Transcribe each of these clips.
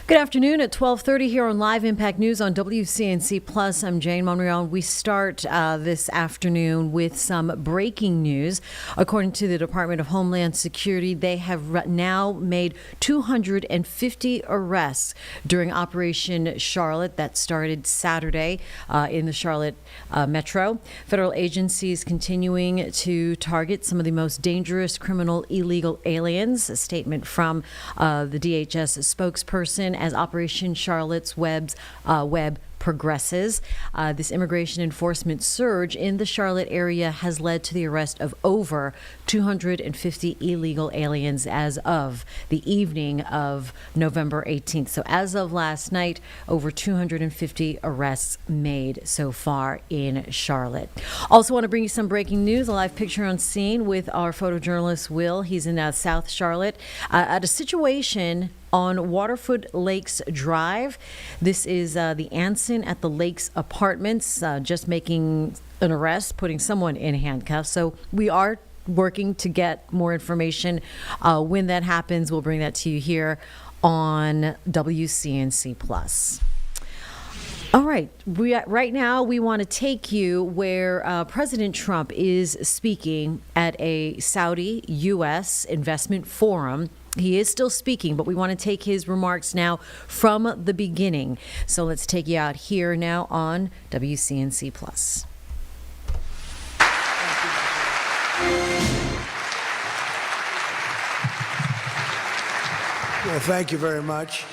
Good afternoon at 12:30 here on Live Impact News on WCNC Plus. I'm Jane Monreal. We start this afternoon with some breaking news. According to the Department of Homeland Security, they have now made 250 arrests during Operation Charlotte that started Saturday in the Charlotte metro. Federal agencies continuing to target some of the most dangerous criminal illegal aliens. A statement from the DHS spokesperson as Operation Charlotte's web progresses. This immigration enforcement surge in the Charlotte area has led to the arrest of over 250 illegal aliens as of the evening of November 18th. So as of last night, over 250 arrests made so far in Charlotte. Also want to bring you some breaking news, a live picture on scene with our photojournalist Will. He's in South Charlotte at a situation on Waterford Lakes Drive. This is the Anson at the Lakes Apartments, just making an arrest, putting someone in handcuffs. So we are working to get more information. When that happens, we'll bring that to you here on WCNC Plus. All right. Right now, we want to take you where President Trump is speaking at a Saudi-U.S. investment forum. He is still speaking, but we want to take his remarks now from the beginning. So let's take you out here now on WCNC Plus. Well, thank you very much.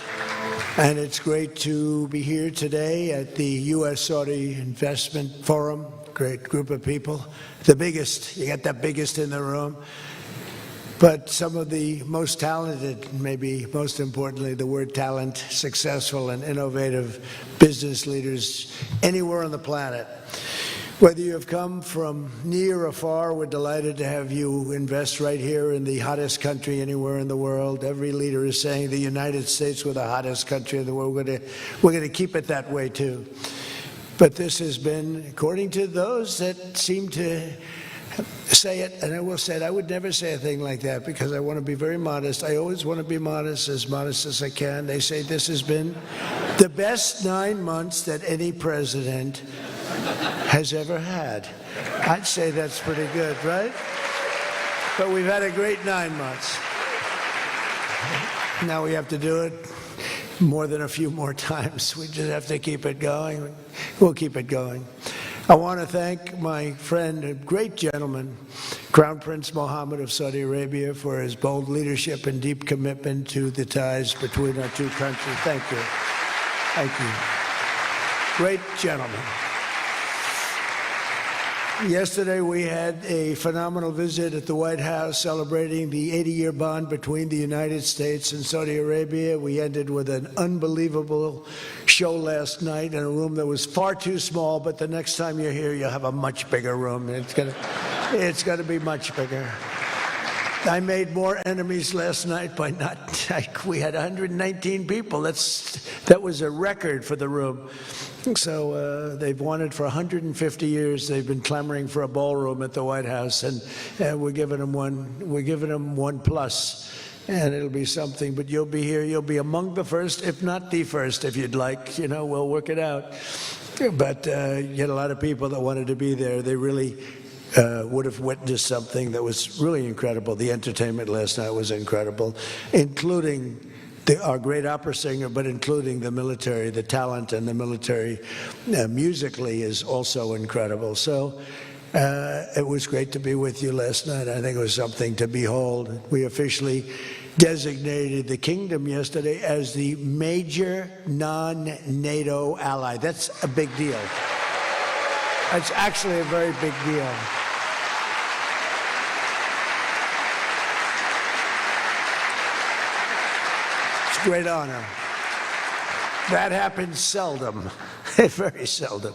And it's great to be here today at the U.S. Saudi Investment Forum. Great group of people. The biggest, you got the biggest in the room. But some of the most talented, maybe most importantly, the word talent, successful and innovative business leaders anywhere on the planet. Whether you have come from near or far, we're delighted to have you invest right here in the hottest country anywhere in the world. Every leader is saying the United States, we're the hottest country in the world. We're going to keep it that way too. But this has been, according to those that seem to say it, and I will say it, I would never say a thing like that because I want to be very modest. I always want to be modest as I can. They say this has been the best 9 months that any president has ever had. I'd say that's pretty good, right? But we've had a great 9 months. Now we have to do it more than a few more times. We just have to keep it going. We'll keep it going. I want to thank my friend, a great gentleman, Crown Prince Mohammed of Saudi Arabia, for his bold leadership and deep commitment to the ties between our two countries. Thank you. Thank you. Great gentleman. Yesterday we had a phenomenal visit at the White House celebrating the 80-year bond between the United States and Saudi Arabia. We ended with an unbelievable show last night in a room that was far too small, but the next time you're here, you'll have a much bigger room. It's gonna be much bigger. I made more enemies last night by not, we had 119 people. That was a record for the room. So they've wanted for 150 years. They've been clamoring for a ballroom at the White House, and we're giving them one. We're giving them one plus, and it'll be something. But you'll be here. You'll be among the first, if not the first, if you'd like. You know, we'll work it out. But you had a lot of people that wanted to be there. They really would have witnessed something that was really incredible. The entertainment last night was incredible, including our great opera singer, but including the military. The talent and the military musically is also incredible. So it was great to be with you last night. I think it was something to behold. We officially designated the kingdom yesterday as the major non-NATO ally. That's a big deal. It's actually a very big deal. Great honor. That happens seldom, very seldom,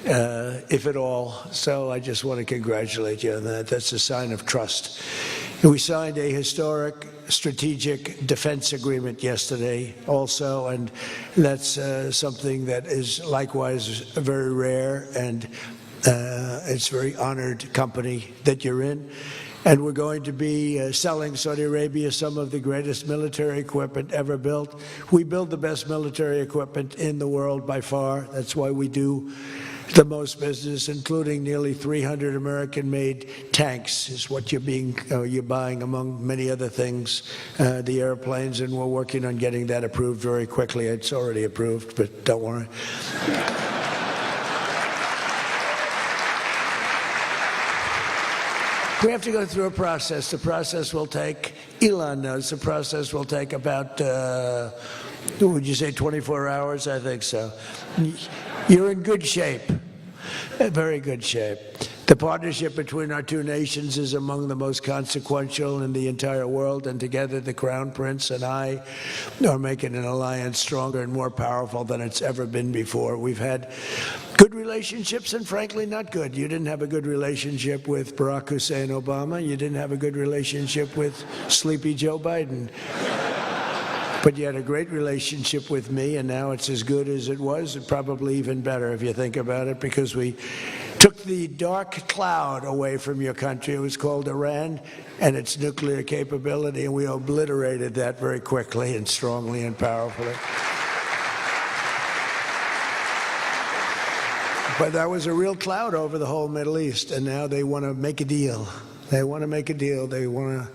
if at all. So I just want to congratulate you on that. That's a sign of trust. We signed a historic strategic defense agreement yesterday also, and that's something that is likewise very rare, and it's a very honored company that you're in. And we're going to be selling Saudi Arabia some of the greatest military equipment ever built. We build the best military equipment in the world by far. That's why we do the most business, including nearly 300 American-made tanks is what you're buying, among many other things, the airplanes, and we're working on getting that approved very quickly. It's already approved, but don't worry. We have to go through a process. The process will take, Elon knows, the process will take about, would you say 24 hours? I think so. You're in good shape, very good shape. The partnership between our two nations is among the most consequential in the entire world, and together the Crown Prince and I are making an alliance stronger and more powerful than it's ever been before. We've had good relationships and frankly not good. You didn't have a good relationship with Barack Hussein Obama. You didn't have a good relationship with Sleepy Joe Biden. But you had a great relationship with me, and now it's as good as it was, and probably even better if you think about it, because we took the dark cloud away from your country. It was called Iran and its nuclear capability, and we obliterated that very quickly and strongly and powerfully. But that was a real cloud over the whole Middle East, and now they want to make a deal. They want to make a deal. They want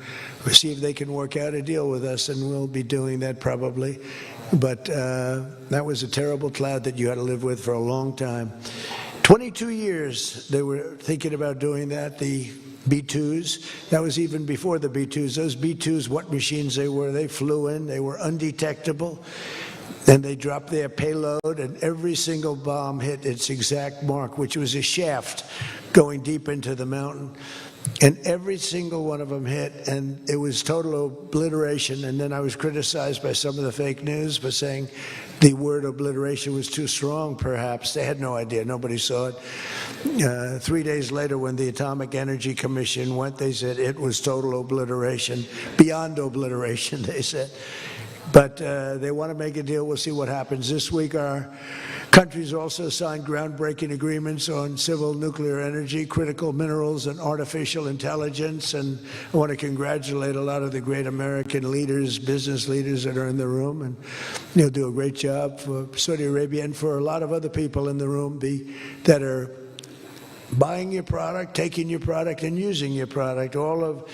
to see if they can work out a deal with us, and we'll be doing that probably. But that was a terrible cloud that you had to live with for a long time. 22 years they were thinking about doing that, the B-2s. That was even before the B-2s. Those B-2s, what machines they were, they flew in, they were undetectable, and they dropped their payload, and every single bomb hit its exact mark, which was a shaft going deep into the mountain. And every single one of them hit, and it was total obliteration. And then I was criticized by some of the fake news for saying the word obliteration was too strong, perhaps. They had no idea. Nobody saw it. 3 days later, when the Atomic Energy Commission went, they said it was total obliteration, beyond obliteration, they said. But they want to make a deal. We'll see what happens. This week, our countries also signed groundbreaking agreements on civil nuclear energy, critical minerals, and artificial intelligence. And I want to congratulate a lot of the great American leaders, business leaders that are in the room. And they'll do a great job for Saudi Arabia and for a lot of other people in the room that are buying your product, taking your product, and using your product. All of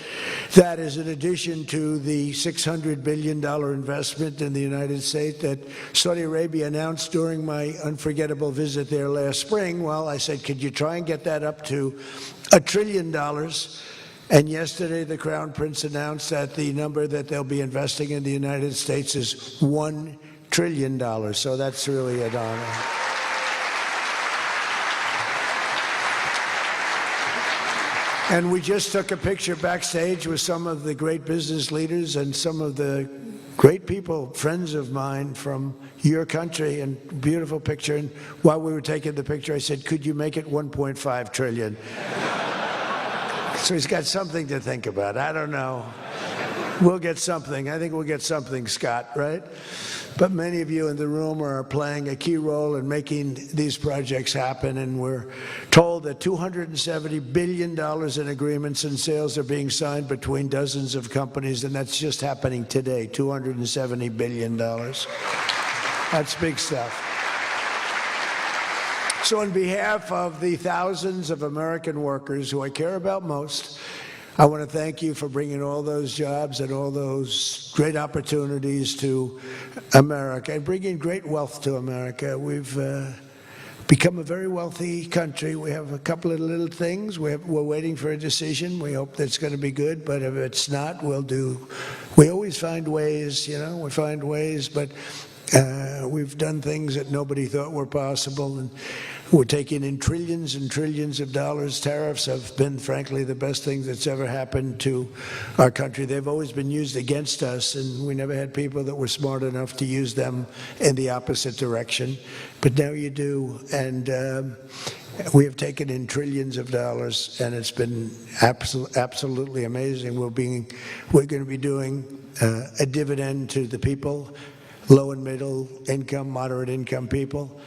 that is in addition to the $600 billion investment in the United States that Saudi Arabia announced during my unforgettable visit there last spring. Well, I said, could you try and get that up to $1 trillion? And yesterday, the Crown Prince announced that the number that they'll be investing in the United States is $1 trillion. So that's really an honor. And we just took a picture backstage with some of the great business leaders and some of the great people, friends of mine from your country, and beautiful picture. And while we were taking the picture, I said, could you make it 1.5 trillion? So he's got something to think about. I don't know. We'll get something. I think we'll get something, Scott, right? But many of you in the room are playing a key role in making these projects happen, and we're told that $270 billion in agreements and sales are being signed between dozens of companies, and that's just happening today, $270 billion. That's big stuff. So on behalf of the thousands of American workers who I care about most, I want to thank you for bringing all those jobs and all those great opportunities to America and bringing great wealth to America. We've become a very wealthy country. We have a couple of little things. We're waiting for a decision. We hope that's going to be good, but if it's not, we always find ways, we find ways, but we've done things that nobody thought were possible, and we're taking in trillions and trillions of dollars. Tariffs have been, frankly, the best thing that's ever happened to our country. They've always been used against us, and we never had people that were smart enough to use them in the opposite direction. But now you do, and we have taken in trillions of dollars, and it's been absolutely amazing. We're going to be doing a dividend to the people, low and middle income, moderate income people,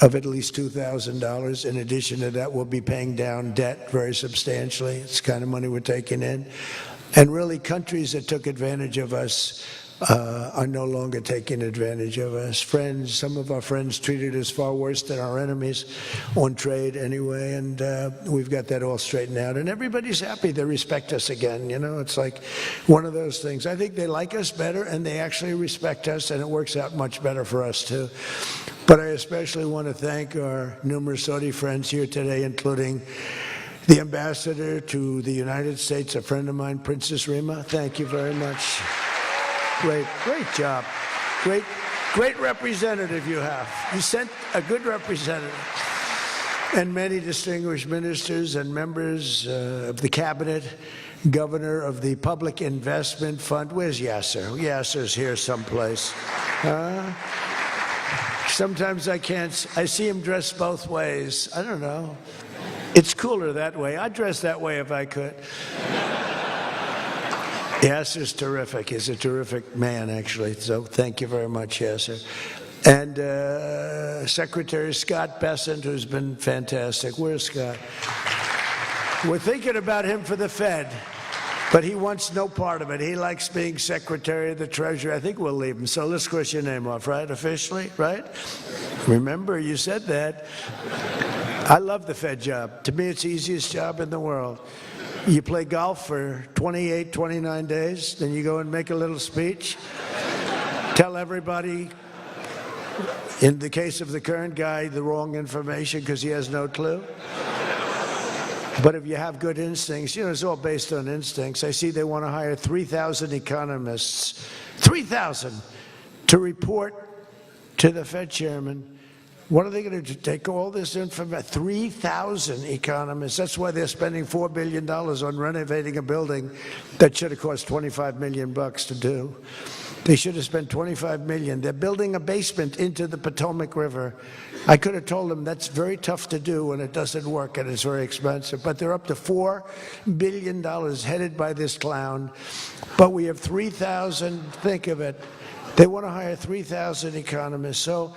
of at least $2,000. In addition to that, we'll be paying down debt very substantially. It's the kind of money we're taking in. And really, countries that took advantage of us are no longer taking advantage of us. Some of our friends treated us far worse than our enemies on trade anyway, and we've got that all straightened out. And everybody's happy. They respect us again. It's like one of those things. I think they like us better, and they actually respect us, and it works out much better for us, too. But I especially want to thank our numerous Saudi friends here today, including the ambassador to the United States, a friend of mine, Princess Rima. Thank you very much. Great job. Great representative you have. You sent a good representative. And many distinguished ministers and members of the cabinet, governor of the Public Investment Fund. Where's Yasser? Yasser's here someplace. Sometimes I see him dressed both ways. I don't know. It's cooler that way. I'd dress that way if I could. Yasser's terrific. He's a terrific man, actually. So thank you very much, Yasser. And Secretary Scott Bessent, who's been fantastic. Where's Scott? We're thinking about him for the Fed, but he wants no part of it. He likes being Secretary of the Treasury. I think we'll leave him. So let's cross your name off, right? Officially, right? Remember, you said that. I love the Fed job. To me, it's the easiest job in the world. You play golf for 28, 29 days, then you go and make a little speech, tell everybody, in the case of the current guy, the wrong information because he has no clue. But if you have good instincts, it's all based on instincts. I see they want to hire 3,000 economists, 3,000, to report to the Fed chairman. What are they going to do? Take all this information? 3,000 economists. That's why they're spending $4 billion on renovating a building that should have cost $25 million to do. They should have spent $25 million. They're building a basement into the Potomac River. I could have told them that's very tough to do and it doesn't work and it's very expensive. But they're up to $4 billion headed by this clown. But we have 3,000, think of it, They want to hire 3,000 economists. So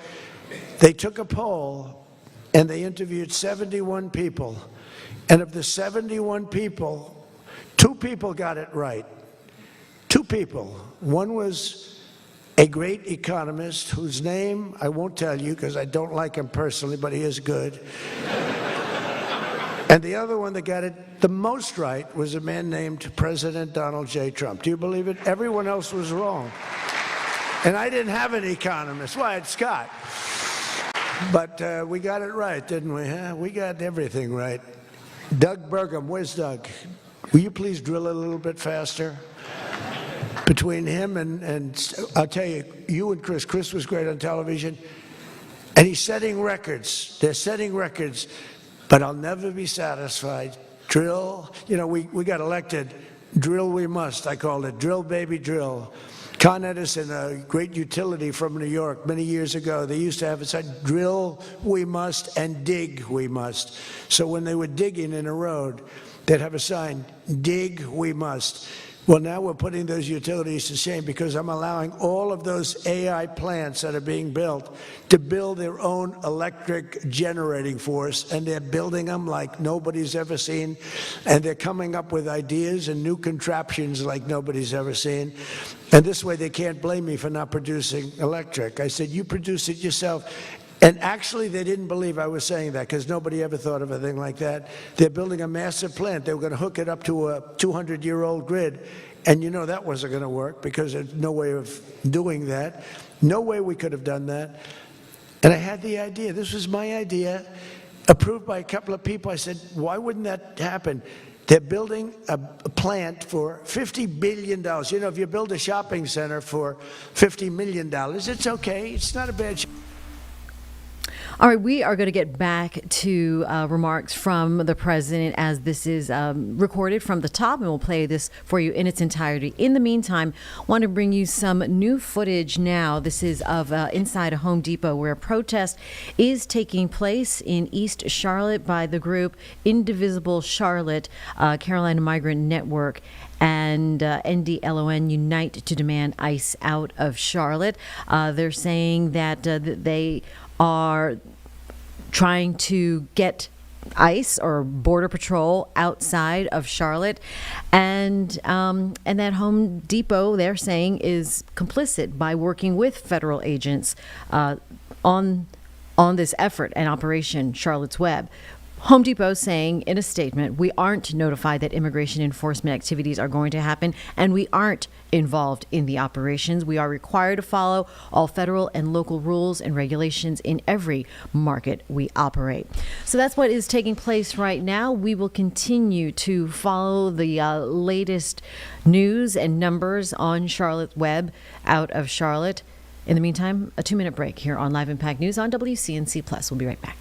they took a poll and they interviewed 71 people. And of the 71 people, 2 people got it right. 2 people. One was a great economist whose name I won't tell you because I don't like him personally, but he is good. And the other one that got it the most right was a man named President Donald J. Trump. Do you believe it? Everyone else was wrong. And I didn't have an economist. Well, I had Scott. But we got it right, didn't we? Huh? We got everything right. Doug Burgum, where's Doug? Will you please drill a little bit faster? Between him and I'll tell you, you and Chris was great on television, and he's setting records. They're setting records, but I'll never be satisfied. Drill, you know, we got elected. Drill we must, I called it. Drill, baby, drill. Con Edison, a great utility from New York many years ago, they used to have it said, drill we must and dig we must. So when they were digging in a road, they'd have a sign, dig we must. Well, now we're putting those utilities to shame because I'm allowing all of those AI plants that are being built to build their own electric generating force, and they're building them like nobody's ever seen, and they're coming up with ideas and new contraptions like nobody's ever seen. And this way they can't blame me for not producing electric. I said, you produce it yourself. And actually, they didn't believe I was saying that because nobody ever thought of a thing like that. They're building a massive plant. They were going to hook it up to a 200-year-old grid. And you know that wasn't going to work because there's no way of doing that. No way we could have done that. And I had the idea. This was my idea, approved by a couple of people. I said, why wouldn't that happen? They're building a plant for $50 billion. You know, if you build a shopping center for $50 million, it's okay. It's not a bad All right, we are going to get back to remarks from the president as this is recorded from the top, and we'll play this for you in its entirety. In the meantime, I want to bring you some new footage now. This is of inside a Home Depot where a protest is taking place in East Charlotte by the group Indivisible Charlotte, Carolina Migrant Network, and NDLON Unite to demand ICE out of Charlotte. They're saying that they are trying to get ICE or Border Patrol outside of Charlotte, and that Home Depot, they're saying, is complicit by working with federal agents on this effort and Operation Charlotte's Web. Home Depot saying in a statement, we aren't notified that immigration enforcement activities are going to happen, and we aren't involved in the operations. We are required to follow all federal and local rules and regulations in every market we operate. So that's what is taking place right now. We will continue to follow the latest news and numbers on Charlotte's Web out of Charlotte. In the meantime, a 2-minute break here on Live Impact News on WCNC Plus. We'll be right back.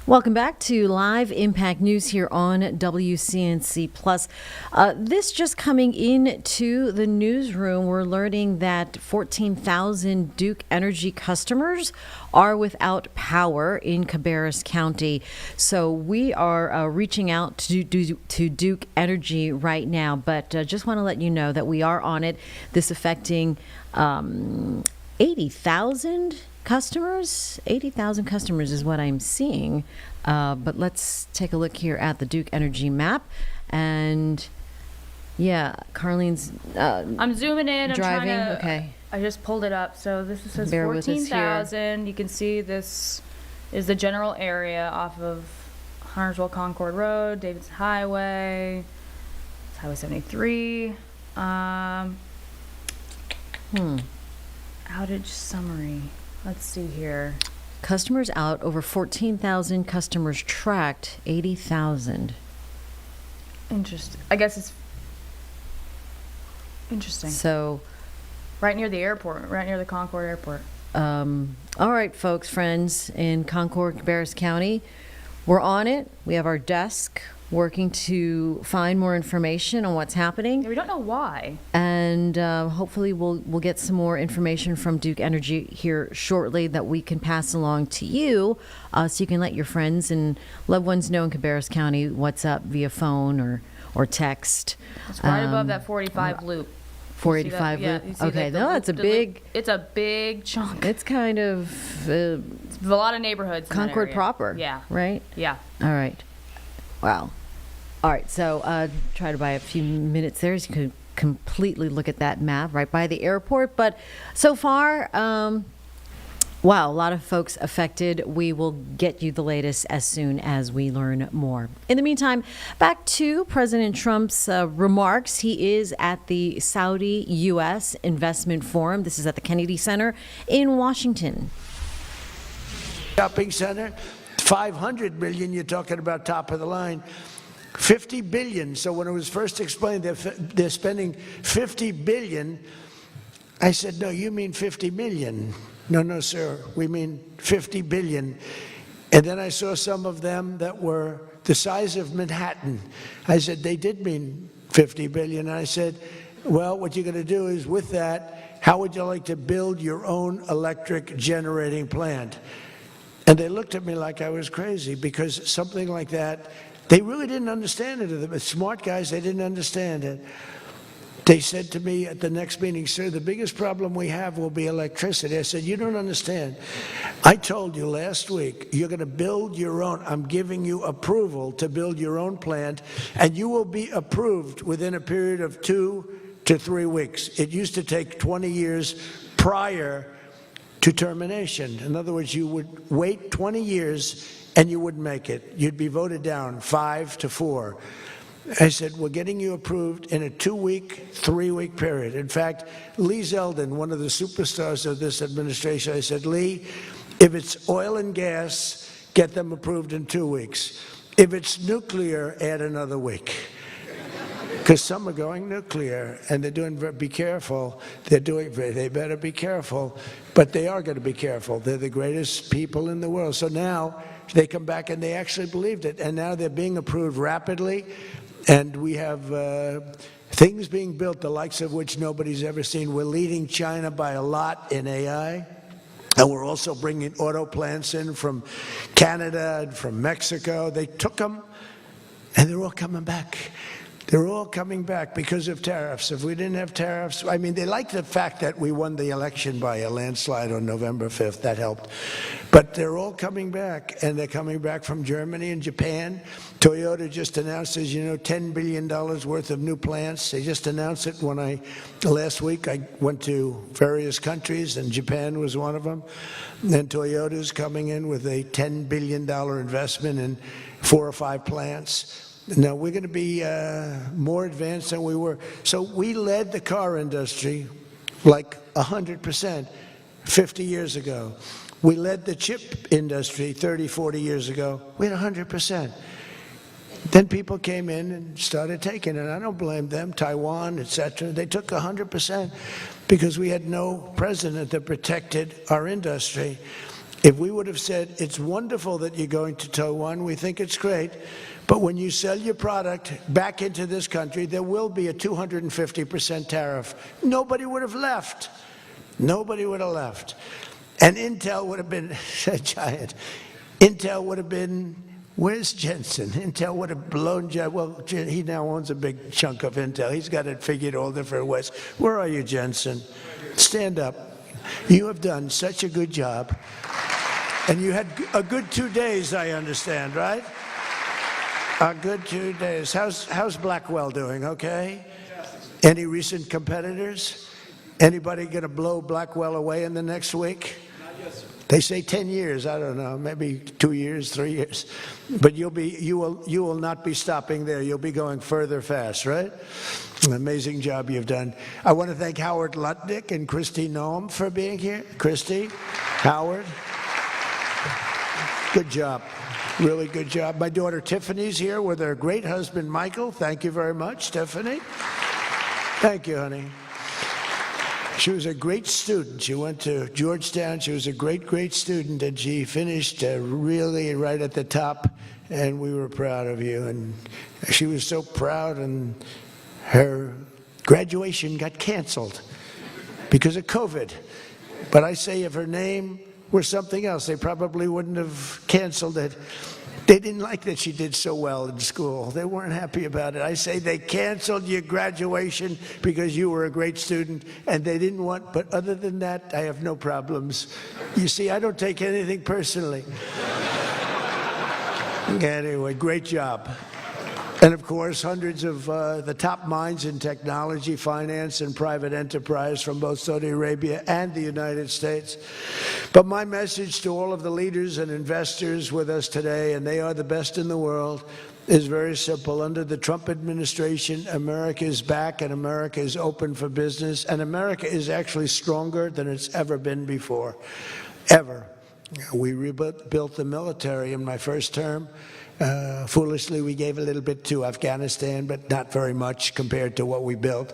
Welcome back to Live Impact News here on WCNC Plus. This just coming into the newsroom, we're learning that 14,000 Duke Energy customers are without power in Cabarrus County. So we are reaching out to Duke Energy right now, but just want to let you know that we are on it. This affecting 80,000 customers. 80,000 customers is what I'm seeing. But let's take a look here at the Duke Energy map. And yeah, Carlene's I'm zooming in. driving. I'm trying to, okay. I just pulled it up. So this says Bear with us here. 14,000. You can see this is the general area off of Huntersville Concord Road, Davidson Highway, it's Highway 73. Outage summary. Let's see here. Customers out, over 14,000 customers tracked, 80,000. Interesting. I guess it's interesting. So, Right near the airport, right near the Concord Airport. all right, folks, friends in Concord, Cabarrus County, we're on it. We have our desk working to find more information on what's happening. Yeah, we don't know why. And hopefully we'll get some more information from Duke Energy here shortly that we can pass along to you, so you can let your friends and loved ones know in Cabarrus County what's up via phone or text. It's right above that 45 loop. 485 Yeah, loop. you see Okay, the no, loop, that's a the big. loop. It's a big chunk. It's kind of It's a lot of neighborhoods. in that Concord area. proper. Yeah. Right. Yeah. All right. Wow. All right. So try to buy a few minutes there so you can completely look at that map right by the airport. But so far, wow, a lot of folks affected. We will get you the latest as soon as we learn more. In the meantime, back to President Trump's remarks. He is at the Saudi U.S. Investment Forum. This is at the Kennedy Center in Washington. Shopping center, 500 million, you're talking about top of the line. 50 billion. So when it was first explained they're spending 50 billion, I said, no, you mean 50 million. No, sir, we mean 50 billion. And then I saw some of them that were the size of Manhattan. I said, they did mean 50 billion. And I said, well, what you're going to do is with that, how would you like to build your own electric generating plant? And they looked at me like I was crazy, because something like that, they really didn't understand it. The smart guys, they didn't understand it. They said to me at the next meeting, sir, the biggest problem we have will be electricity. I said, you don't understand. I told you last week, you're going to build your own. I'm giving you approval to build your own plant, and you will be approved within a period of 2 to 3 weeks. It used to take 20 years prior to termination. In other words, you would wait 20 years and you wouldn't make it. You'd be voted down 5 to 4. I said, we're getting you approved in a 2-week, 3-week period. In fact, Lee Zeldin, one of the superstars of this administration, I said, Lee, if it's oil and gas, get them approved in 2 weeks. If it's nuclear, add another week. Because some are going nuclear, and they're doing, be careful, they better be careful, but they are going to be careful. They're the greatest people in the world. So now they come back and they actually believed it, and now they're being approved rapidly, and we have things being built, the likes of which nobody's ever seen. We're leading China by a lot in AI. And we're also bringing auto plants in from Canada and from Mexico. They took them, and they're all coming back. They're all coming back because of tariffs. If we didn't have tariffs, I mean, they like the fact that we won the election by a landslide on November 5th. That helped. But they're all coming back, and they're coming back from Germany and Japan. Toyota just announced, as you know, $10 billion worth of new plants. They just announced it last week. I went to various countries, and Japan was one of them. And Toyota's coming in with a $10 billion investment in 4 or 5 plants. Now, we're going to be more advanced than we were. So we led the car industry like 100% 50 years ago. We led the chip industry 30, 40 years ago. We had 100%. Then people came in and started taking it. I don't blame them, Taiwan, etc. They took 100% because we had no president that protected our industry. If we would have said, it's wonderful that you're going to Taiwan, we think it's great, but when you sell your product back into this country, there will be a 250% tariff. Nobody would have left. Nobody would have left. And Intel would have been a giant. Intel would have been, where's Jensen? Intel would have blown, well, he now owns a big chunk of Intel. He's got it figured all different ways. Where are you, Jensen? Stand up. You have done such a good job. And you had a good 2 days, I understand, right? A good 2 days. How's Blackwell doing, okay? Any recent competitors? Anybody going to blow Blackwell away in the next week? Not yet, sir. They say 10 years, I don't know, maybe 2 years, 3 years. But you will not be stopping there. You'll be going further fast, right? An amazing job you've done. I want to thank Howard Lutnick and Christy Noem for being here. Christy, Howard, good job. Really good job. My daughter Tiffany's here with her great husband Michael. Thank you very much, Tiffany. Thank you, honey. She was a great student. She went to Georgetown. She was a great, great student, and she finished really right at the top, and we were proud of you. And she was so proud, and her graduation got canceled because of COVID. But I say if her name were something else, they probably wouldn't have canceled it. They didn't like that she did so well in school. They weren't happy about it. I say they canceled your graduation because you were a great student, and they didn't want, but other than that, I have no problems. You see, I don't take anything personally. Anyway, great job. And of course, hundreds of the top minds in technology, finance, and private enterprise from both Saudi Arabia and the United States. But my message to all of the leaders and investors with us today, and they are the best in the world, is very simple. Under the Trump administration, America is back and America is open for business, and America is actually stronger than it's ever been before, ever. We rebuilt the military in my first term. Foolishly, we gave a little bit to Afghanistan, but not very much compared to what we built.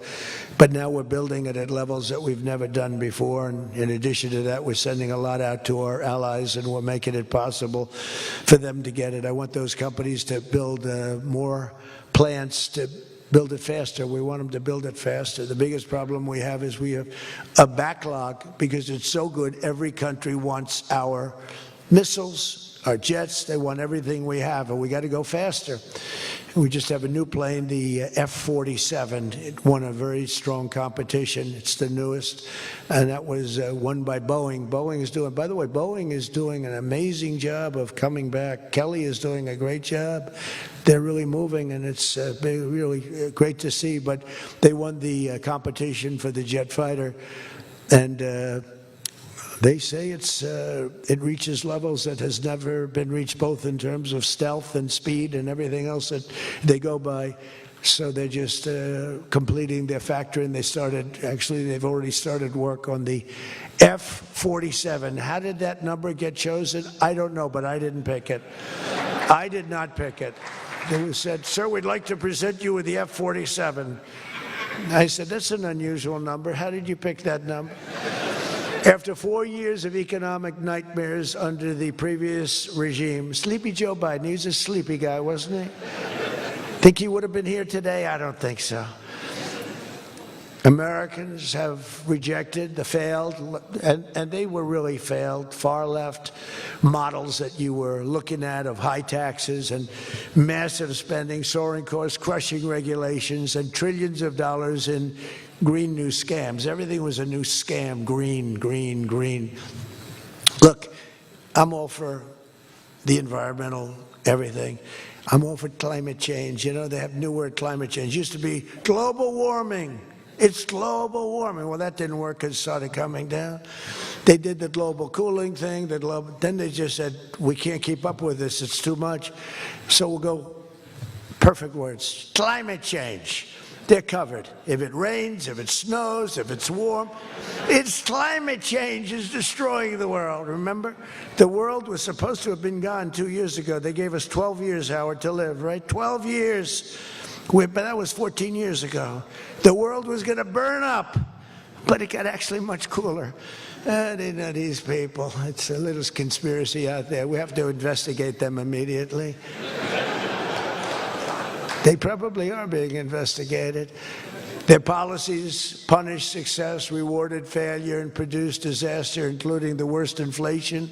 But now we're building it at levels that we've never done before. And in addition to that, we're sending a lot out to our allies, and we're making it possible for them to get it. I want those companies to build more plants, to build it faster. We want them to build it faster. The biggest problem we have is we have a backlog because it's so good. Every country wants our missiles, our jets, they want everything we have, and we got to go faster. We just have a new plane, the F-47. It won a very strong competition. It's the newest, and that was won by Boeing. Boeing is doing, by the way, Boeing is doing an amazing job of coming back. Kelly is doing a great job. They're really moving, and it's really great to see. But they won the competition for the jet fighter, and they say it reaches levels that has never been reached, both in terms of stealth and speed and everything else that they go by. So they're just completing their factory, and they've already started work on the F-47. How did that number get chosen? I don't know, but I didn't pick it. I did not pick it. They said, "Sir, we'd like to present you with the F-47." I said, "That's an unusual number. How did you pick that number?" After 4 years of economic nightmares under the previous regime, Sleepy Joe Biden, he was a sleepy guy, wasn't he? Think he would have been here today? I don't think so. Americans have rejected the failed, and they were really failed, far left models that you were looking at of high taxes and massive spending, soaring costs, crushing regulations, and trillions of dollars in green new scams. Everything was a new scam, green, green, green. Look, I'm all for the environmental everything. I'm all for climate change. You know, they have new word, climate change. It used to be global warming. It's global warming. Well, that didn't work because it started coming down. They did the global cooling thing. Then they just said, we can't keep up with this. It's too much. So we'll go, perfect words, climate change. They're covered. If it rains, if it snows, if it's warm, it's climate change is destroying the world. Remember? The world was supposed to have been gone 2 years ago. They gave us 12 years, Howard, to live, right? 12 years. But that was 14 years ago. The world was going to burn up. but it got actually much cooler. These people, it's a little conspiracy out there. We have to investigate them immediately. They probably are being investigated. Their policies punished success, rewarded failure, and produced disaster, including the worst inflation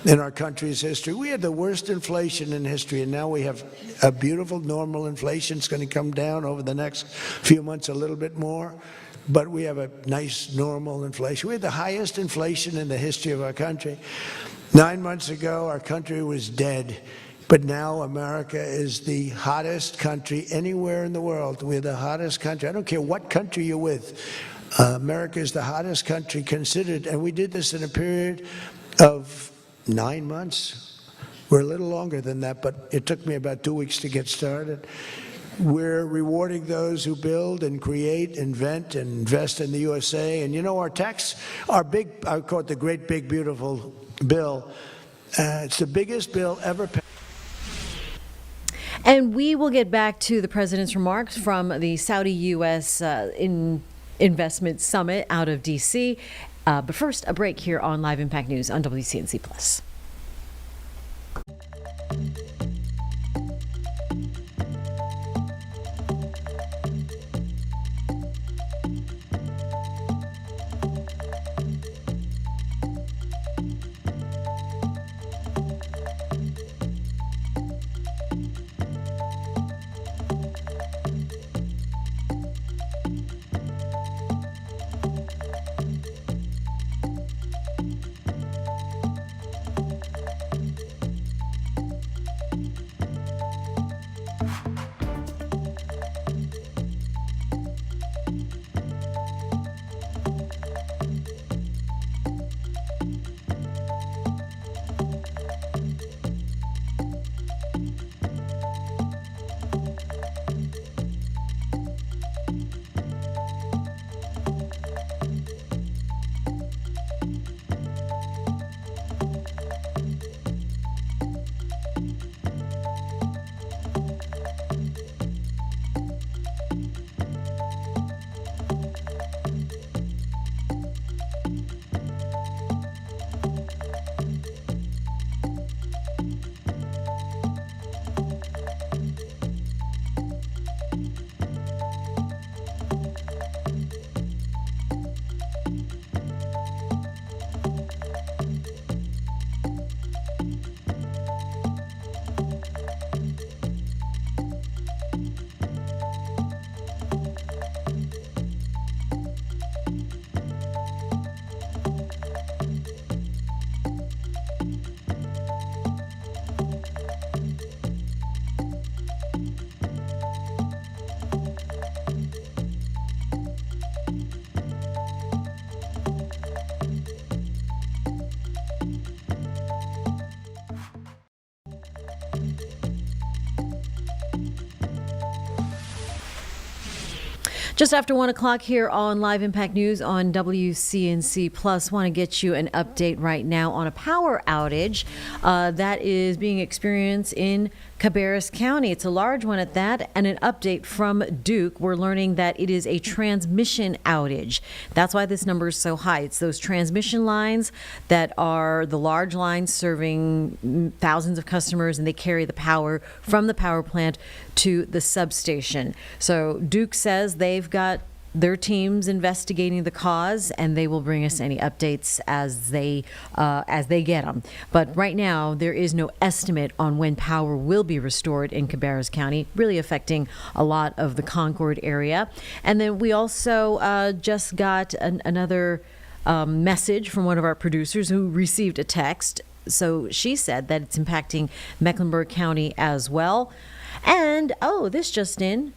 in our country's history. We had the worst inflation in history, and now we have a beautiful normal inflation. It's going to come down over the next few months a little bit more, but we have a nice normal inflation. We had the highest inflation in the history of our country. 9 months ago, our country was dead. But now America is the hottest country anywhere in the world. We're the hottest country. I don't care what country you're with. America is the hottest country considered. And we did this in a period of 9 months. We're a little longer than that, but it took me about 2 weeks to get started. We're rewarding those who build and create, invent, and invest in the USA. And you know, our big, I call it the great, big, beautiful bill. It's the biggest bill ever passed. And we will get back to the president's remarks from the Saudi-U.S. Investment Summit out of D.C. But first, a break here on Live Impact News on WCNC Plus. Just after 1 o'clock here on Live Impact News on WCNC Plus, want to get you an update right now on a power outage that is being experienced in Cabarrus County. It's a large one at that, and an update from Duke. We're learning that it is a transmission outage. That's why this number is so high. It's those transmission lines that are the large lines serving thousands of customers, and they carry the power from the power plant to the substation. So Duke says they've got their teams investigating the cause, and they will bring us any updates as they get them. But right now, there is no estimate on when power will be restored in Cabarrus County, really affecting a lot of the Concord area. And then we also just got another message from one of our producers who received a text. So she said that it's impacting Mecklenburg County as well. And, this just in.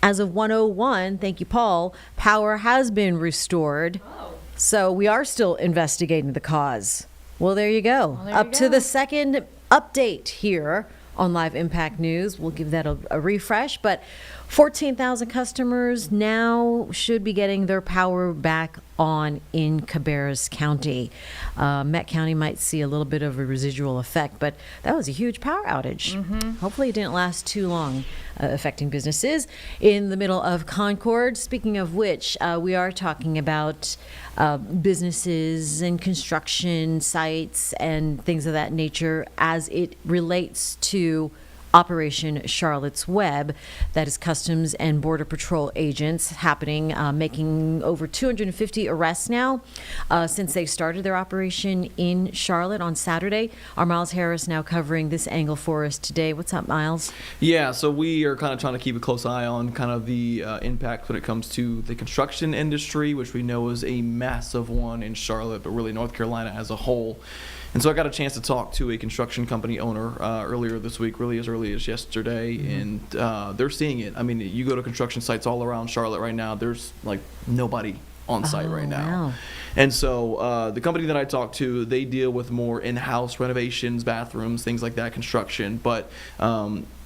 As of 1:01, thank you, Paul, power has been restored. Oh. So we are still investigating the cause. Well, there you go. Up to the second update here on Live Impact News. We'll give that a refresh. But 14,000 customers now should be getting their power back on in Cabarrus County. Met County might see a little bit of a residual effect, but that was a huge power outage. Hopefully it didn't last too long, affecting businesses in the middle of Concord. Speaking of which, we are talking about businesses and construction sites and things of that nature as it relates to Operation Charlotte's Web, that is Customs and Border Patrol agents happening, making over 250 arrests now since they started their operation in Charlotte on Saturday. Our Miles Harris now covering this angle for us today. What's up, Miles? Yeah, so we are kind of trying to keep a close eye on kind of the impact when it comes to the construction industry, which we know is a massive one in Charlotte, but really North Carolina as a whole. And so I got a chance to talk to a construction company owner earlier this week, really as early as yesterday, and they're seeing it. I mean, you go to construction sites all around Charlotte right now, there's like nobody on site right now. Wow. And so the company that I talked to, they deal with more in-house renovations, bathrooms, things like that, construction. But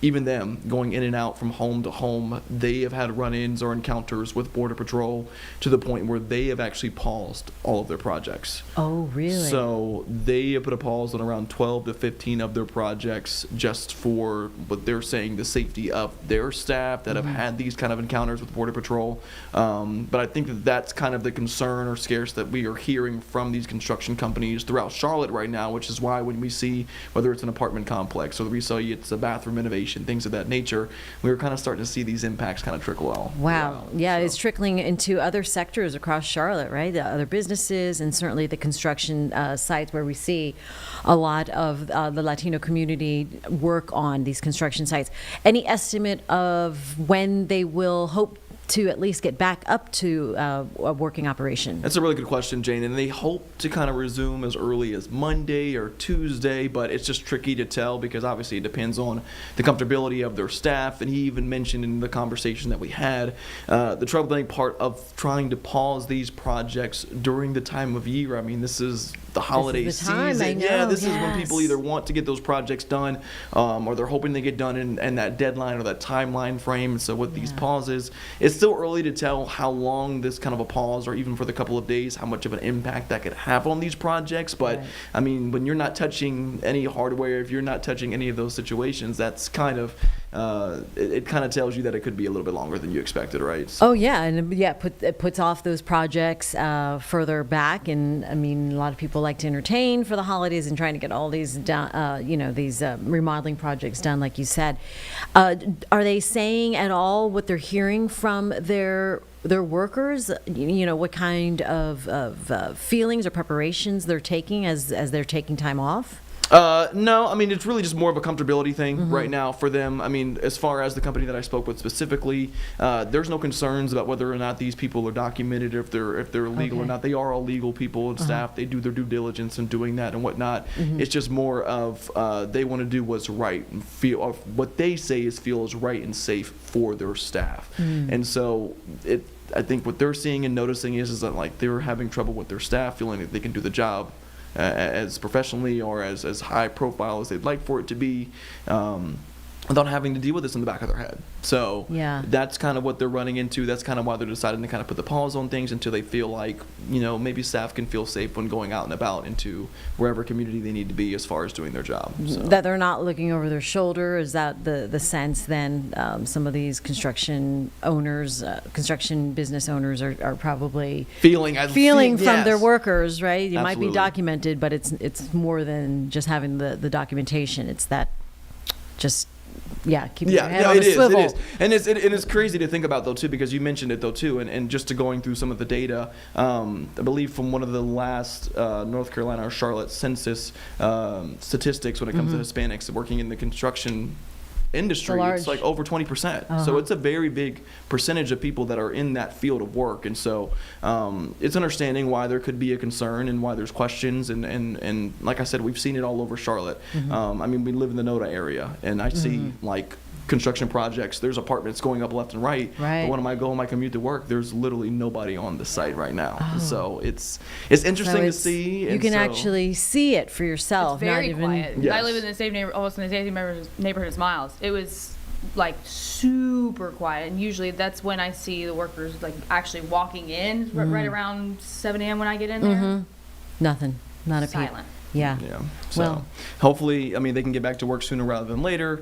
even them, going in and out from home to home, they have had run-ins or encounters with Border Patrol to the point where they have actually paused all of their projects. Oh, really? So they have put a pause on around 12 to 15 of their projects just for what they're saying, the safety of their staff that have had these kind of encounters with Border Patrol. But I think that that's kind of the concern or scares that we are hearing from these construction companies throughout Charlotte right now, which is why when we see, whether it's an apartment complex or we see it's a bathroom renovation, things of that nature, we were kind of starting to see these impacts kind of trickle out. Wow. Yeah, So. it's trickling into other sectors across Charlotte, right? The other businesses and certainly the construction sites where we see a lot of the Latino community work on these construction sites. Any estimate of when they will hope to at least get back up to a working operation? That's a really good question, Jane, and they hope to kind of resume as early as Monday or Tuesday, but it's just tricky to tell because obviously it depends on the comfortability of their staff. And he even mentioned in the conversation that we had, the troubling part of trying to pause these projects during the time of year. I mean, this is the holiday the time, season. I know, Yeah, this is when people yes. either want to get those projects done or they're hoping they get done in that deadline or that timeline frame. And so with these pauses, it's still early to tell how long this kind of a pause or even for the couple of days, how much of an impact that could have on these projects. But Right. I mean, when you're not touching any hardware, if you're not touching any of those situations, that's kind of, it kind of tells you that it could be a little bit longer than you expected, right? So, Oh yeah, and yeah, it puts off those projects further back. And I mean, a lot of people like to entertain for the holidays and trying to get all these done, these remodeling projects done, like you said. Are they saying at all what they're hearing from their workers? You know, what kind of feelings or preparations they're taking as they're taking time off? No, I mean, it's really just more of a comfortability thing right now for them. I mean, as far as the company that I spoke with specifically, there's no concerns about whether or not these people are documented, if they're legal or Okay. not. They are all legal people and staff. They do their due diligence in doing that and whatnot. It's just more of they want to do what's right and feel of what they say is right and safe for their staff. And so I think what they're seeing and noticing is that like they're having trouble with their staff feeling that they can do the job as professionally or as high profile as they'd like for it to be, without having to deal with this in the back of their head. So Yeah. that's kind of what they're running into. That's kind of why they're deciding to kind of put the pause on things until they feel like, maybe staff can feel safe when going out and about into wherever community they need to be as far as doing their job. So. That they're not looking over their shoulder? Is that the sense then? Some of these construction owners, construction business owners are probably feeling from their yes. workers, right? It might be Absolutely. documented, but it's more than just having the documentation. It's that just keeping your head on it a is. swivel. It is, and it's crazy to think about though too, because you mentioned it though too, and just to going through some of the data, I believe from one of the last North Carolina or Charlotte census statistics when it comes to Hispanics working in the construction industry, it's like over 20%. So it's a very big percentage of people that are in that field of work, and so it's understanding why there could be a concern and why there's questions, and like I said, we've seen it all over Charlotte. I mean, we live in the NODA area, and I see like construction projects, there's apartments going up left and right. But when I go on my commute to work, there's literally nobody on the site right now. So it's interesting to see. You can actually see it for yourself. It's very not even, quiet. Yes. I live in the same almost in the same neighborhood as Miles. It was like super quiet, and usually that's when I see the workers like actually walking in right around 7 a.m. when I get in there. Nothing. Not a peep. Silent. Yeah. Yeah. So Well- hopefully, I mean, they can get back to work sooner rather than later.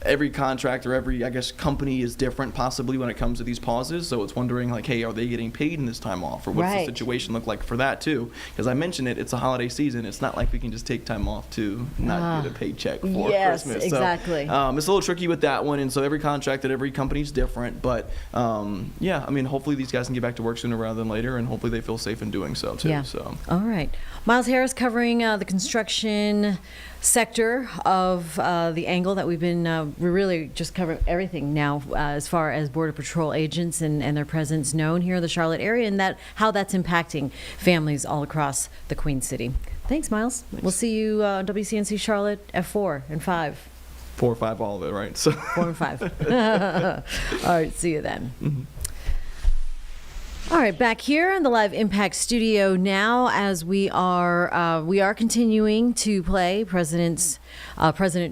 Every contractor, every, I guess, company is different possibly when it comes to these pauses. So it's wondering like, hey, are they getting paid in this time off? Or what's Right. the situation look like for that too? Because I mentioned it, it's a holiday season. It's not like we can just take time off to not get a paycheck for Yes, Christmas. exactly. So it's a little tricky with that one. And so every contractor, every company's different. But yeah, I mean, hopefully these guys can get back to work sooner rather than later. And hopefully they feel safe in doing so too. Yeah. So. All right. Miles Harris covering the construction sector of the angle that we've been, we're really just covering everything now as far as Border Patrol agents and their presence known here in the Charlotte area, and that how that's impacting families all across the Queen City. Thanks, Miles. We'll see you WCNC Charlotte at 4 and 5. 4 or 5, all of it, right? So 4 and 5. All right, see you then. All right, back here in the Live Impact studio now, as we are continuing to play President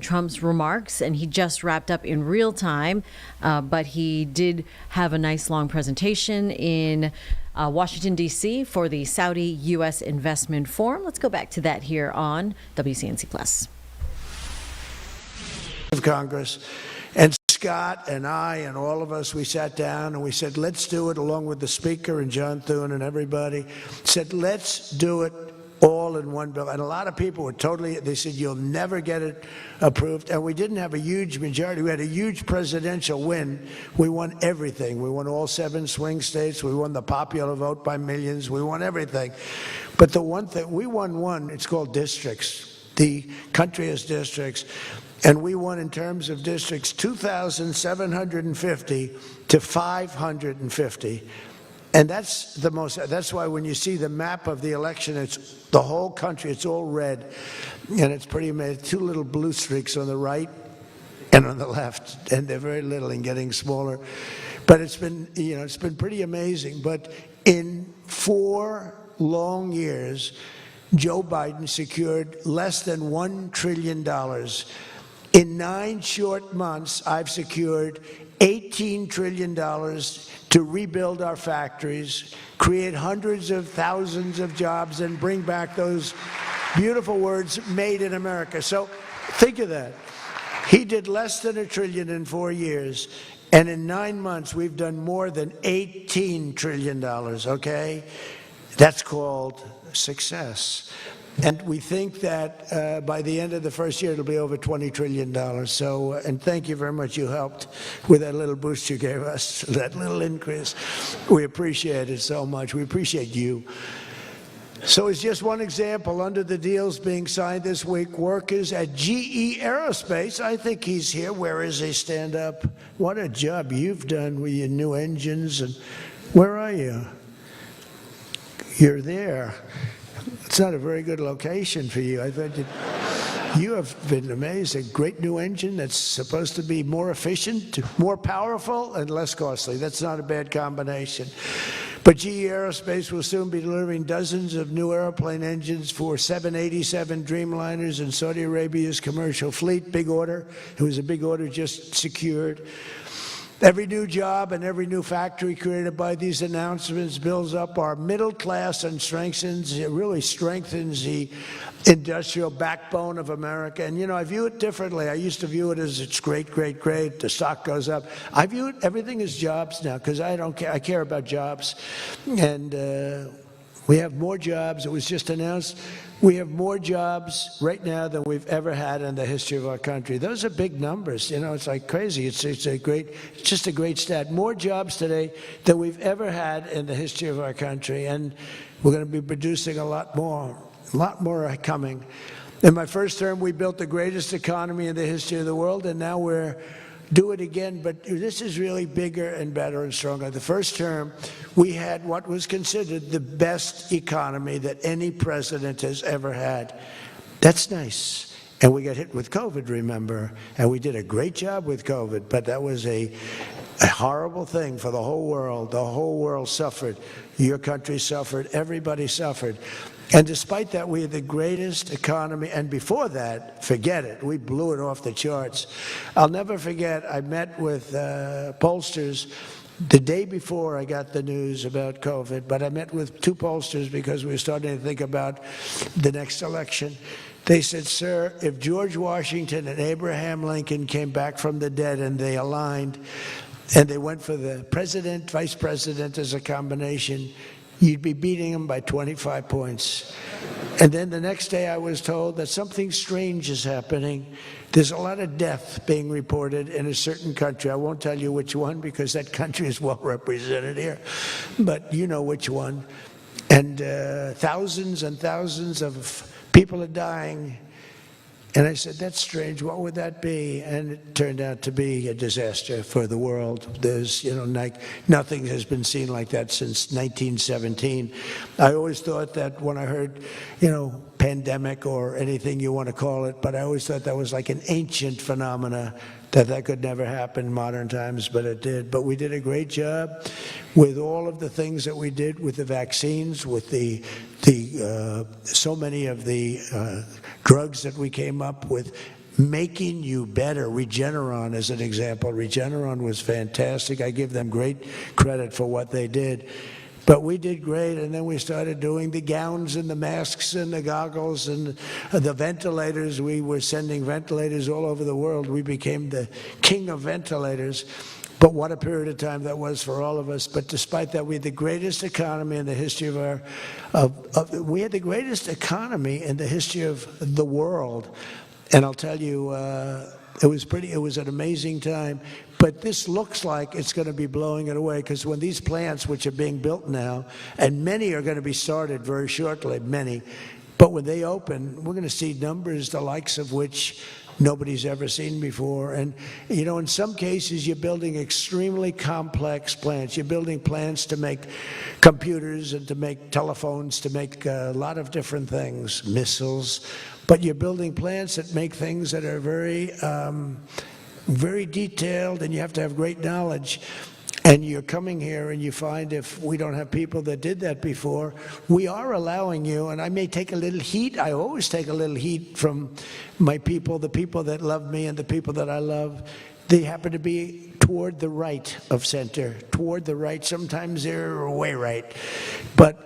Trump's remarks, and he just wrapped up in real time, but he did have a nice long presentation in Washington, D.C. for the Saudi U.S. Investment Forum. Let's go back to that here on WCNC Plus. Of Congress. And Scott and I and all of us, we sat down and we said, let's do it, along with the Speaker and John Thune and everybody, said, let's do it all in one bill. And a lot of people were they said, you'll never get it approved. And we didn't have a huge majority. We had a huge presidential win. We won everything. We won all 7 swing states. We won the popular vote by millions. We won everything. But the one thing, we won one, it's called districts. The country has districts. And we won in terms of districts 2,750 to 550. And that's why when you see the map of the election, it's the whole country, it's all red. And it's pretty amazing. 2 little blue streaks on the right and on the left. And they're very little and getting smaller. But it's been pretty amazing. But in 4 long years, Joe Biden secured less than $1 trillion. In 9 short months, I've secured $18 trillion to rebuild our factories, create hundreds of thousands of jobs, and bring back those beautiful words, made in America. So think of that. He did less than $1 trillion in 4 years, and in 9 months, we've done more than $18 trillion, okay? That's called success. And we think that by the end of the first year, it'll be over $20 trillion. So, and thank you very much. You helped with that little boost you gave us, that little increase. We appreciate it so much. We appreciate you. So it's just one example. Under the deals being signed this week, workers at GE Aerospace, I think he's here. Where is he? Stand up. What a job you've done with your new engines. And where are you? You're there. It's not a very good location for you. I thought you have been amazing. Great new engine that's supposed to be more efficient, more powerful, and less costly. That's not a bad combination. But GE Aerospace will soon be delivering dozens of new airplane engines for 787 Dreamliners in Saudi Arabia's commercial fleet. Big order. It was a big order just secured. Every new job and every new factory created by these announcements builds up our middle class and really strengthens the industrial backbone of America. And, you know, I view it differently. I used to view it as it's great, great, great. The stock goes up. I view it, everything is jobs now, because I don't care. I care about jobs. And we have more jobs. It was just announced. We have more jobs right now than we've ever had in the history of our country. Those are big numbers. You know, it's like crazy. It's just a great stat. More jobs today than we've ever had in the history of our country. And we're going to be producing a lot more are coming. In my first term, we built the greatest economy in the history of the world, and now we're do it again, but this is really bigger and better and stronger. The first term, we had what was considered the best economy that any president has ever had. That's nice. And we got hit with COVID, remember? And we did a great job with COVID, but that was a a horrible thing for the whole world. The whole world suffered. Your country suffered. Everybody suffered. And despite that, we had the greatest economy. And before that, forget it. We blew it off the charts. I'll never forget, I met with pollsters the day before I got the news about COVID, but I met with 2 pollsters because we were starting to think about the next election. They said, sir, if George Washington and Abraham Lincoln came back from the dead and they aligned and they went for the president, vice president as a combination, you'd be beating them by 25 points. And then the next day I was told that something strange is happening. There's a lot of death being reported in a certain country. I won't tell you which one because that country is well represented here, but you know which one. And thousands and thousands of people are dying. And I said, that's strange, what would that be? And it turned out to be a disaster for the world. There's, nothing has been seen like that since 1917. I always thought that when I heard, pandemic or anything you want to call it, but I always thought that was like an ancient phenomena, that could never happen in modern times, but it did. But we did a great job with all of the things that we did with the vaccines, with so many of the drugs that we came up with, making you better. Regeneron as an example. Regeneron was fantastic. I give them great credit for what they did. But we did great, and then we started doing the gowns and the masks and the goggles and the ventilators. We were sending ventilators all over the world. We became the king of ventilators. But what a period of time that was for all of us. But despite that, we had the greatest economy in the history we had the greatest economy in the history of the world. And I'll tell you, it was an amazing time. But this looks like it's going to be blowing it away, because when these plants, which are being built now, and many are going to be started very shortly, many, but when they open, we're going to see numbers the likes of which nobody's ever seen before. And, in some cases, you're building extremely complex plants. You're building plants to make computers and to make telephones, to make a lot of different things, missiles. But you're building plants that make things that are very, very detailed, and you have to have great knowledge. And you're coming here and you find, if we don't have people that did that before, we are allowing you, and I may take a little heat. I always take a little heat from my people, the people that love me and the people that I love. They happen to be toward the right of center, toward the right. Sometimes they're way right. But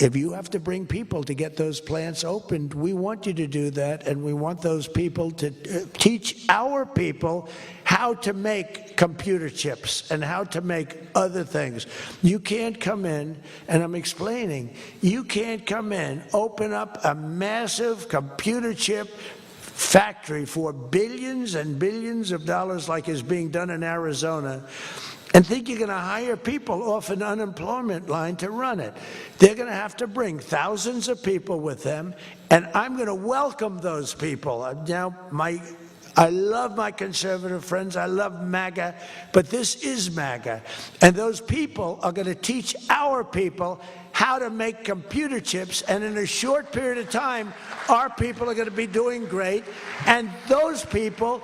if you have to bring people to get those plants opened, we want you to do that, and we want those people to teach our people how to make computer chips and how to make other things. You can't come in, and I'm explaining, you can't come in, open up a massive computer chip factory for billions and billions of dollars like is being done in Arizona, and think you're going to hire people off an unemployment line to run it. They're going to have to bring thousands of people with them, and I'm going to welcome those people. I love my conservative friends. I love MAGA, but this is MAGA. And those people are going to teach our people how to make computer chips, and in a short period of time, our people are going to be doing great, and those people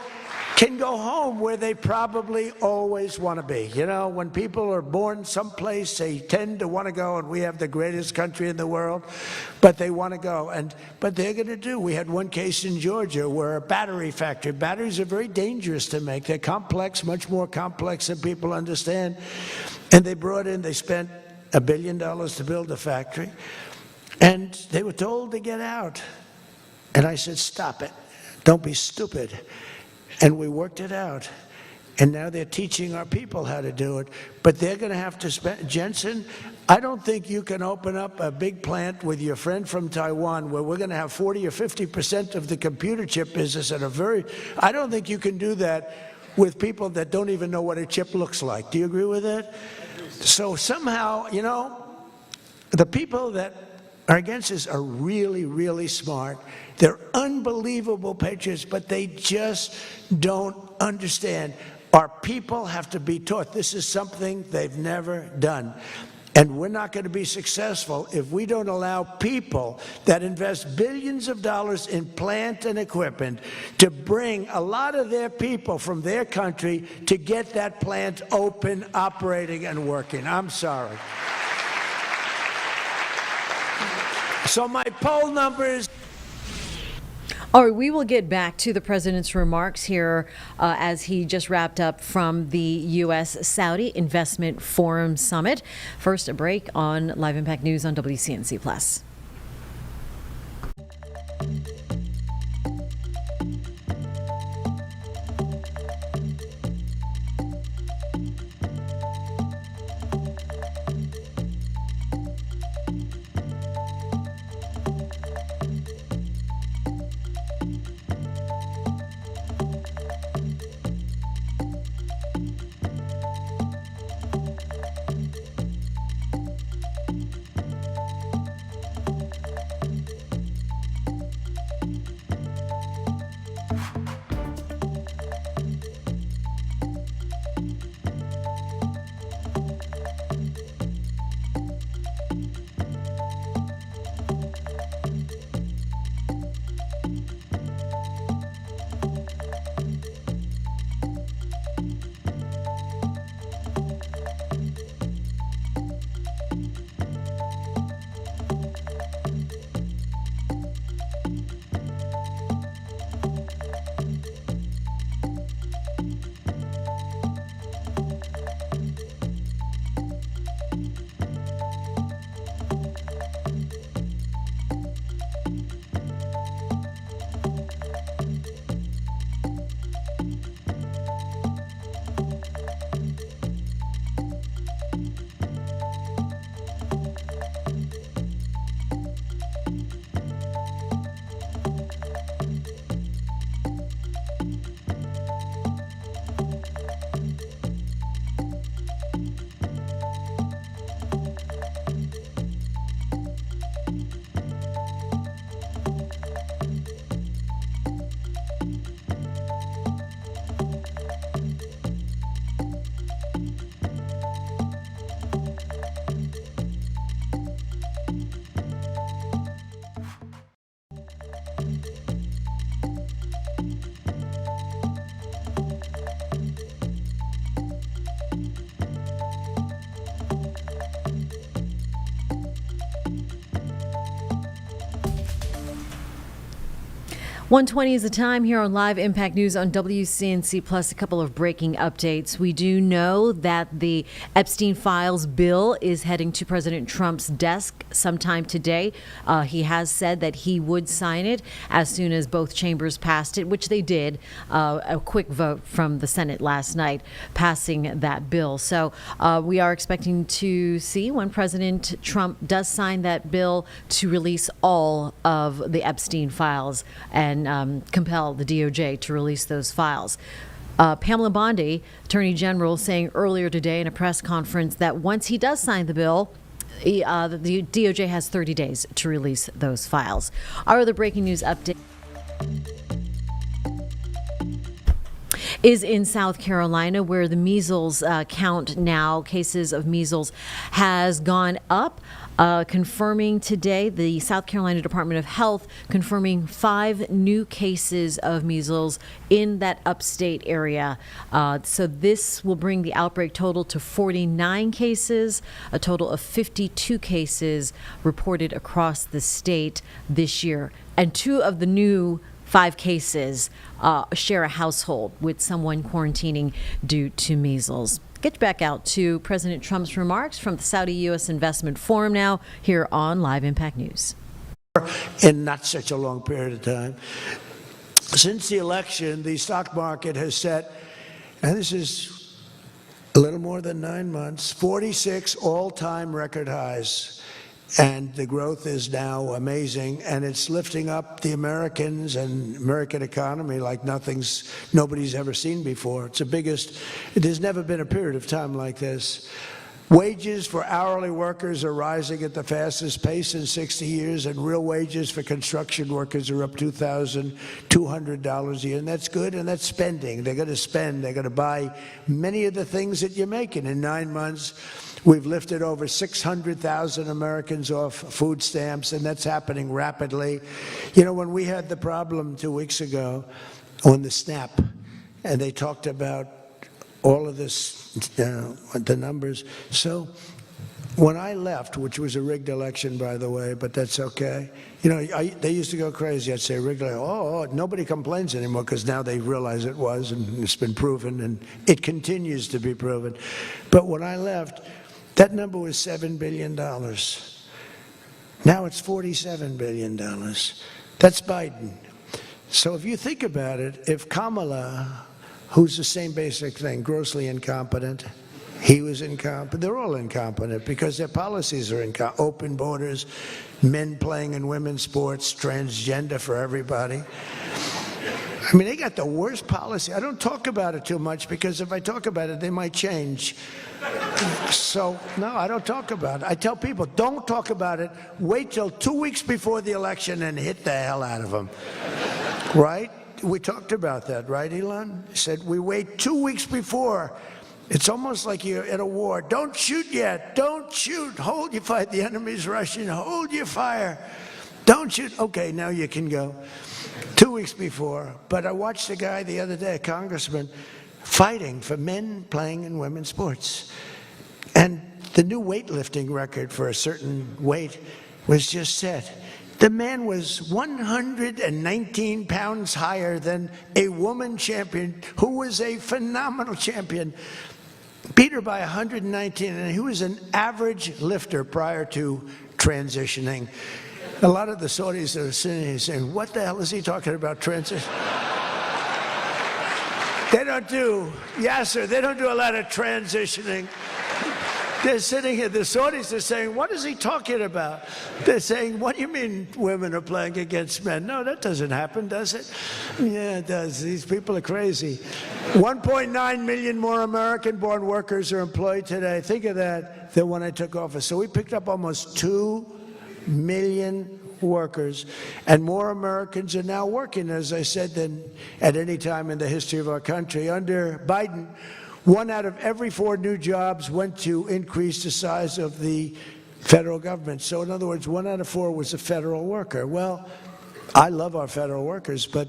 can go home where they probably always want to be. When people are born someplace, they tend to want to go, and we have the greatest country in the world, but they want to go. But they're going to do. We had one case in Georgia where a battery factory, batteries are very dangerous to make. They're complex, much more complex than people understand. And they spent $1 billion to build a factory, and they were told to get out. And I said, stop it. Don't be stupid. And we worked it out. And now they're teaching our people how to do it. But they're going to have to spend, Jensen, I don't think you can open up a big plant with your friend from Taiwan where we're going to have 40 or 50% of the computer chip business I don't think you can do that with people that don't even know what a chip looks like. Do you agree with that? So somehow, the people that are against us are really, really smart. They're unbelievable patriots, but they just don't understand. Our people have to be taught. This is something they've never done. And we're not going to be successful if we don't allow people that invest billions of dollars in plant and equipment to bring a lot of their people from their country to get that plant open, operating, and working. I'm sorry. So my poll numbers. All right, we will get back to the president's remarks here as he just wrapped up from the U.S. Saudi Investment Forum Summit. First, a break on Live Impact News on WCNC Plus. .120 is the time here on Live Impact News on WCNC Plus. A couple of breaking updates. We do know that the Epstein Files bill is heading to President Trump's desk sometime today. He has said that he would sign it as soon as both chambers passed it, which they did. A quick vote from the Senate last night passing that bill. So we are expecting to see when President Trump does sign that bill to release all of the Epstein files and compel the DOJ to release those files. Pamela Bondi, Attorney General, saying earlier today in a press conference that once he does sign the bill, the DOJ has 30 days to release those files. Our other breaking news update is in South Carolina, where the measles count now, cases of measles, has gone up. Confirming today, the South Carolina Department of Health confirming 5 new cases of measles in that upstate area. So this will bring the outbreak total to 49 cases, a total of 52 cases reported across the state this year. And 2 of the new 5 cases share a household with someone quarantining due to measles. Get back out to President Trump's remarks from the Saudi U.S. Investment Forum now here on Live Impact News. In not such a long period of time. Since the election, the stock market has set, and this is a little more than 9 months, 46 all-time record highs. And the growth is now amazing, and it's lifting up the Americans and American economy like nobody's ever seen before. It's the biggest. There's never been a period of time like this. Wages for hourly workers are rising at the fastest pace in 60 years, and real wages for construction workers are up $2,200 a year, and that's good, and that's spending. They're going to spend. They're going to buy many of the things that you're making in 9 months. We've lifted over 600,000 Americans off food stamps, and that's happening rapidly. You know, when we had the problem 2 weeks ago on the SNAP, and they talked about all of this, the numbers. So when I left, which was a rigged election, by the way, but that's okay. You know, they used to go crazy. I'd say rigged, nobody complains anymore because now they realize it was, and it's been proven, and it continues to be proven. But when I left, that number was $7 billion. Now it's $47 billion. That's Biden. So if you think about it, if Kamala, who's the same basic thing, grossly incompetent, he was incompetent. They're all incompetent because their policies are incompetent. Open borders, men playing in women's sports, transgender for everybody. I mean, they got the worst policy. I don't talk about it too much because if I talk about it, they might change. So, no, I don't talk about it. I tell people, don't talk about it. Wait till 2 weeks before the election and hit the hell out of them. Right? We talked about that, right, Elon? He said, we wait 2 weeks before. It's almost like you're in a war. Don't shoot yet. Don't shoot. Hold your fire. The enemy's rushing. Hold your fire. Don't shoot. Okay, now you can go. 2 weeks before. But I watched a guy the other day, a congressman, fighting for men playing in women's sports. And the new weightlifting record for a certain weight was just set. The man was 119 pounds higher than a woman champion who was a phenomenal champion. Beat her by 119, and he was an average lifter prior to transitioning. A lot of the Saudis that are sitting here saying, what the hell is he talking about transition? They don't do, Yasser, they don't do a lot of transitioning. They're sitting here, the Saudis are saying, what is he talking about? They're saying, what do you mean women are playing against men? No, that doesn't happen, does it? Yeah, it does. These people are crazy. 1.9 million more American-born workers are employed today. Think of that, than when I took office. So we picked up almost 2 million workers, and more Americans are now working, as I said, than at any time in the history of our country. Under Biden, 1 out of every 4 new jobs went to increase the size of the federal government. So in other words, 1 out of 4 was a federal worker. Well, I love our federal workers, but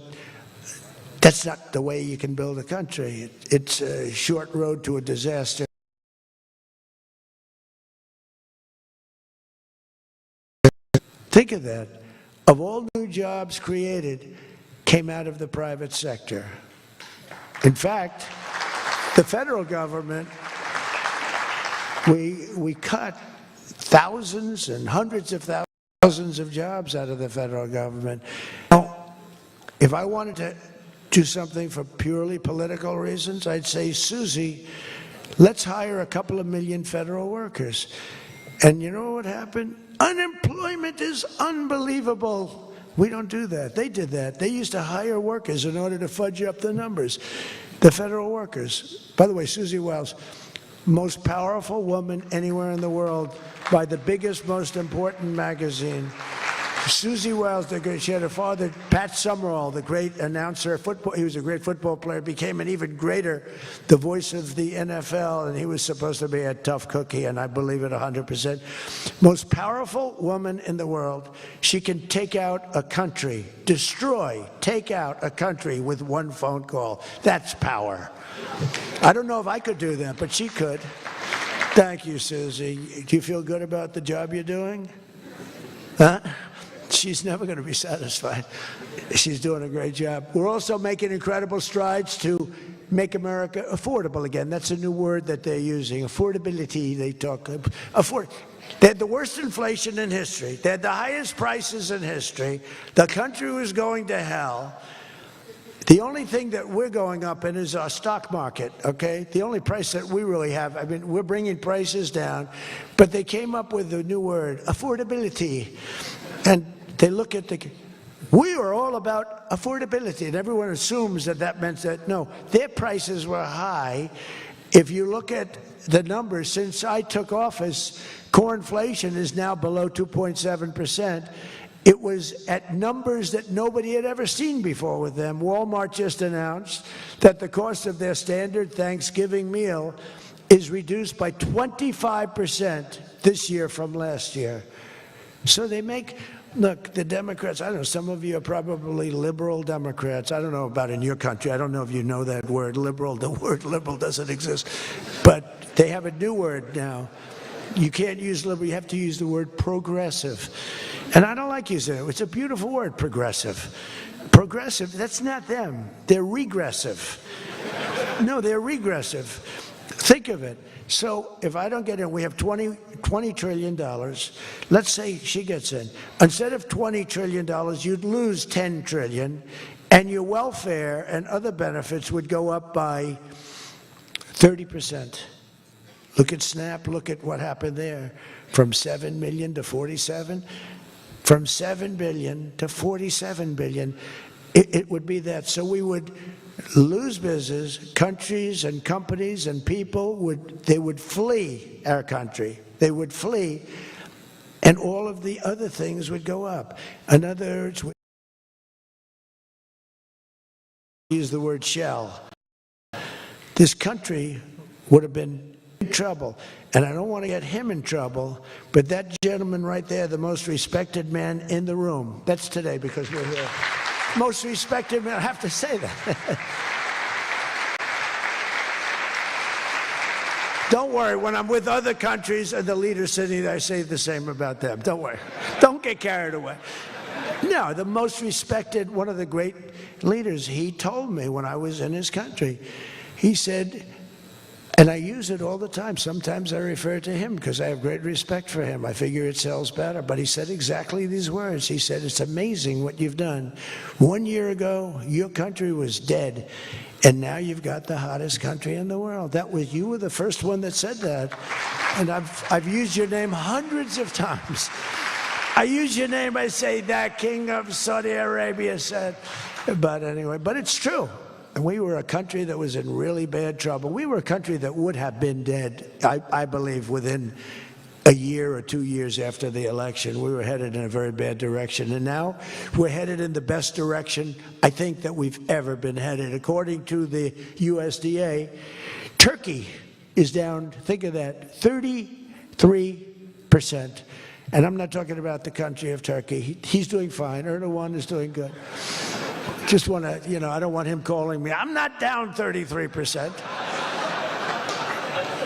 that's not the way you can build a country. It's a short road to a disaster. Think of that. Of all new jobs created, came out of the private sector. In fact, the federal government, we cut thousands and hundreds of thousands of jobs out of the federal government. Now, if I wanted to do something for purely political reasons, I'd say, Susie, let's hire a couple of million federal workers. And you know what happened? Unemployment is unbelievable. We don't do that. They did that. They used to hire workers in order to fudge up the numbers. The federal workers. By the way, Susie Wiles, most powerful woman anywhere in the world by the biggest, most important magazine. Susie Wiles, she had her father, Pat Summerall, the great announcer, football. He was a great football player, became an even greater, the voice of the NFL, and he was supposed to be a tough cookie, and I believe it 100%. Most powerful woman in the world. She can take out a country, take out a country with 1 phone call. That's power. I don't know if I could do that, but she could. Thank you, Susie. Do you feel good about the job you're doing? Huh? She's never going to be satisfied. She's doing a great job. We're also making incredible strides to make America affordable again. That's a new word that they're using. Affordability, they talk. They had the worst inflation in history. They had the highest prices in history. The country was going to hell. The only thing that we're going up in is our stock market, okay? The only price that we really have, I mean, we're bringing prices down, but they came up with a new word, affordability. And they look at we are all about affordability, and everyone assumes that that meant that, no, their prices were high. If you look at the numbers, since I took office, core inflation is now below 2.7%. It was at numbers that nobody had ever seen before with them. Walmart just announced that the cost of their standard Thanksgiving meal is reduced by 25% this year from last year. So they make, look, the Democrats, I don't know, some of you are probably liberal Democrats. I don't know about in your country. I don't know if you know that word, liberal. The word liberal doesn't exist. But they have a new word now. You can't use liberal, you have to use the word progressive. And I don't like using it. It's a beautiful word, progressive. Progressive, that's not them. They're regressive. No, they're regressive. Think of it. So if I don't get in, we have $20 trillion. Let's say she gets in. Instead of $20 trillion, you'd lose $10 trillion, and your welfare and other benefits would go up by 30%. Look at SNAP, look at what happened there. From 7 million to 47, from 7 billion to 47 billion, it would be that. So we would lose business, countries and companies and people would flee our country. They would flee, and all of the other things would go up. In other words, we use the word shell. This country would have been in trouble. And I don't want to get him in trouble, but that gentleman right there, the most respected man in the room, that's today because we're here. Most respected man, I have to say that. Don't worry, when I'm with other countries and the leaders sitting there, I say the same about them. Don't worry. Don't get carried away. No, the most respected, one of the great leaders, he told me when I was in his country, he said, and I use it all the time. Sometimes I refer to him because I have great respect for him. I figure it sells better. But he said exactly these words. He said, it's amazing what you've done. 1 year ago, your country was dead. And now you've got the hottest country in the world. You were the first one that said that. And I've used your name hundreds of times. I use your name, I say, that king of Saudi Arabia said. But anyway, but it's true. And we were a country that was in really bad trouble. We were a country that would have been dead, I believe, within a year or 2 years after the election. We were headed in a very bad direction. And now we're headed in the best direction, I think, that we've ever been headed. According to the USDA, Turkey is down, think of that, 33%. And I'm not talking about the country of Turkey. He's doing fine. Erdogan is doing good. Just want to, I don't want him calling me. I'm not down 33%.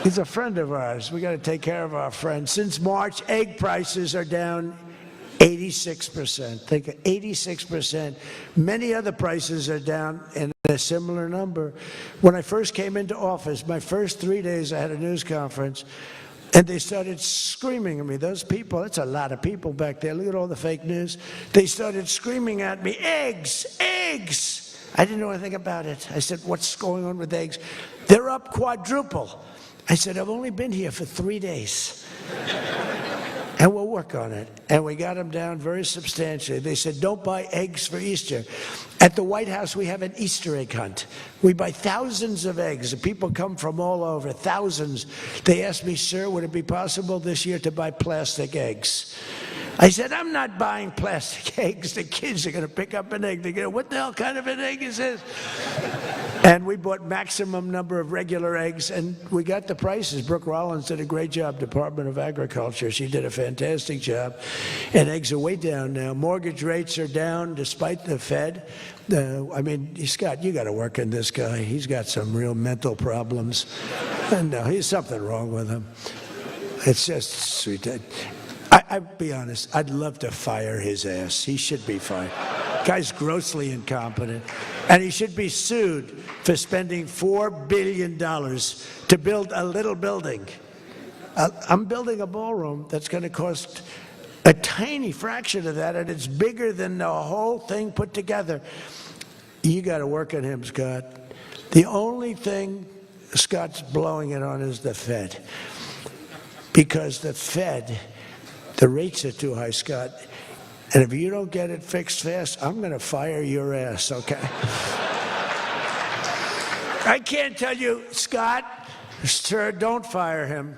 He's a friend of ours. We got to take care of our friends. Since March, egg prices are down 86%. Think of 86%. Many other prices are down in a similar number. When I first came into office, my first 3 days, I had a news conference. And they started screaming at me. Those people, that's a lot of people back there. Look at all the fake news. They started screaming at me, eggs, eggs. I didn't know anything about it. I said, what's going on with eggs? They're up quadruple. I said, I've only been here for 3 days. And we'll work on it. And we got them down very substantially. They said, don't buy eggs for Easter. At the White House, we have an Easter egg hunt. We buy thousands of eggs. People come from all over, thousands. They asked me, sir, would it be possible this year to buy plastic eggs? I said, I'm not buying plastic eggs. The kids are going to pick up an egg. They're going to, what the hell kind of an egg is this? And we bought maximum number of regular eggs, and we got the prices. Brooke Rollins did a great job, Department of Agriculture. She did a fantastic job. And eggs are way down now. Mortgage rates are down despite the Fed. Scott, you got to work on this guy. He's got some real mental problems. And there's something wrong with him. It's just sweet. I'll be honest, I'd love to fire his ass. He should be fired. Guy's grossly incompetent. And he should be sued for spending $4 billion to build a little building. I'm building a ballroom that's going to cost a tiny fraction of that, and it's bigger than the whole thing put together. You got to work on him, Scott. The only thing Scott's blowing it on is the Fed. Because the Fed, the rates are too high, Scott. And if you don't get it fixed fast, I'm going to fire your ass, okay? I can't tell you, Scott, sir, don't fire him.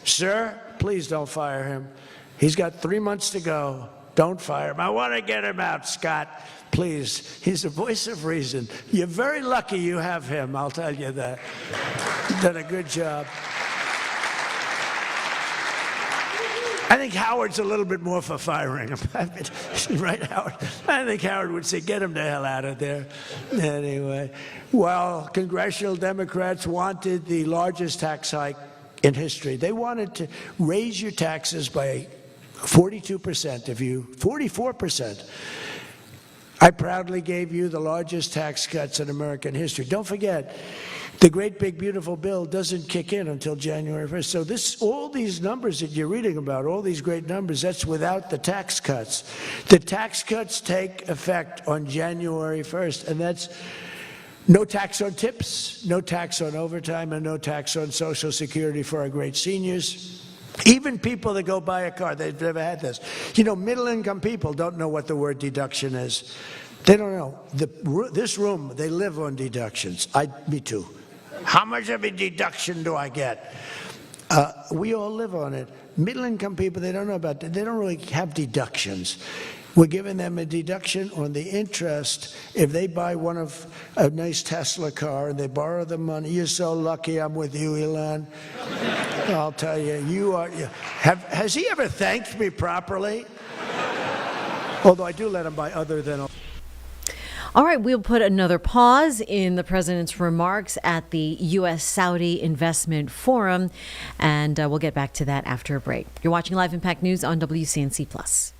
Sir, please don't fire him. He's got 3 months to go. Don't fire him. I want to get him out, Scott. Please. He's the voice of reason. You're very lucky you have him, I'll tell you that. You've done a good job. I think Howard's a little bit more for firing him. Right, Howard? I think Howard would say, get him the hell out of there. Anyway, well, congressional Democrats wanted the largest tax hike in history. They wanted to raise your taxes by 42%, 44%. I proudly gave you the largest tax cuts in American history. Don't forget, the great big beautiful bill doesn't kick in until January 1st. So all these numbers that you're reading about, all these great numbers, that's without the tax cuts. The tax cuts take effect on January 1st, and that's no tax on tips, no tax on overtime, and no tax on Social Security for our great seniors. Even people that go buy a car, they've never had this. You know, middle-income people don't know what the word deduction is. They don't know. This room, they live on deductions. Me too. How much of a deduction do I get? We all live on it. Middle-income people, they don't know about that. They don't really have deductions. We're giving them a deduction on the interest if they buy a nice Tesla car and they borrow the money. You're so lucky I'm with you, Elon. I'll tell you, has he ever thanked me properly? Although I do let him buy other than... All right, we'll put another pause in the president's remarks at the U.S.-Saudi Investment Forum, and we'll get back to that after a break. You're watching Live Impact News on WCNC+.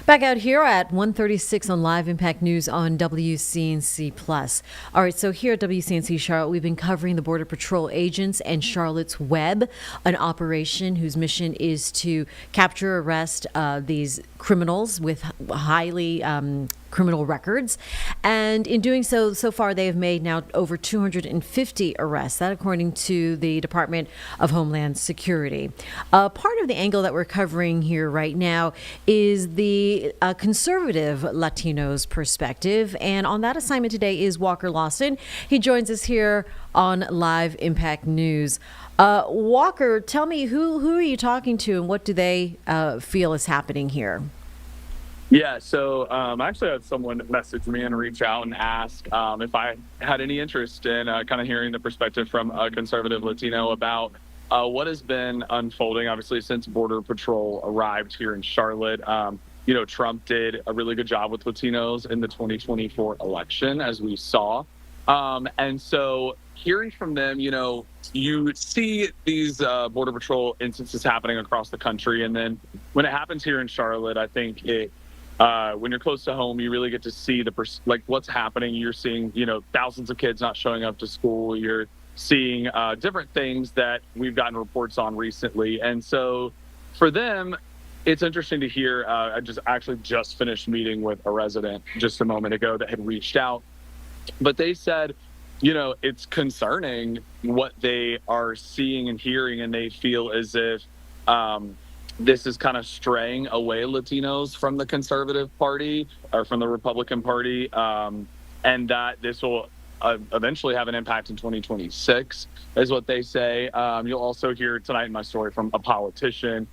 Back out here at 1:36 on Live Impact News on WCNC+. All right, so here at WCNC Charlotte, we've been covering the Border Patrol agents and Charlotte's Web, an operation whose mission is to capture, arrest these criminals with highly criminal records. And in doing so, so far they have made now over 250 arrests, that according to the Department of Homeland Security. Part of the angle that we're covering here right now is the conservative Latinos perspective. And on that assignment today is Walker Lawson. He joins us here on Live Impact News. Walker, tell me, who are you talking to and what do they feel is happening here? Yeah, so I actually had someone message me and reach out and ask if I had any interest in kind of hearing the perspective from a conservative Latino about what has been unfolding, obviously, since Border Patrol arrived here in Charlotte. You know, Trump did a really good job with Latinos in the 2024 election, as we saw. And so hearing from them, you see these Border Patrol instances happening across the country. And then when it happens here in Charlotte, I think when you're close to home, you really get to see what's happening. You're seeing, thousands of kids not showing up to school. You're seeing different things that we've gotten reports on recently. And so for them, it's interesting to hear. I just finished meeting with a resident just a moment ago that had reached out, but they said, it's concerning what they are seeing and hearing, and they feel as if this is kind of straying away Latinos from the conservative party or from the Republican Party, and that this will eventually have an impact in 2026, is what they say. You'll also hear tonight in my story from a politician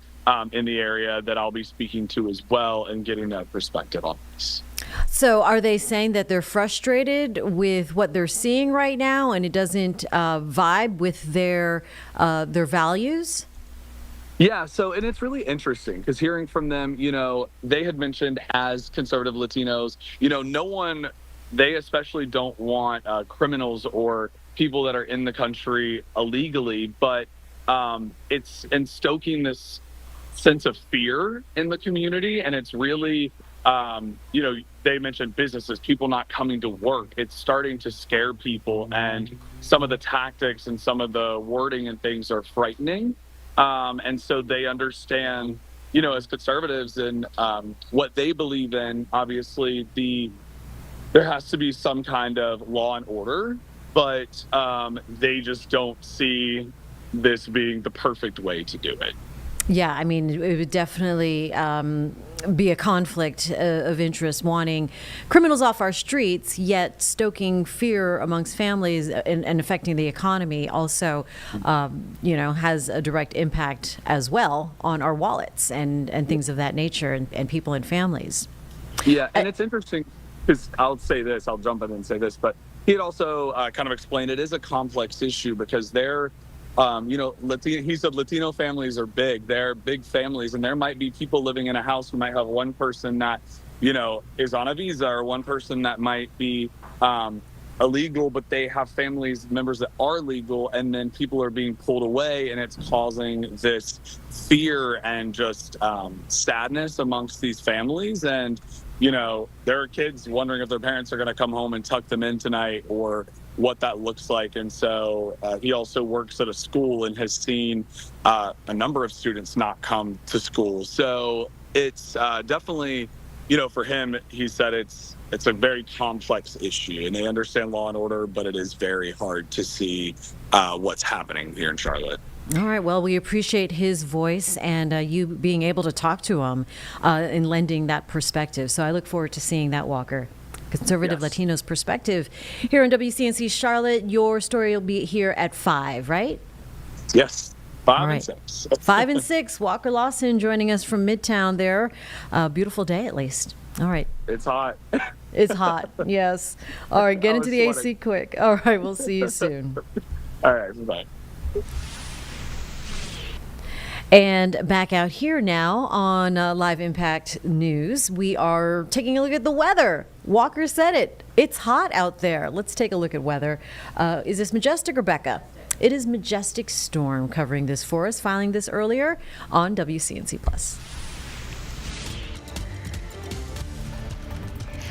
in the area that I'll be speaking to as well, and getting that perspective on this. So are they saying that they're frustrated with what they're seeing right now and it doesn't vibe with their values? Yeah, and it's really interesting because hearing from them, they had mentioned as conservative Latinos, they especially don't want criminals or people that are in the country illegally, but it's stoking this sense of fear in the community. And it's really, they mentioned businesses, people not coming to work. It's starting to scare people, and some of the tactics and some of the wording and things are frightening. And so they understand, as conservatives and what they believe in, obviously there has to be some kind of law and order, but they just don't see this being the perfect way to do it. Yeah, I mean, it would definitely be a conflict of interest, wanting criminals off our streets, yet stoking fear amongst families and affecting the economy also, has a direct impact as well on our wallets and things of that nature and people and families. Yeah, and it's interesting because I'll jump in and say this, but he had also kind of explained it is a complex issue because he said Latino families are big. They're big families, and there might be people living in a house who might have one person that, is on a visa, or one person that might be illegal, but they have members that are legal, and then people are being pulled away, and it's causing this fear and just sadness amongst these families. And, there are kids wondering if their parents are going to come home and tuck them in tonight, or what that looks like. And so he also works at a school and has seen a number of students not come to school. So it's definitely, for him, he said it's a very complex issue, and they understand law and order, but it is very hard to see what's happening here in Charlotte. All right. Well, we appreciate his voice and you being able to talk to him and lending that perspective. So I look forward to seeing that, Walker. Conservative Latinos perspective here on WCNC Charlotte. Your story will be here at 5, right? Yes. 5 right. and 6. 5 and 6. Walker Lawson joining us from Midtown there. Beautiful day, at least. All right. It's hot. It's hot. Yes. All right. Get into the AC quick. All right. We'll see you soon. All right. Bye. And back out here now on Live Impact News, we are taking a look at the weather. Walker said it. It's hot out there. Let's take a look at weather. Is this Majestic or Becca? It is Majestic Storm covering this for us, filing this earlier on WCNC Plus.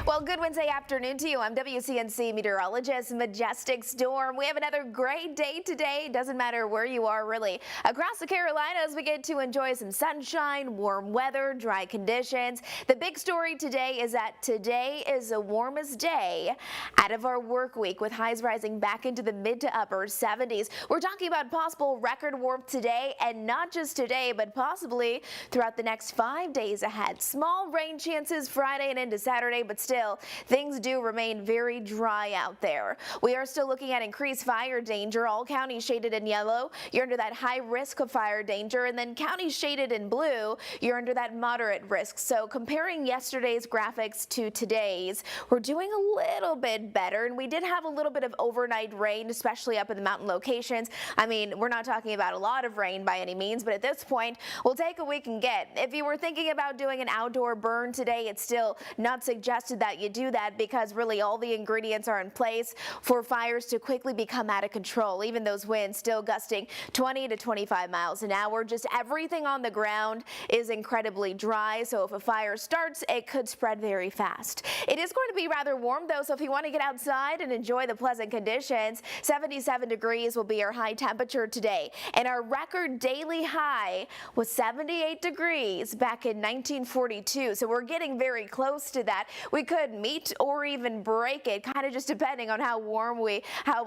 Well, good Wednesday afternoon to you. I'm WCNC meteorologist Majestic Storm. We have another great day today. Doesn't matter where you are, really. Across the Carolinas, we get to enjoy some sunshine, warm weather, dry conditions. The big story today is that today is the warmest day out of our work week, with highs rising back into the mid to upper 70s. We're talking about possible record warmth today, and not just today, but possibly throughout the next 5 days ahead. Small rain chances Friday and into Saturday, but still, things do remain very dry out there. We are still looking at increased fire danger. All counties shaded in yellow, you're under that high risk of fire danger, and then counties shaded in blue, you're under that moderate risk. So comparing yesterday's graphics to today's, we're doing a little bit better, and we did have a little bit of overnight rain, especially up in the mountain locations. I mean, we're not talking about a lot of rain by any means, but at this point, we'll take what we can get. If you were thinking about doing an outdoor burn today, it's still not suggested that that you do that because really all the ingredients are in place for fires to quickly become out of control. Even those winds still gusting 20 to 25 miles an hour. Just everything on the ground is incredibly dry, so if a fire starts, it could spread very fast. It is going to be rather warm though, so if you want to get outside and enjoy the pleasant conditions, 77 degrees will be our high temperature today. And our record daily high was 78 degrees back in 1942, so we're getting very close to that. We could meet or even break it, kind of just depending on how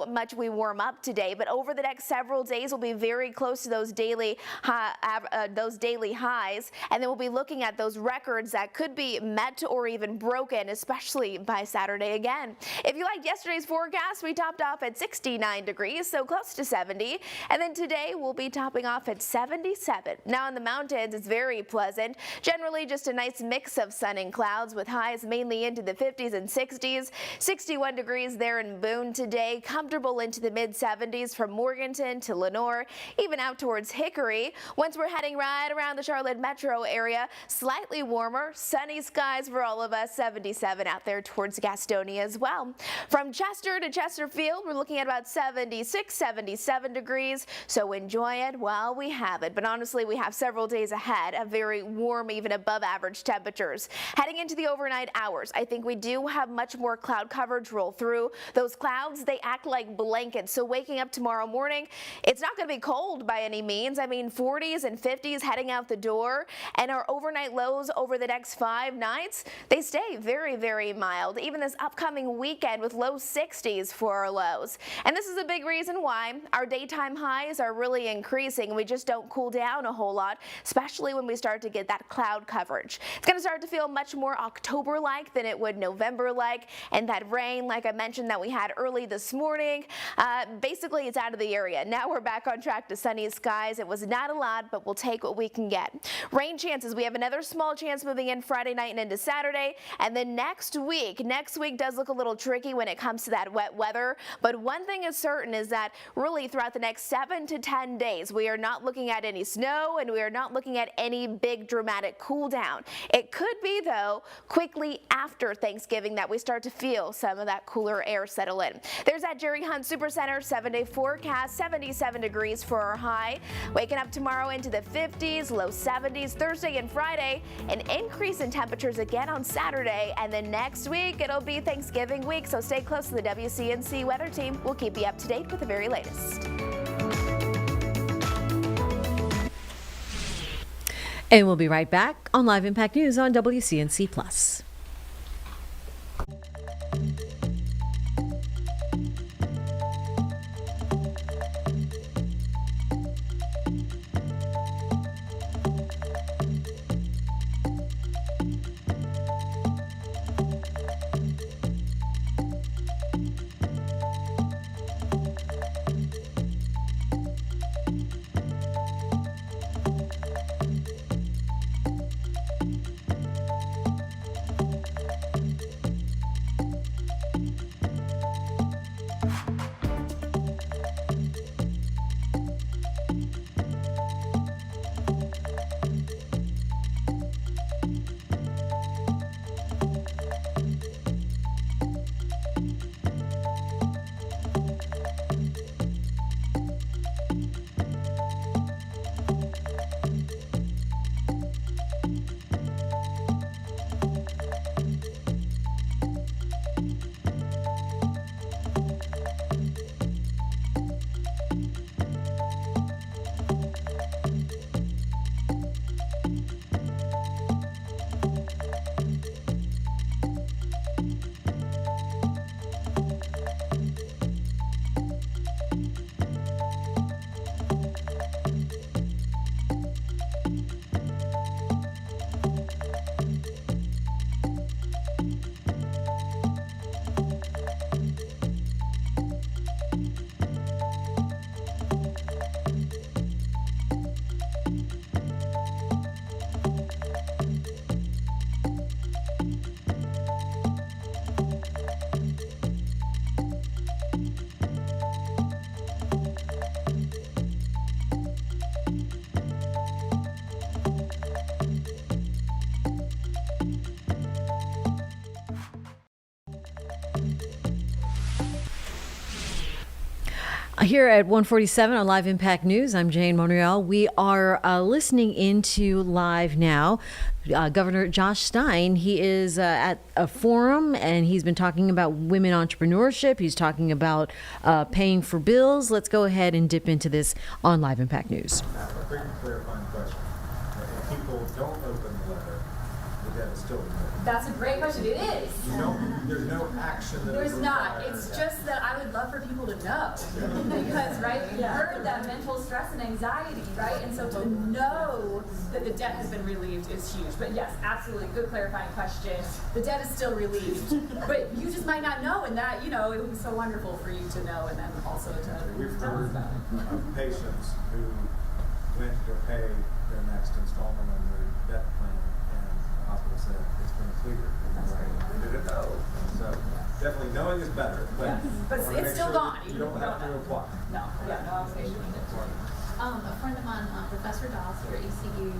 much we warm up today. But over the next several days, we'll be very close to those daily highs, and then we'll be looking at those records that could be met or even broken, especially by Saturday again. If you liked yesterday's forecast, we topped off at 69 degrees, so close to 70, and then today we'll be topping off at 77. Now in the mountains, it's very pleasant. Generally just a nice mix of sun and clouds with highs mainly into the 50s and 60s. 61 degrees there in Boone today, comfortable into the mid-70s from Morganton to Lenore, even out towards Hickory. Once we're heading right around the Charlotte metro area, slightly warmer, sunny skies for all of us, 77 out there towards Gastonia as well. From Chester to Chesterfield, we're looking at about 76, 77 degrees, so enjoy it while we have it. But honestly, we have several days ahead of very warm, even above average temperatures. Heading into the overnight hours, I think we do have much more cloud coverage roll through. Those clouds, they act like blankets, so waking up tomorrow morning, it's not going to be cold by any means. I mean, 40s and 50s heading out the door, and our overnight lows over the next 5 nights, they stay very, very mild. Even this upcoming weekend with low 60s for our lows. And this is a big reason why our daytime highs are really increasing. We just don't cool down a whole lot, especially when we start to get that cloud coverage. It's going to start to feel much more October-like than it would November-like, and that rain, like I mentioned, that we had early this morning, basically it's out of the area. Now we're back on track to sunny skies. It was not a lot, but we'll take what we can get. Rain chances, we have another small chance moving in Friday night and into Saturday, and then next week does look a little tricky when it comes to that wet weather, but one thing is certain is that really throughout the next 7 to 10 days, we are not looking at any snow and we are not looking at any big dramatic cool down. It could be though quickly after Thanksgiving that we start to feel some of that cooler air settle in. There's that Jerry Hunt Supercenter 7-day forecast, 77 degrees for our high. Waking up tomorrow into the 50s, low 70s Thursday and Friday, an increase in temperatures again on Saturday, and then next week it'll be Thanksgiving week, so stay close to the WCNC weather team. We'll keep you up to date with the very latest. And we'll be right back on Live Impact News on WCNC Plus. Here at 147 on Live Impact News, I'm Jane Monreal. We are listening into live now. Governor Josh Stein, he is at a forum and he's been talking about women entrepreneurship. He's talking about paying for bills. Let's go ahead and dip into this on Live Impact News. Now, a quick clarifying question. If people don't open the letter, the debt is still removed. That's a great question. It is. There's no action that is There's not. required. It's just that I would love for people to know. Because, right, we heard that mental stress and anxiety, right? And so to know that the debt has been relieved is huge. But yes, absolutely. Good clarifying question. The debt is still relieved. But you just might not know, and that, it would be so wonderful for you to know and then also to We've tell us heard about it. of patients who went to pay their next installment on their debt plan, and the hospital said it's been cleared. They didn't know. So definitely knowing is better, but, Yes, but I wanna it's make still sure gone. that you don't have to apply. No, no obligation. A friend of mine, Professor Doss here at ECU,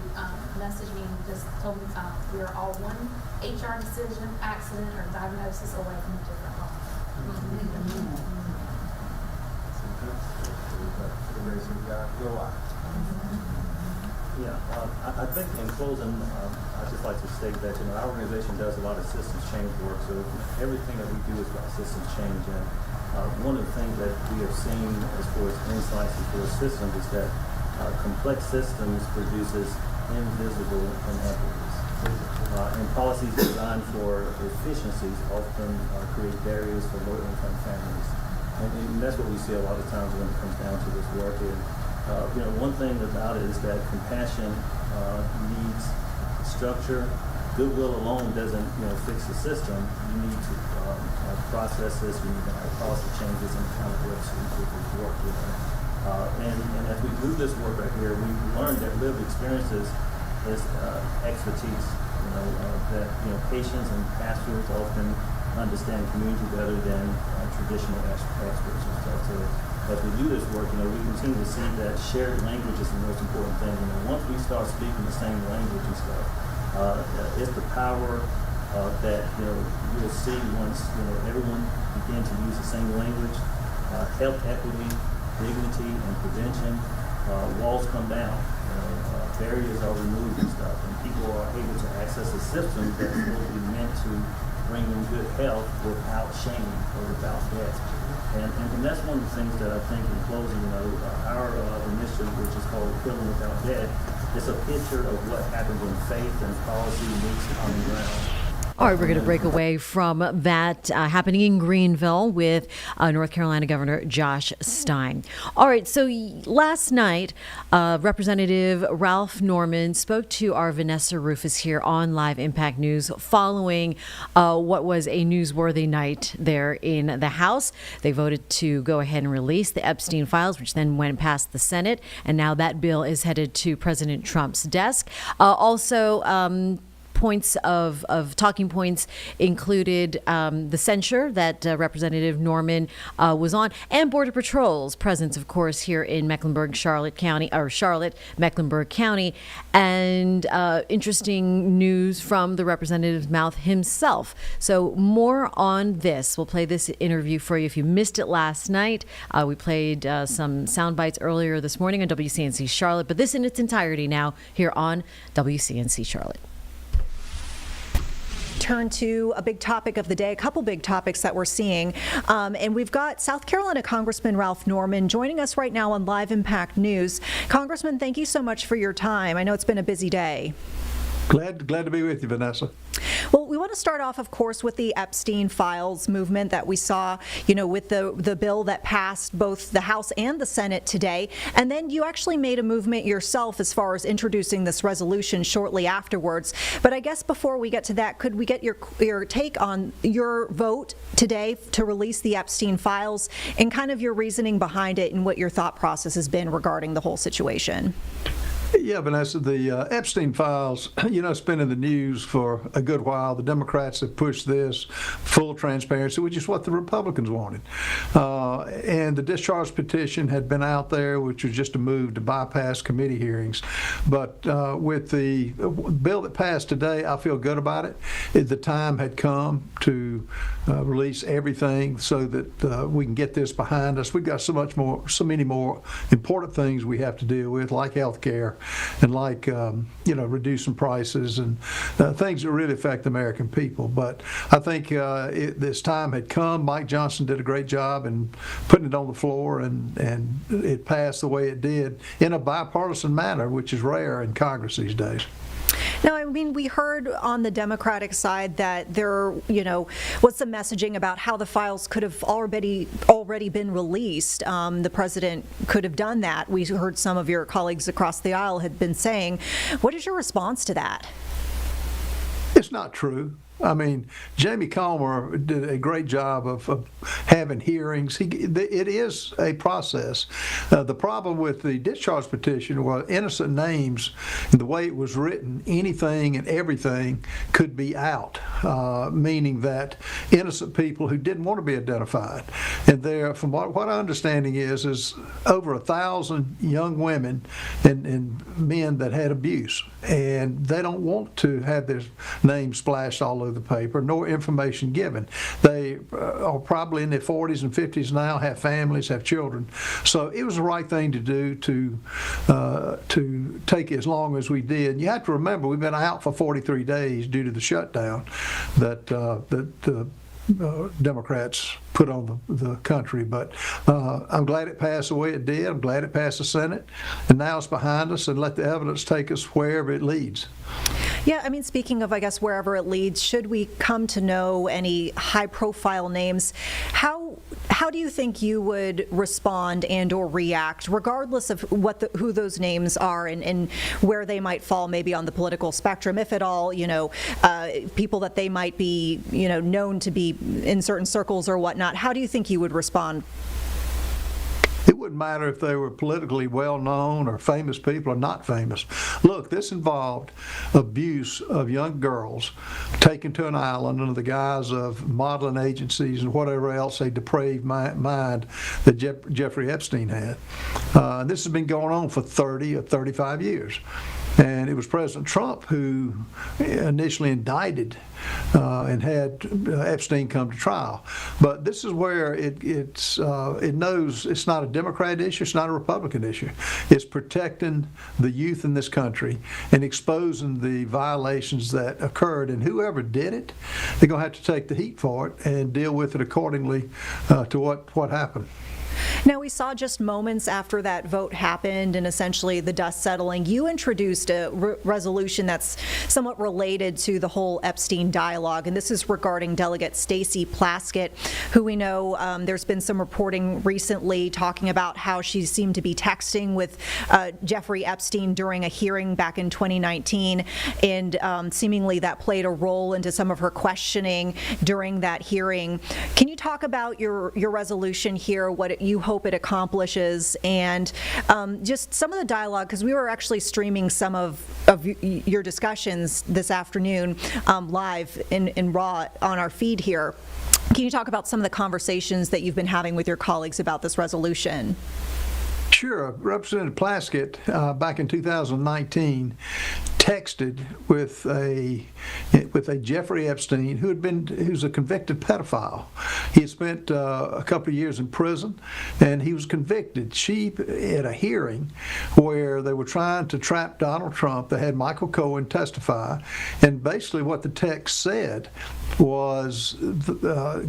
messaged me and just told me we are all one HR decision, accident, or diagnosis away from a different home. Yeah, I think in closing, I'd just like to state that, our organization does a lot of systems change work, so everything that we do is about systems change. And one of the things that we have seen as far as insights as far as systems is that complex systems produces invisible inequities. And policies designed for efficiencies often create barriers for low-income families. And that's what we see a lot of times when it comes down to this work. One thing about it is that compassion needs structure. Goodwill alone doesn't, fix the system. You need to process this. You need to have policy changes and kind of work work with it. And as we do this work right here, we learned that lived experiences is expertise. That patients and pastors often understand community better than traditional experts and stuff. So as we do this work, we continue to see that shared language is the most important thing. Once we start speaking the same language and stuff, it's the power that you'll see once everyone begins to use the same language. Health equity, dignity, and prevention, walls come down. Barriers are removed and stuff, and people are able to access a system that's really meant to bring them good health without shame or without debt. And that's one of the things that I think in closing, our initiative, which is called Healing Without Debt, is a picture of what happens when faith and policy meets common ground. All right, we're going to break away from that happening in Greenville with North Carolina Governor Josh Stein. All right, so last night, Representative Ralph Norman spoke to our Vanessa Rufus here on Live Impact News following what was a newsworthy night there in the House. They voted to go ahead and release the Epstein files, which then went past the Senate, and now that bill is headed to President Trump's desk. Points of talking points included the censure that Representative Norman was on, and Border Patrol's presence, of course, here in Mecklenburg, Mecklenburg County, and interesting news from the representative's mouth himself. So more on this. We'll play this interview for you if you missed it last night. We played some sound bites earlier this morning on WCNC Charlotte, but this in its entirety now here on WCNC Charlotte. Turn to a big topic of the day, a couple big topics that we're seeing. And we've got South Carolina Congressman Ralph Norman joining us right now on Live Impact News. Congressman, thank you so much for your time. I know it's been a busy day. Glad to be with you, Vanessa. Well, we want to start off, of course, with the Epstein files movement that we saw, with the bill that passed both the House and the Senate today. And then you actually made a movement yourself as far as introducing this resolution shortly afterwards. But I guess before we get to that, could we get your take on your vote today to release the Epstein files and kind of your reasoning behind it and what your thought process has been regarding the whole situation? Yeah, Vanessa, the Epstein files, it's been in the news for a good while. The Democrats have pushed this full transparency, which is what the Republicans wanted. And the discharge petition had been out there, which was just a move to bypass committee hearings. But with the bill that passed today, I feel good about it. The time had come to release everything so that we can get this behind us. We've got so many more important things we have to deal with, like health care and like reducing prices and things that really affect the American people. But I think this time had come. Mike Johnson did a great job in putting it on the floor, and it passed the way it did in a bipartisan manner, which is rare in Congress these days. Now, I mean, we heard on the Democratic side that there, was some messaging about how the files could have already been released. The president could have done that. We heard some of your colleagues across the aisle had been saying. What is your response to that? It's not true. I mean, Jamie Comer did a great job of having hearings. It is a process. The problem with the discharge petition was innocent names, and the way it was written, anything and everything could be out, meaning that innocent people who didn't want to be identified. And there, from what our understanding is over 1,000 young women and men that had abuse, and they don't want to have their names splashed all over the paper, nor information given. They are probably in their 40s and 50s now, have families, have children. So it was the right thing to do to take as long as we did. You have to remember, we've been out for 43 days due to the shutdown that the Democrats put on the country. But I'm glad it passed the way it did. I'm glad it passed the Senate. And now it's behind us, and let the evidence take us wherever it leads. Yeah, I mean, speaking of, I guess, wherever it leads, should we come to know any high-profile names, how do you think you would respond and or react, regardless of who those names are and where they might fall maybe on the political spectrum, if at all, people that they might be, known to be in certain circles or whatnot? How do you think you would respond? It wouldn't matter if they were politically well-known or famous people or not famous. Look, this involved abuse of young girls taken to an island under the guise of modeling agencies and whatever else, a depraved mind that Jeffrey Epstein had. This has been going on for 30 or 35 years. And it was President Trump who initially indicted and had Epstein come to trial. But this is where it knows it's not a Democrat issue, it's not a Republican issue. It's protecting the youth in this country and exposing the violations that occurred. And whoever did it, they're going to have to take the heat for it and deal with it accordingly to what happened. Now, we saw just moments after that vote happened and essentially the dust settling, you introduced a resolution that's somewhat related to the whole Epstein dialogue, and this is regarding Delegate Stacey Plaskett, who we know there's been some reporting recently talking about how she seemed to be texting with Jeffrey Epstein during a hearing back in 2019, and seemingly that played a role into some of her questioning during that hearing. Can you talk about your resolution here, what you hope it accomplishes, and just some of the dialogue, because we were actually streaming some of your discussions this afternoon live in Raw on our feed here. Can you talk about some of the conversations that you've been having with your colleagues about this resolution? Sure. Representative Plaskett, back in 2019, texted with a Jeffrey Epstein who's a convicted pedophile. He had spent a couple of years in prison, and he was convicted. She, at a hearing where they were trying to trap Donald Trump, they had Michael Cohen testify, and basically what the text said was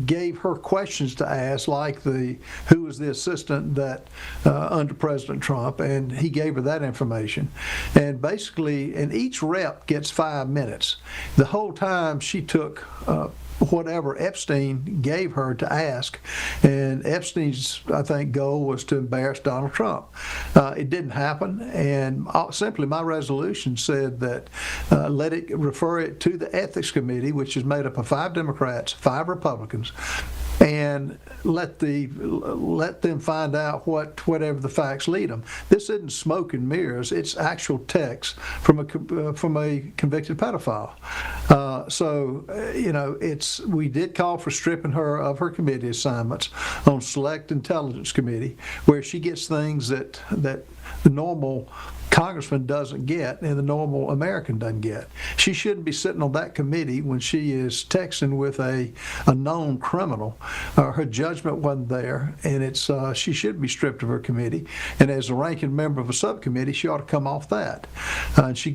gave her questions to ask, like who was the assistant that under President Trump, and he gave her that information. And basically, and each rep gets 5 minutes. The whole time she took whatever Epstein gave her to ask. And Epstein's, I think, goal was to embarrass Donald Trump. It didn't happen, and simply my resolution said that refer it to the Ethics Committee, which is made up of 5 Democrats, 5 Republicans, and let them find out whatever the facts lead them. This isn't smoke and mirrors; it's actual text from a convicted pedophile. We did call for stripping her of her committee assignments on Select Intelligence Committee, where she gets things that the normal congressman doesn't get and the normal American doesn't get. She shouldn't be sitting on that committee when she is texting with a known criminal. Her judgment wasn't there, and she should be stripped of her committee. And as a ranking member of a subcommittee, she ought to come off that. And she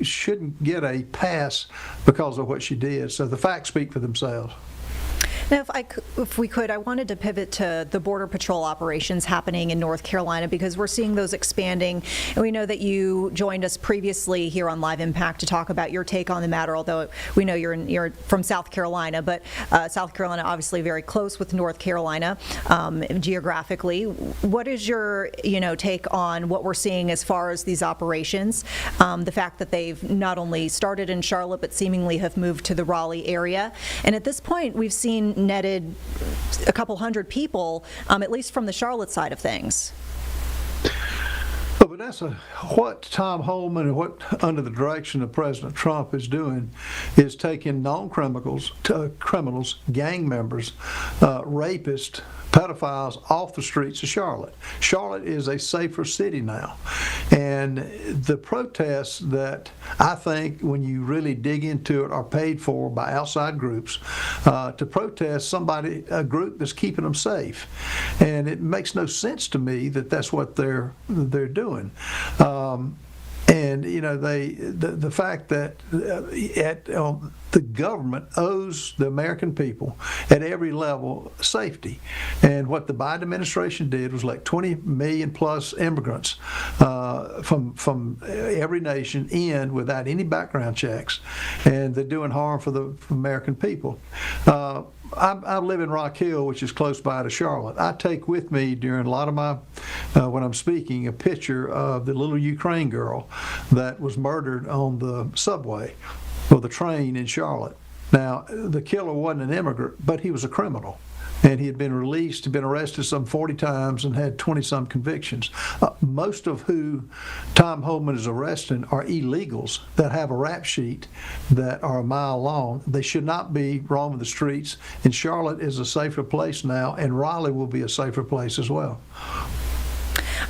shouldn't get a pass because of what she did. So the facts speak for themselves. Now, if we could, I wanted to pivot to the Border Patrol operations happening in North Carolina, because we're seeing those expanding. And we know that you joined us previously here on Live Impact to talk about your take on the matter, although we know you're from South Carolina, but South Carolina obviously very close with North Carolina geographically. What is your take on what we're seeing as far as these operations? The fact that they've not only started in Charlotte, but seemingly have moved to the Raleigh area. And at this point, we've seen netted a couple hundred people, at least from the Charlotte side of things. But Vanessa, what Tom Homan and what under the direction of President Trump is doing is taking known criminals, gang members, rapists, pedophiles off the streets of Charlotte. Charlotte is a safer city now. And the protests that I think, when you really dig into it, are paid for by outside groups to protest a group that's keeping them safe. And it makes no sense to me that that's what they're doing. And the fact that the government owes the American people at every level safety, and what the Biden administration did was let 20 million plus immigrants from every nation in without any background checks, and they're doing harm for the American people. I live in Rock Hill, which is close by to Charlotte. I take with me during a lot of my, when I'm speaking, a picture of the little Ukraine girl that was murdered on the subway or the train in Charlotte. Now, the killer wasn't an immigrant, but he was a criminal. And he had been released, had been arrested some 40 times and had 20-some convictions. Most of who Tom Homan is arresting are illegals that have a rap sheet that are a mile long. They should not be roaming the streets. And Charlotte is a safer place now, and Raleigh will be a safer place as well.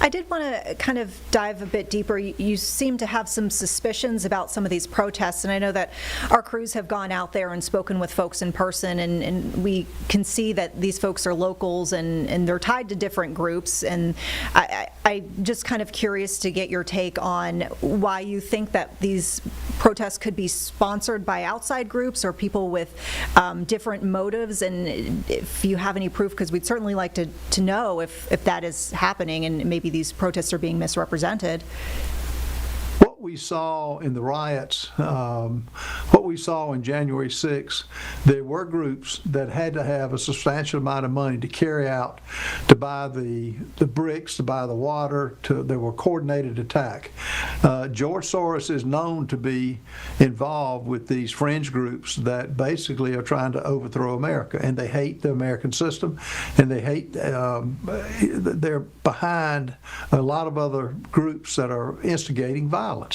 I did want to kind of dive a bit deeper. You seem to have some suspicions about some of these protests, and I know that our crews have gone out there and spoken with folks in person, and we can see that these folks are locals and they're tied to different groups. And I just kind of curious to get your take on why you think that these protests could be sponsored by outside groups or people with different motives, and if you have any proof, because we'd certainly like to know if that is happening and maybe these protests are being misrepresented. What we saw in the riots, what we saw on January 6th, there were groups that had to have a substantial amount of money to carry out, to buy the bricks, to buy the water, there were coordinated attack. George Soros is known to be involved with these fringe groups that basically are trying to overthrow America, and they hate the American system, and they hate, they're behind a lot of other groups that are instigating violence.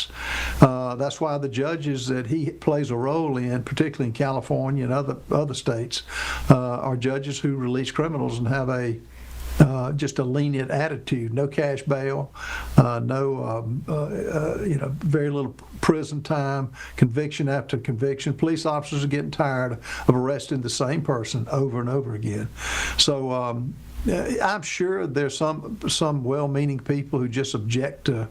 That's why the judges that he plays a role in, particularly in California and other states, are judges who release criminals and have just a lenient attitude. No cash bail, very little prison time, conviction after conviction. Police officers are getting tired of arresting the same person over and over again. So I'm sure there's some well-meaning people who just object to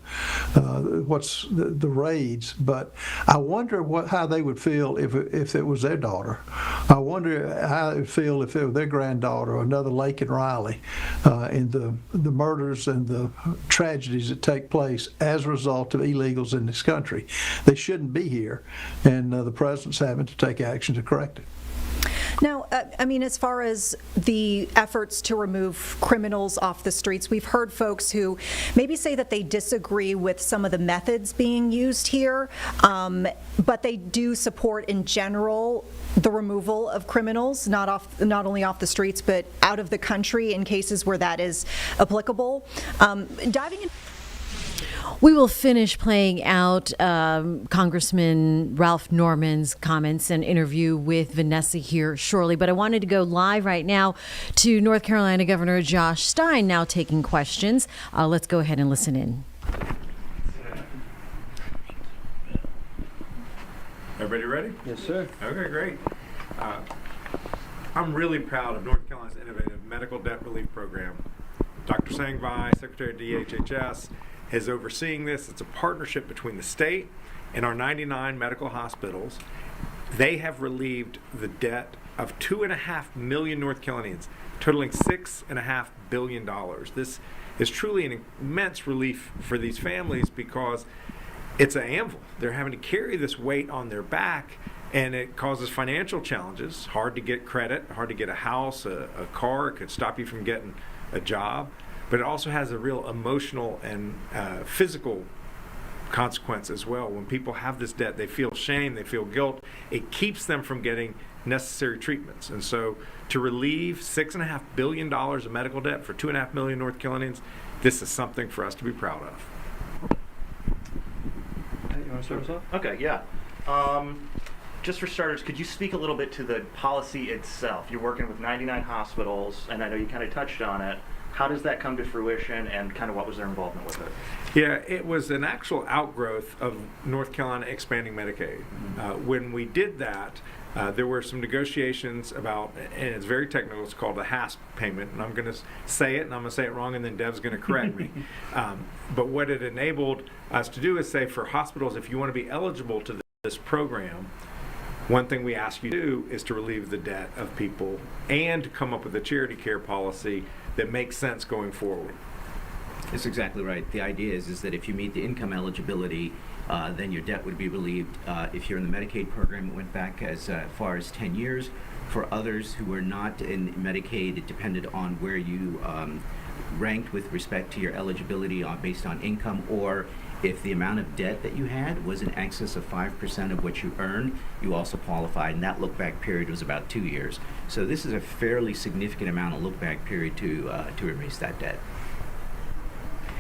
what's the raids, but I wonder how they would feel if it was their daughter. I wonder how they would feel if it was their granddaughter or another Lake and Riley, and the murders and the tragedies that take place as a result of illegals in this country. They shouldn't be here, and the president's having to take action to correct it. Now, I mean, as far as the efforts to remove criminals off the streets, we've heard folks who maybe say that they disagree with some of the methods being used here, but they do support in general the removal of criminals, not only off the streets, but out of the country in cases where that is applicable. Diving in. We will finish playing out Congressman Ralph Norman's comments and interview with Vanessa here shortly. But I wanted to go live right now to North Carolina Governor Josh Stein, now taking questions. Let's go ahead and listen in. Everybody ready? Yes, sir. Okay, great. I'm really proud of North Carolina's innovative medical debt relief program. Dr. Sangvi, Secretary of DHHS, is overseeing this. It's a partnership between the state and our 99 medical hospitals. They have relieved the debt of 2.5 million North Carolinians, totaling $6.5 billion. This is truly an immense relief for these families because it's an anvil. They're having to carry this weight on their back, and it causes financial challenges. Hard to get credit, hard to get a house, a car. It could stop you from getting a job. But it also has a real emotional and physical consequence as well. When people have this debt, they feel shame, they feel guilt. It keeps them from getting necessary treatments. And so to relieve $6.5 billion of medical debt for 2.5 million North Carolinians, this is something for us to be proud of. You want to start us off? Okay, yeah. Just for starters, could you speak a little bit to the policy itself? You're working with 99 hospitals, and I know you kind of touched on it. How does that come to fruition, and kind of what was their involvement with it? Yeah, it was an actual outgrowth of North Carolina expanding Medicaid. When we did that, there were some negotiations about, and it's very technical, it's called a HASP payment, and I'm going to say it, and I'm going to say it wrong, and then Dev's going to correct me. But what it enabled us to do is say for hospitals, if you want to be eligible to this program, one thing we ask you to do is to relieve the debt of people and come up with a charity care policy that makes sense going forward. That's exactly right. The idea is that if you meet the income eligibility, then your debt would be relieved. If you're in the Medicaid program, it went back as far as 10 years. For others who were not in Medicaid, it depended on where you ranked with respect to your eligibility based on income, or if the amount of debt that you had was in excess of 5% of what you earned, you also qualified, and that look-back period was about 2 years. So this is a fairly significant amount of look-back period to erase that debt.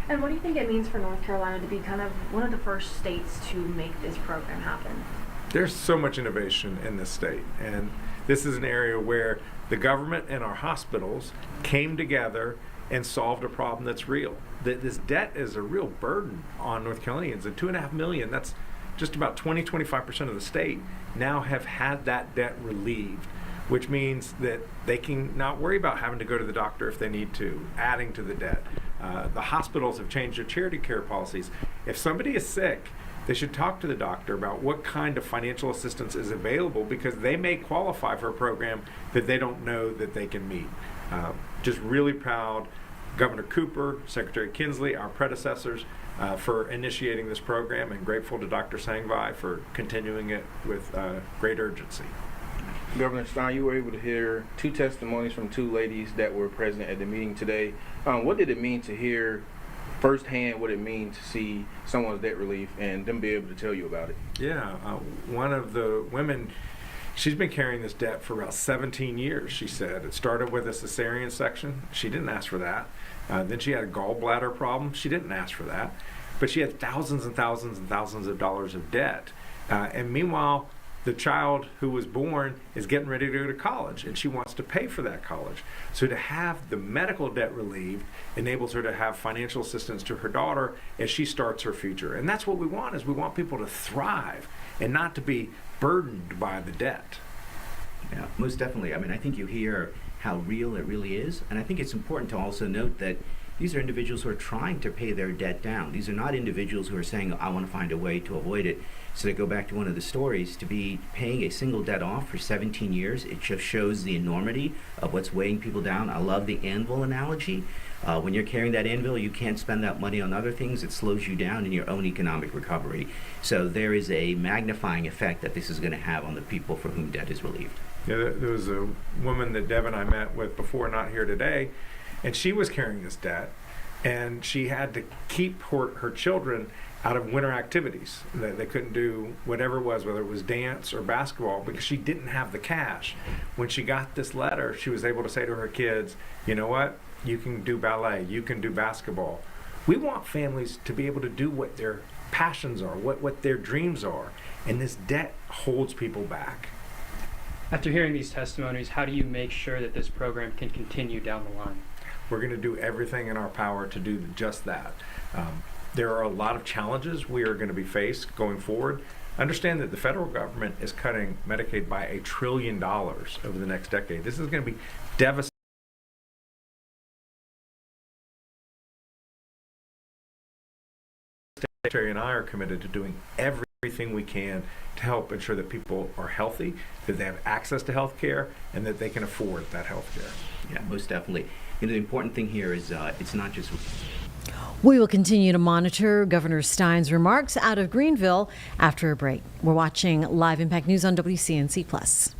And what do you think it means for North Carolina to be kind of one of the first states to make this program happen? There's so much innovation in this state, and this is an area where the government and our hospitals came together and solved a problem that's real. This debt is a real burden on North Carolinians. And 2.5 million, that's just about 20-25% of the state now have had that debt relieved, which means that they can not worry about having to go to the doctor if they need to, adding to the debt. The hospitals have changed their charity care policies. If somebody is sick, they should talk to the doctor about what kind of financial assistance is available, because they may qualify for a program that they don't know that they can meet. Just really proud, Governor Cooper, Secretary Kinsley, our predecessors, for initiating this program, and grateful to Dr. Sangvi for continuing it with great urgency. Governor Stein, you were able to hear two testimonies from two ladies that were present at the meeting today. What did it mean to hear firsthand what it means to see someone's debt relief and them be able to tell you about it? Yeah, one of the women, she's been carrying this debt for about 17 years, she said. It started with a cesarean section. She didn't ask for that. Then she had a gallbladder problem. She didn't ask for that. But she had thousands and thousands and thousands of dollars of debt. And meanwhile, the child who was born is getting ready to go to college, and she wants to pay for that college. So to have the medical debt relieved enables her to have financial assistance to her daughter as she starts her future. And that's what we want, is we want people to thrive and not to be burdened by the debt. Yeah, most definitely. I mean, I think you hear how real it really is, and I think it's important to also note that these are individuals who are trying to pay their debt down. These are not individuals who are saying, I want to find a way to avoid it. So to go back to one of the stories, to be paying a single debt off for 17 years, it just shows the enormity of what's weighing people down. I love the anvil analogy. When you're carrying that anvil, you can't spend that money on other things. It slows you down in your own economic recovery. So there is a magnifying effect that this is going to have on the people for whom debt is relieved. There was a woman that Deb and I met with before, not here today, and she was carrying this debt, and she had to keep her children out of winter activities. They couldn't do whatever it was, whether it was dance or basketball, because she didn't have the cash. When she got this letter, she was able to say to her kids, you know what, you can do ballet, you can do basketball. We want families to be able to do what their passions are, what their dreams are, and this debt holds people back. After hearing these testimonies, how do you make sure that this program can continue down the line? We're going to do everything in our power to do just that. There are a lot of challenges we are going to be faced going forward. Understand that the federal government is cutting Medicaid by $1 trillion over the next decade. This is going to be devastating. Secretary and I are committed to doing everything we can to help ensure that people are healthy, that they have access to health care, and that they can afford that health care. Yeah, most definitely. The important thing here is it's not just... We will continue to monitor Governor Stein's remarks out of Greenville after a break. We're watching Live Impact News on WCNC Plus.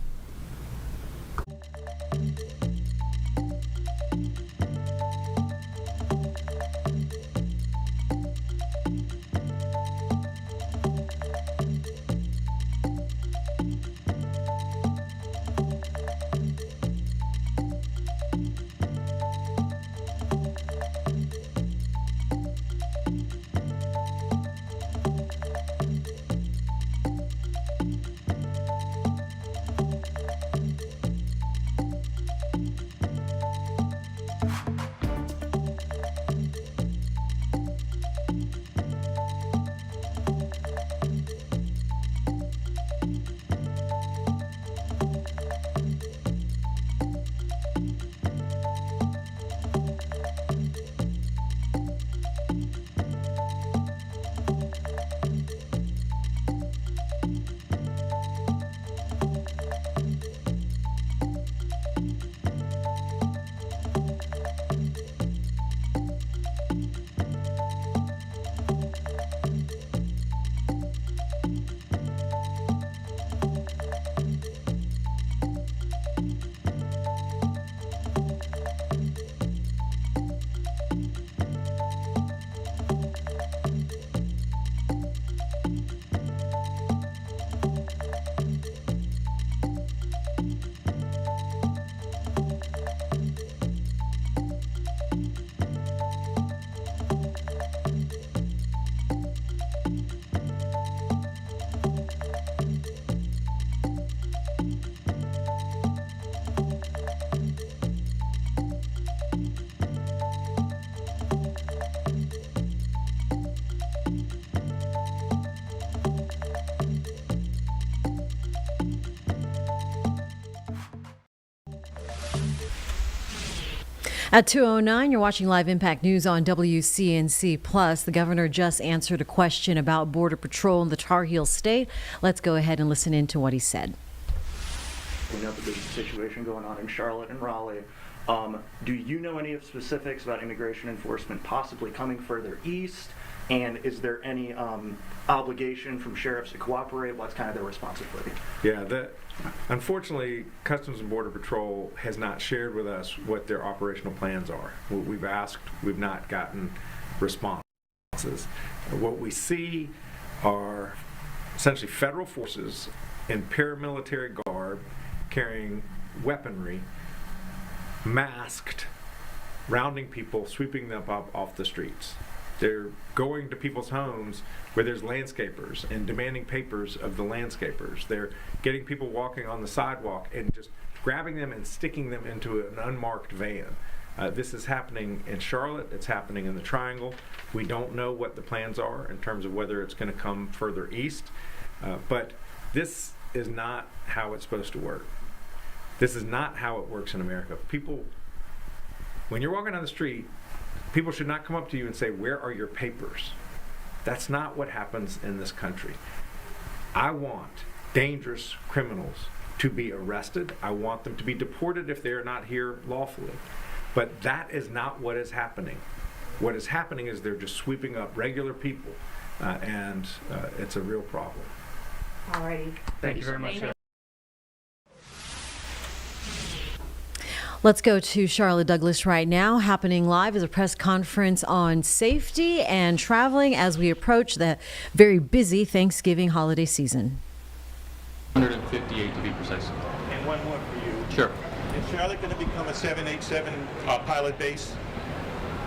At 2:09, you're watching Live Impact News on WCNC Plus. The governor just answered a question about Border Patrol in the Tar Heel State. Let's go ahead and listen in to what he said. We know that there's a situation going on in Charlotte and Raleigh. Do you know any of specifics about immigration enforcement possibly coming further east? And is there any obligation from sheriffs to cooperate? What's kind of their responsibility? Yeah, unfortunately, Customs and Border Patrol has not shared with us what their operational plans are. We've asked, we've not gotten responses. What we see are essentially federal forces in paramilitary garb carrying weaponry, masked, rounding people, sweeping them up off the streets. They're going to people's homes where there's landscapers and demanding papers of the landscapers. They're getting people walking on the sidewalk and just grabbing them and sticking them into an unmarked van. This is happening in Charlotte. It's happening in the Triangle. We don't know what the plans are in terms of whether it's going to come further east. But this is not how it's supposed to work. This is not how it works in America. People, when you're walking down the street, people should not come up to you and say, "Where are your papers?" That's not what happens in this country. I want dangerous criminals to be arrested. I want them to be deported if they're not here lawfully. But that is not what is happening. What is happening is they're just sweeping up regular people, and it's a real problem. Alrighty. Thank you very much. Let's go to Charlotte Douglas right now. Happening live is a press conference on safety and traveling as we approach the very busy Thanksgiving holiday season. 158 to be precise. And one more for you. Sure. Is Charlotte going to become a 787 pilot base?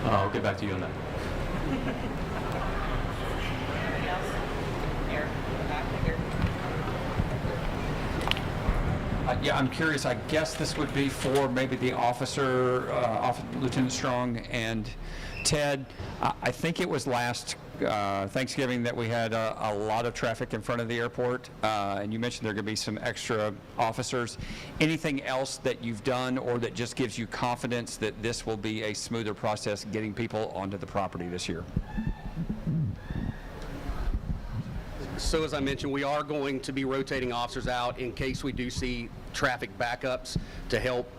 I'll get back to you on that. Yeah, I'm curious. I guess this would be for maybe the officer, Lieutenant Strong and Ted. I think it was last Thanksgiving that we had a lot of traffic in front of the airport, and you mentioned there are going to be some extra officers. Anything else that you've done or that just gives you confidence that this will be a smoother process getting people onto the property this year? So as I mentioned, we are going to be rotating officers out in case we do see traffic backups to help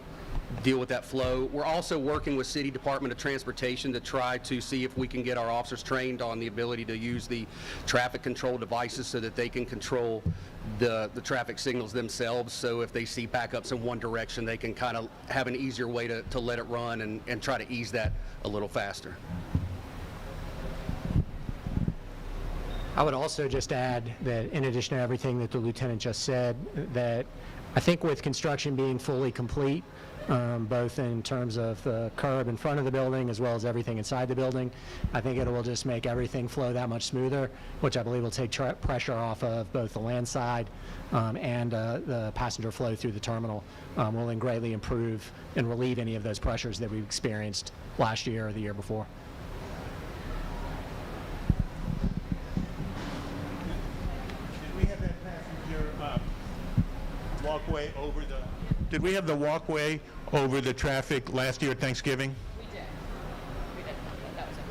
deal with that flow. We're also working with City Department of Transportation to try to see if we can get our officers trained on the ability to use the traffic control devices so that they can control the traffic signals themselves. So if they see backups in one direction, they can kind of have an easier way to let it run and try to ease that a little faster. I would also just add that in addition to everything that the lieutenant just said, that I think with construction being fully complete, both in terms of the curb in front of the building as well as everything inside the building, I think it will just make everything flow that much smoother, which I believe will take pressure off of both the land side and the passenger flow through the terminal, will greatly improve and relieve any of those pressures that we've experienced last year or the year before. Walkway over the. Did we have the walkway over the traffic last year at Thanksgiving? We did. That was it.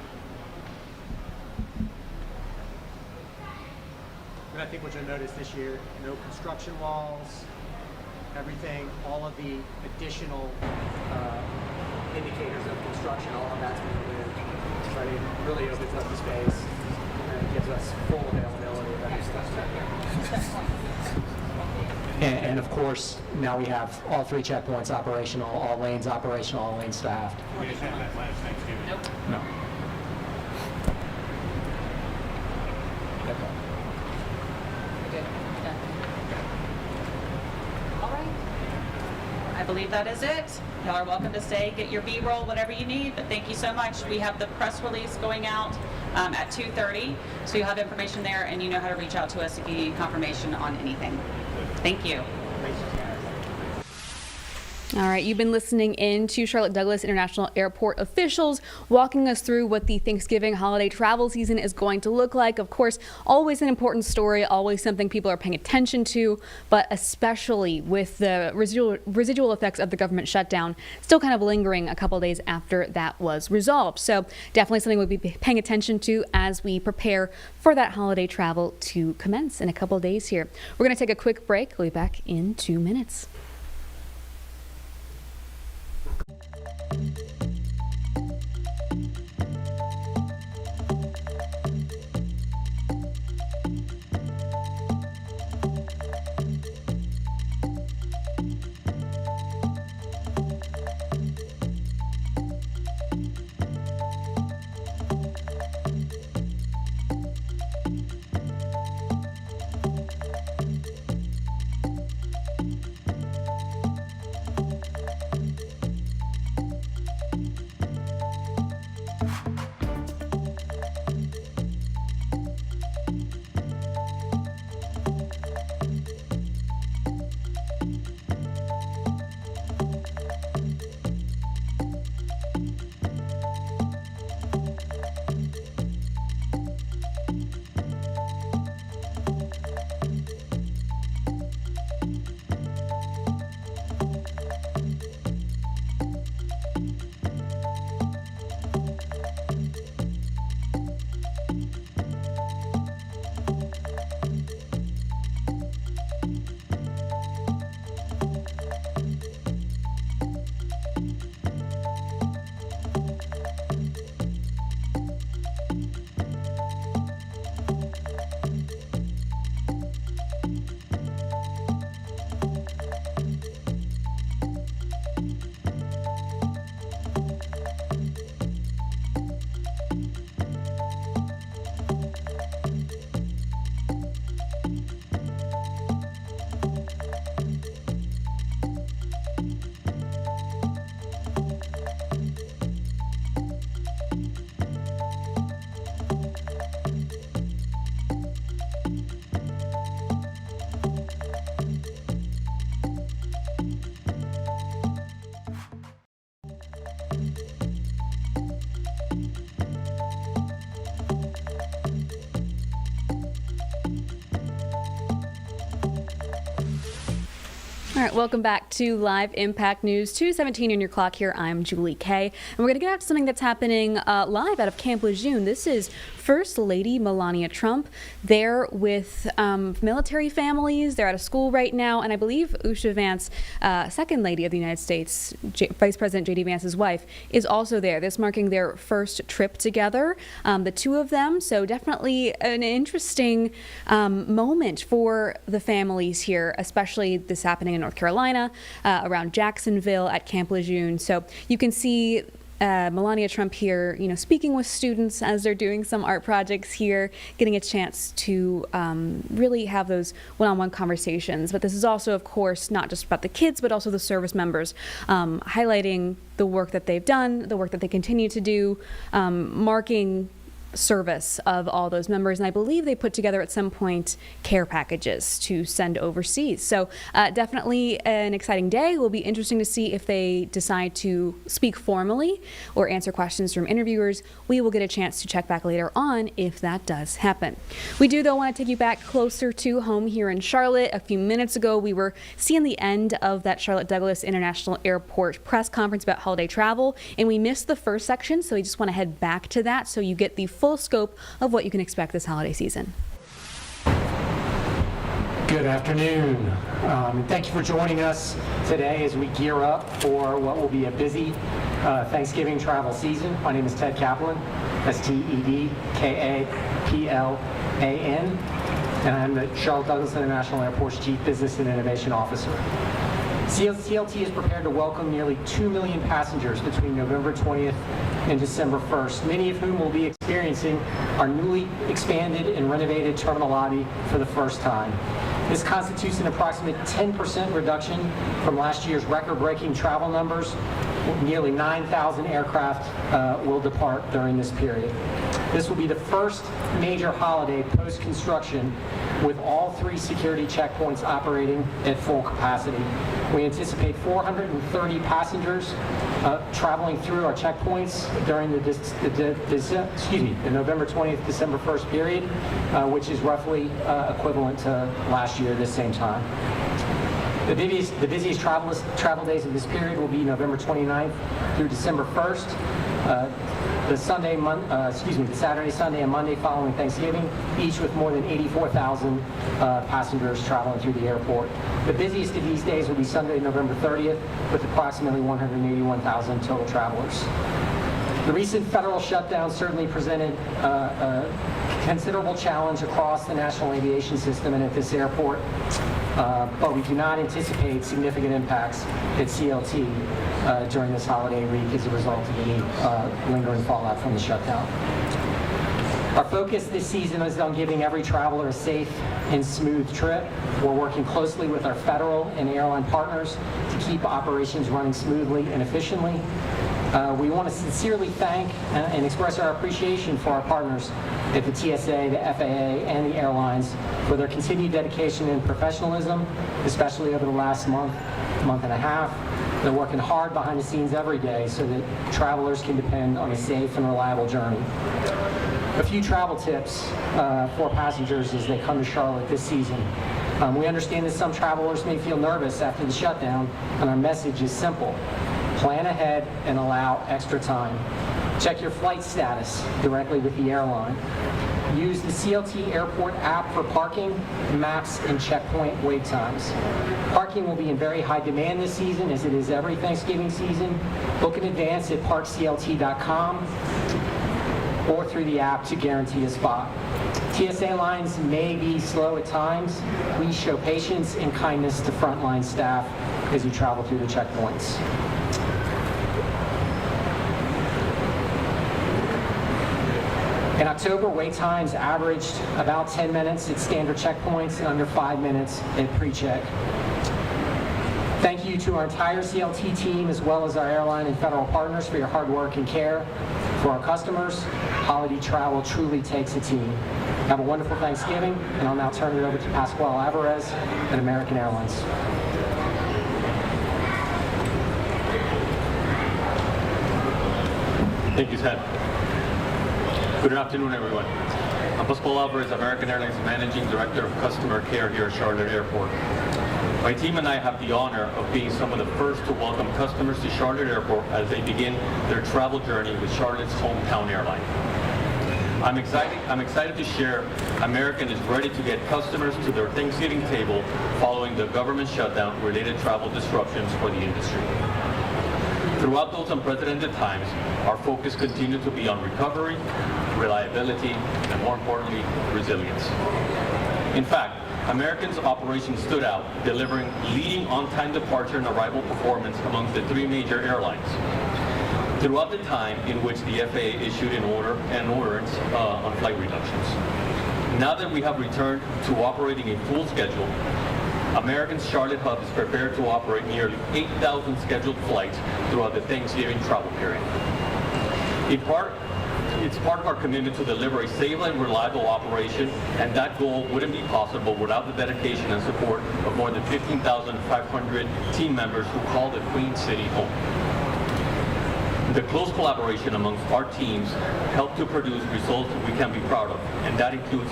And I think what you'll notice this year, no construction walls, everything, all of the additional indicators of construction, all of that's been removed. So it really opens up the space and gives us full availability of every stuff. And of course, now we have all 3 checkpoints operational, all lanes operational, all lanes staffed. We didn't have that last Thanksgiving. Nope. No. We did. Done. All right. I believe that is it. Y'all are welcome to stay, get your B-roll, whatever you need, but thank you so much. We have the press release going out at 2:30, so you have information there and you know how to reach out to us if you need confirmation on anything. Thank you. All right, you've been listening in to Charlotte Douglas International Airport officials walking us through what the Thanksgiving holiday travel season is going to look like. Of course, always an important story, always something people are paying attention to, but especially with the residual effects of the government shutdown still kind of lingering a couple days after that was resolved. So definitely something we'll be paying attention to as we prepare for that holiday travel to commence in a couple days here. We're going to take a quick break. We'll be back in 2 minutes. All right, welcome back to Live Impact News, 2:17 on your clock here. I'm Julie Kay, and we're going to get out to something that's happening live out of Camp Lejeune. This is First Lady Melania Trump. They're with military families. They're out of school right now, and I believe Usha Vance, Second Lady of the United States, Vice President J.D. Vance's wife, is also there. This marking their first trip together, the two of them. So definitely an interesting moment for the families here, especially this happening in North Carolina, around Jacksonville at Camp Lejeune. So you can see Melania Trump here, speaking with students as they're doing some art projects here, getting a chance to really have those one-on-one conversations. But this is also, of course, not just about the kids, but also the service members, highlighting the work that they've done, the work that they continue to do, marking service of all those members. And I believe they put together at some point care packages to send overseas. So definitely an exciting day. It will be interesting to see if they decide to speak formally or answer questions from interviewers. We will get a chance to check back later on if that does happen. We do, though, want to take you back closer to home here in Charlotte. A few minutes ago, we were seeing the end of that Charlotte Douglas International Airport press conference about holiday travel, and we missed the first section, so we just want to head back to that so you get the full scope of what you can expect this holiday season. Good afternoon, and thank you for joining us today as we gear up for what will be a busy Thanksgiving travel season. My name is Ted Kaplan, S-T-E-D-K-A-P-L-A-N, and I'm the Charlotte Douglas International Airport's Chief Business and Innovation Officer. CLT is prepared to welcome nearly 2 million passengers between November 20th and December 1st, many of whom will be experiencing our newly expanded and renovated terminal lobby for the first time. This constitutes an approximate 10% reduction from last year's record-breaking travel numbers. Nearly 9,000 aircraft will depart during this period. This will be the first major holiday post-construction with all 3 security checkpoints operating at full capacity. We anticipate 430 passengers traveling through our checkpoints during the November 20th, December 1st period, which is roughly equivalent to last year this same time. The busiest travel days of this period will be November 29th through December 1st. The Saturday, Sunday, and Monday following Thanksgiving, each with more than 84,000 passengers traveling through the airport. The busiest of these days will be Sunday, November 30th, with approximately 181,000 total travelers. The recent federal shutdown certainly presented a considerable challenge across the national aviation system and at this airport, but we do not anticipate significant impacts at CLT during this holiday week as a result of any lingering fallout from the shutdown. Our focus this season is on giving every traveler a safe and smooth trip. We're working closely with our federal and airline partners to keep operations running smoothly and efficiently. We want to sincerely thank and express our appreciation for our partners at the TSA, the FAA, and the airlines for their continued dedication and professionalism, especially over the last month and a half. They're working hard behind the scenes every day so that travelers can depend on a safe and reliable journey. A few travel tips for passengers as they come to Charlotte this season. We understand that some travelers may feel nervous after the shutdown, and our message is simple. Plan ahead and allow extra time. Check your flight status directly with the airline. Use the CLT Airport app for parking, maps, and checkpoint wait times. Parking will be in very high demand this season, as it is every Thanksgiving season. Book in advance at parkclt.com or through the app to guarantee a spot. TSA lines may be slow at times. Please show patience and kindness to frontline staff as you travel through the checkpoints. In October, wait times averaged about 10 minutes at standard checkpoints and under 5 minutes at pre-check. Thank you to our entire CLT team, as well as our airline and federal partners, for your hard work and care for our customers. Holiday travel truly takes a team. Have a wonderful Thanksgiving, and I'll now turn it over to Pasquale Alvarez at American Airlines. Thank you, Ted. Good afternoon, everyone. I'm Pasquale Alvarez, American Airlines Managing Director of Customer Care here at Charlotte Airport. My team and I have the honor of being some of the first to welcome customers to Charlotte Airport as they begin their travel journey with Charlotte's hometown airline. I'm excited to share American is ready to get customers to their Thanksgiving table following the government shutdown related travel disruptions for the industry. Throughout those unprecedented times, our focus continued to be on recovery, reliability, and more importantly, resilience. In fact, American's operation stood out, delivering leading on-time departure and arrival performance amongst the 3 major airlines. Throughout the time in which the FAA issued an ordinance on flight reductions. Now that we have returned to operating a full schedule, American's Charlotte hub is prepared to operate nearly 8,000 scheduled flights throughout the Thanksgiving travel period. It's part of our commitment to deliver a safe and reliable operation, and that goal wouldn't be possible without the dedication and support of more than 15,500 team members who call the Queen City home. The close collaboration amongst our teams helped to produce results we can be proud of, and that includes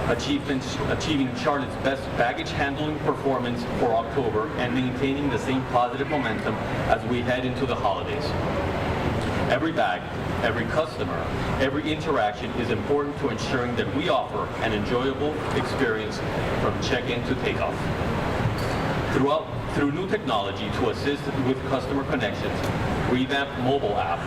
achieving Charlotte's best baggage handling performance for October and maintaining the same positive momentum as we head into the holidays. Every bag, every customer, every interaction is important to ensuring that we offer an enjoyable experience from check-in to takeoff. Through new technology to assist with customer connections, revamped mobile app,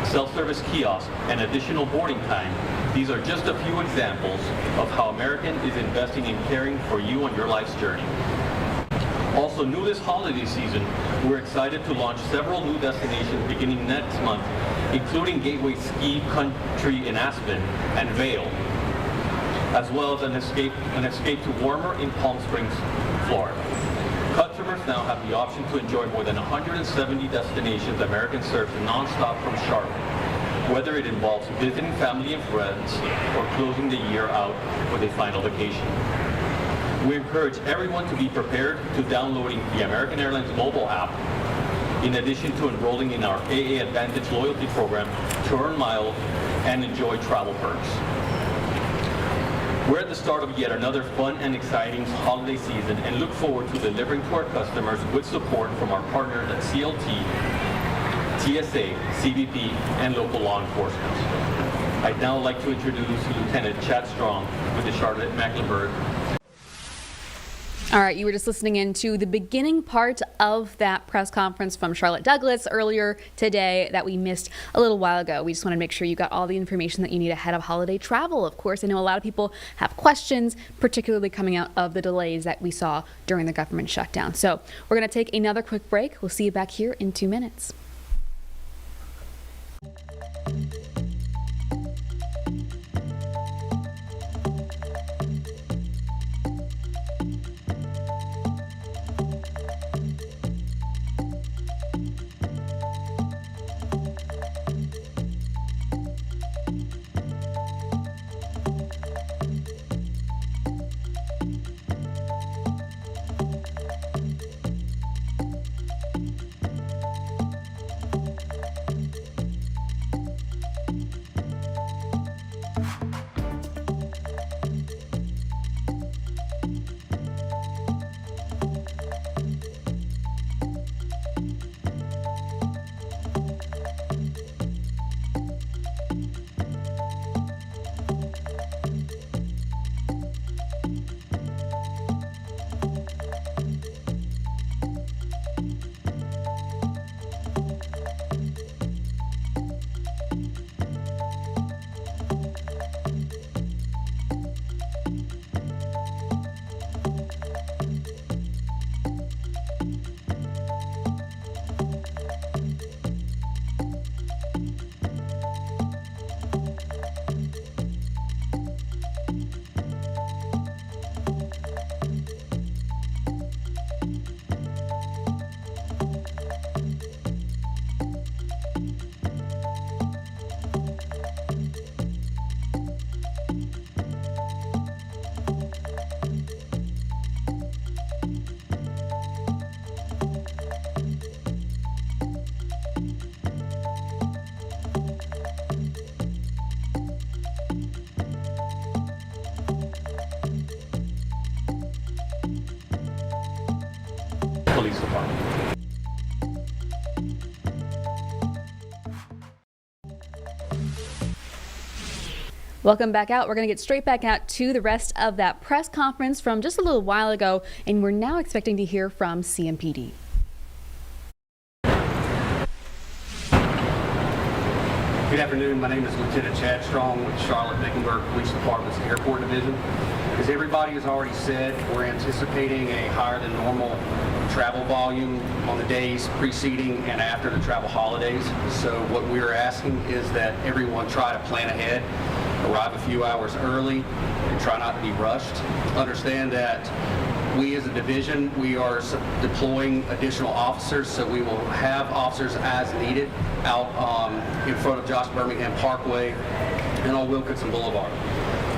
self-service kiosk, and additional boarding time, these are just a few examples of how American is investing in caring for you on your life's journey. Also new this holiday season, we're excited to launch several new destinations beginning next month, including Gateway Ski Country in Aspen and Vail, as well as an escape to warmer in Palm Springs, Florida. Customers now have the option to enjoy more than 170 destinations American serves non-stop from Charlotte, whether it involves visiting family and friends or closing the year out with a final vacation. We encourage everyone to be prepared to downloading the American Airlines mobile app, in addition to enrolling in our AA Advantage loyalty program to earn miles and enjoy travel perks. We're at the start of yet another fun and exciting holiday season and look forward to delivering to our customers with support from our partners at CLT, TSA, CBP, and local law enforcement. I'd now like to introduce Lieutenant Chad Strong with the Charlotte-Mecklenburg. All right, you were just listening into the beginning part of that press conference from Charlotte Douglas earlier today that we missed a little while ago. We just want to make sure you got all the information that you need ahead of holiday travel. Of course, I know a lot of people have questions, particularly coming out of the delays that we saw during the government shutdown. So we're going to take another quick break. We'll see you back here in 2 minutes. Police Department. Welcome back out. We're going to get straight back out to the rest of that press conference from just a little while ago, and we're now expecting to hear from CMPD. Good afternoon. My name is Lieutenant Chad Strong with Charlotte Mecklenburg Police Department's Airport Division. As everybody has already said, we're anticipating a higher than normal travel volume on the days preceding and after the travel holidays. So what we're asking is that everyone try to plan ahead, arrive a few hours early, and try not to be rushed. Understand that we as a division, we are deploying additional officers, so we will have officers as needed out in front of Josh Birmingham Parkway and on Wilkinson Boulevard.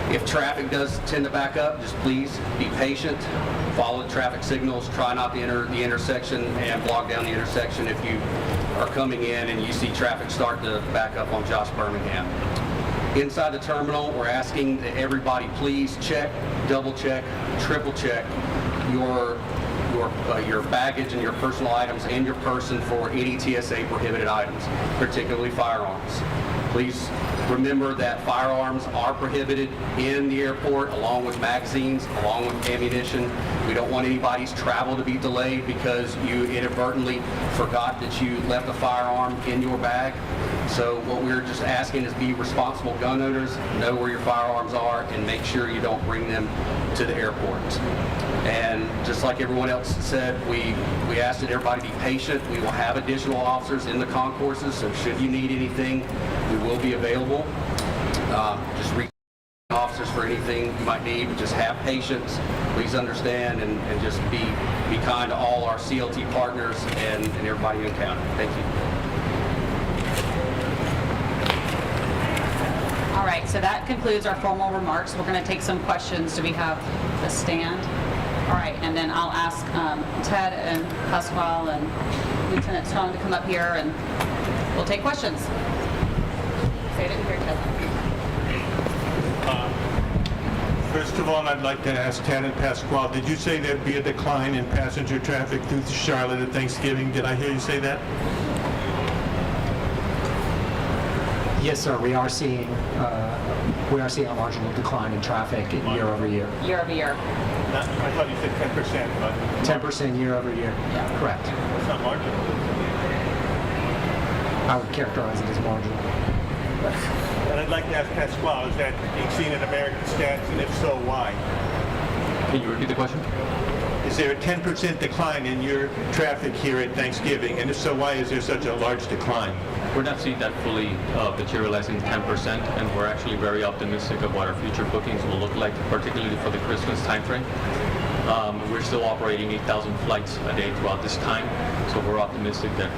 If traffic does tend to back up, just please be patient, follow the traffic signals, try not to enter the intersection and block down the intersection if you are coming in and you see traffic start to back up on Josh Birmingham. Inside the terminal, we're asking that everybody please check, double check, triple check your baggage and your personal items and your person for any TSA prohibited items, particularly firearms. Please remember that firearms are prohibited in the airport along with magazines, along with ammunition. We don't want anybody's travel to be delayed because you inadvertently forgot that you left a firearm in your bag. So what we're just asking is be responsible gun owners, know where your firearms are, and make sure you don't bring them to the airport. And just like everyone else said, we ask that everybody be patient. We will have additional officers in the concourses, so should you need anything, we will be available. Just reach officers for anything you might need, but just have patience. Please understand and just be kind to all our CLT partners and everybody you encounter. Thank you. All right, so that concludes our formal remarks. We're going to take some questions. Do we have the stand? All right, and then I'll ask Ted and Pasquale and Lieutenant Strong to come up here and we'll take questions. Say it in here, Ted. First of all, I'd like to ask Ted and Pasquale, did you say there'd be a decline in passenger traffic through Charlotte at Thanksgiving? Did I hear you say that? Yes, sir. We are seeing a marginal decline in traffic year over year. Year over year. I thought you said 10%, but 10% year over year. Yeah. Correct. It's not marginal. I would characterize it as marginal. And I'd like to ask Pasquale, is that being seen in American stats, and if so, why? Can you repeat the question? Is there a 10% decline in your traffic here at Thanksgiving? And if so, why is there such a large decline? We're not seeing that fully materializing 10%, and we're actually very optimistic of what our future bookings will look like, particularly for the Christmas timeframe. We're still operating 8,000 flights a day throughout this time, so we're optimistic that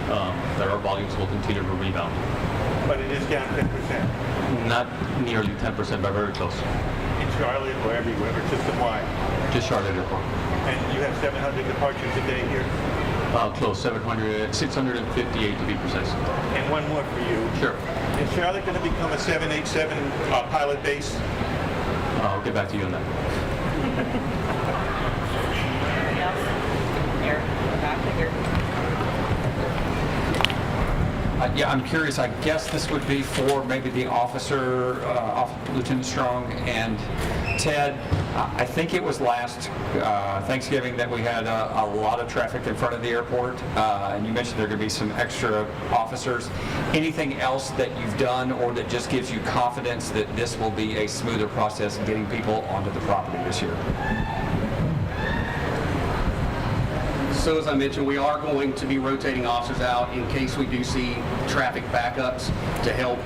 our volumes will continue to rebound. But it is down 10%? Not nearly 10%, but very close. In Charlotte or everywhere, or system-wide? Just Charlotte Airport. And you have 700 departures a day here? Close, 658 to be precise. And one more for you. Sure. Is Charlotte going to become a 787 pilot base? I'll get back to you on that. Here, back here. Yeah, I'm curious. I guess this would be for maybe the officer, Lieutenant Strong and Ted. I think it was last Thanksgiving that we had a lot of traffic in front of the airport, and you mentioned there are going to be some extra officers. Anything else that you've done or that just gives you confidence that this will be a smoother process in getting people onto the property this year? So as I mentioned, we are going to be rotating officers out in case we do see traffic backups to help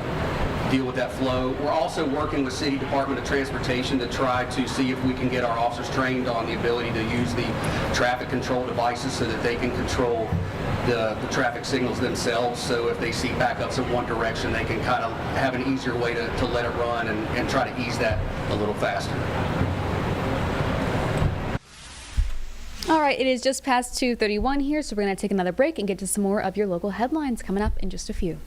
deal with that flow. We're also working with City Department of Transportation to try to see if we can get our officers trained on the ability to use the traffic control devices so that they can control the traffic signals themselves. So if they see backups in one direction, they can kind of have an easier way to let it run and try to ease that a little faster. All right, it is just past 2:31 here, so we're going to take another break and get to some more of your local headlines coming up in just a few.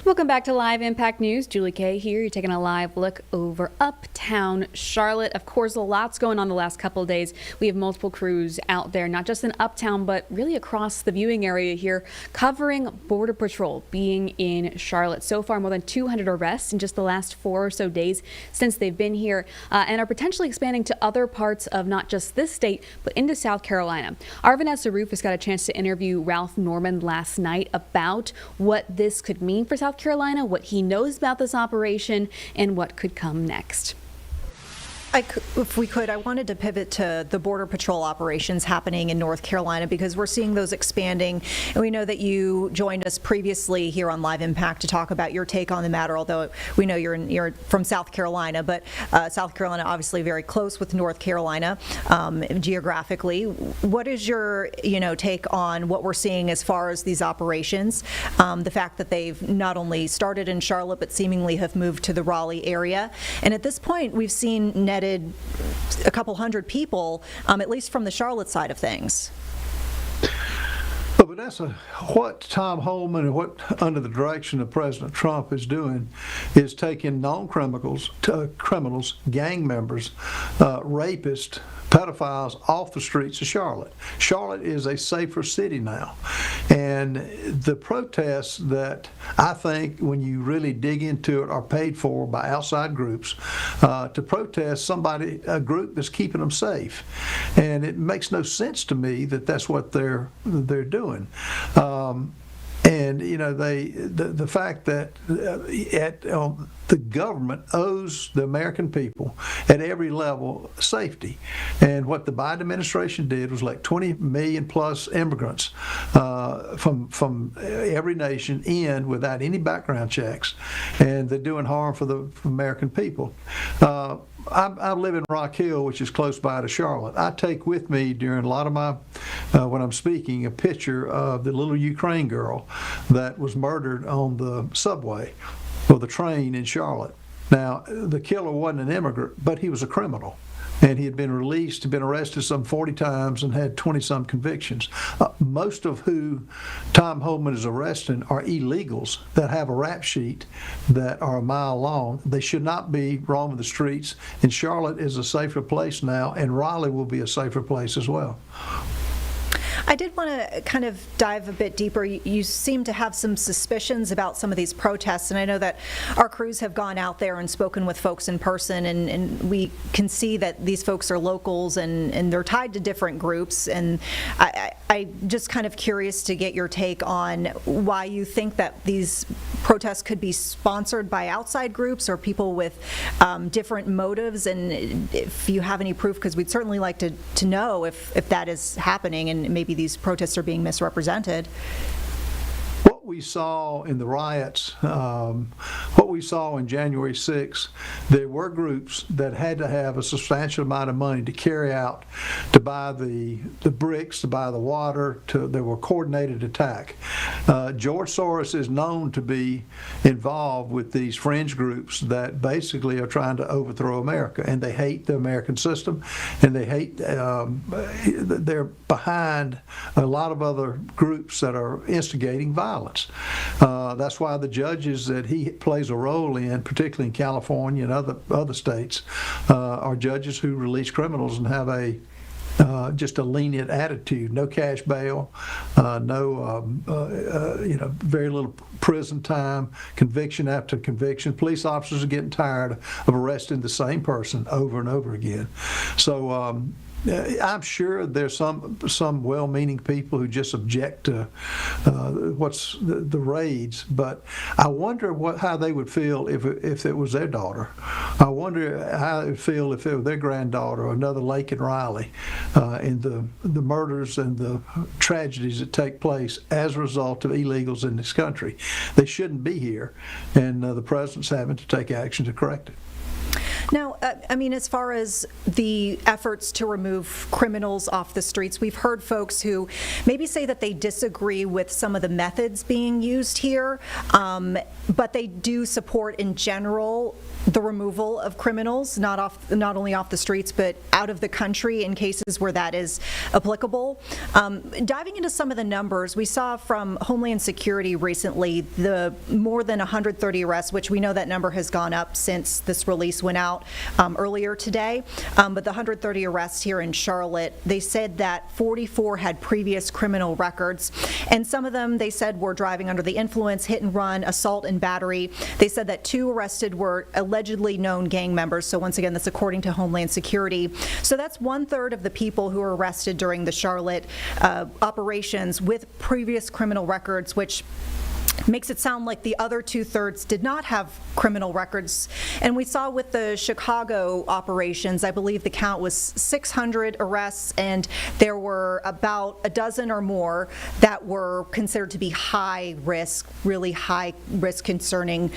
Welcome back to Live Impact News. Julie Kay here. You're taking a live look over uptown Charlotte. Of course, a lot's going on the last couple of days. We have multiple crews out there, not just in uptown, but really across the viewing area here, covering Border Patrol being in Charlotte. So far, more than 200 arrests in just the last 4 or so days since they've been here, and are potentially expanding to other parts of not just this state, but into South Carolina. Our Vanessa Rufus got a chance to interview Ralph Norman last night about what this could mean for South Carolina, what he knows about this operation, and what could come next. If we could, I wanted to pivot to the Border Patrol operations happening in North Carolina, because we're seeing those expanding. And we know that you joined us previously here on Live Impact to talk about your take on the matter, although we know you're from South Carolina, but South Carolina obviously very close with North Carolina geographically. What is your take on what we're seeing as far as these operations? The fact that they've not only started in Charlotte, but seemingly have moved to the Raleigh area. And at this point, we've seen netted a couple hundred people, at least from the Charlotte side of things. But Vanessa, what Tom Holman and what under the direction of President Trump is doing is taking known criminals, gang members, rapists, pedophiles off the streets of Charlotte. Charlotte is a safer city now. And the protests that I think, when you really dig into it, are paid for by outside groups to protest a group that's keeping them safe. And it makes no sense to me that that's what they're doing. And the fact that the government owes the American people at every level safety, and what the Biden administration did was let 20 million plus immigrants from every nation in without any background checks, and they're doing harm for the American people. I live in Rock Hill, which is close by to Charlotte. I take with me during a lot of my, when I'm speaking, a picture of the little Ukraine girl that was murdered on the subway or the train in Charlotte. Now, the killer wasn't an immigrant, but he was a criminal. And he had been released, had been arrested some 40 times, and had 20-some convictions. Most of who Tom Holman is arresting are illegals that have a rap sheet that are a mile long. They should not be roaming the streets. And Charlotte is a safer place now, and Raleigh will be a safer place as well. I did want to kind of dive a bit deeper. You seem to have some suspicions about some of these protests, and I know that our crews have gone out there and spoken with folks in person, and we can see that these folks are locals and they're tied to different groups. And I just kind of curious to get your take on why you think that these protests could be sponsored by outside groups or people with different motives, and if you have any proof, because we'd certainly like to know if that is happening and maybe these protests are being misrepresented. What we saw in the riots, what we saw in January 6th, there were groups that had to have a substantial amount of money to carry out, to buy the bricks, to buy the water. There were coordinated attack. George Soros is known to be involved with these fringe groups that basically are trying to overthrow America, and they hate the American system, and they hate. They're behind a lot of other groups that are instigating violence. That's why the judges that he plays a role in, particularly in California and other states, are judges who release criminals and have just a lenient attitude. No cash bail, very little prison time, conviction after conviction. Police officers are getting tired of arresting the same person over and over again. So I'm sure there's some well-meaning people who just object to what's the raids, but I wonder how they would feel if it was their daughter. I wonder how they would feel if it were their granddaughter or another Lake and Riley, in the murders and the tragedies that take place as a result of illegals in this country. They shouldn't be here, and the president's having to take action to correct it. Now, as far as the efforts to remove criminals off the streets, we've heard folks who maybe say that they disagree with some of the methods being used here, but they do support in general the removal of criminals, not only off the streets, but out of the country in cases where that is applicable. Diving into some of the numbers, we saw from Homeland Security recently the more than 130 arrests, which we know that number has gone up since this release went out earlier today. But the 130 arrests here in Charlotte, they said that 44 had previous criminal records, and some of them, they said, were driving under the influence, hit and run, assault and battery. They said that 2 arrested were allegedly known gang members. So once again, that's according to Homeland Security. So that's 1/3 of the people who were arrested during the Charlotte operations with previous criminal records, which makes it sound like the other 2/3 did not have criminal records. And we saw with the Chicago operations, I believe the count was 600 arrests, and there were about a dozen or more that were considered to be high risk, really high risk concerning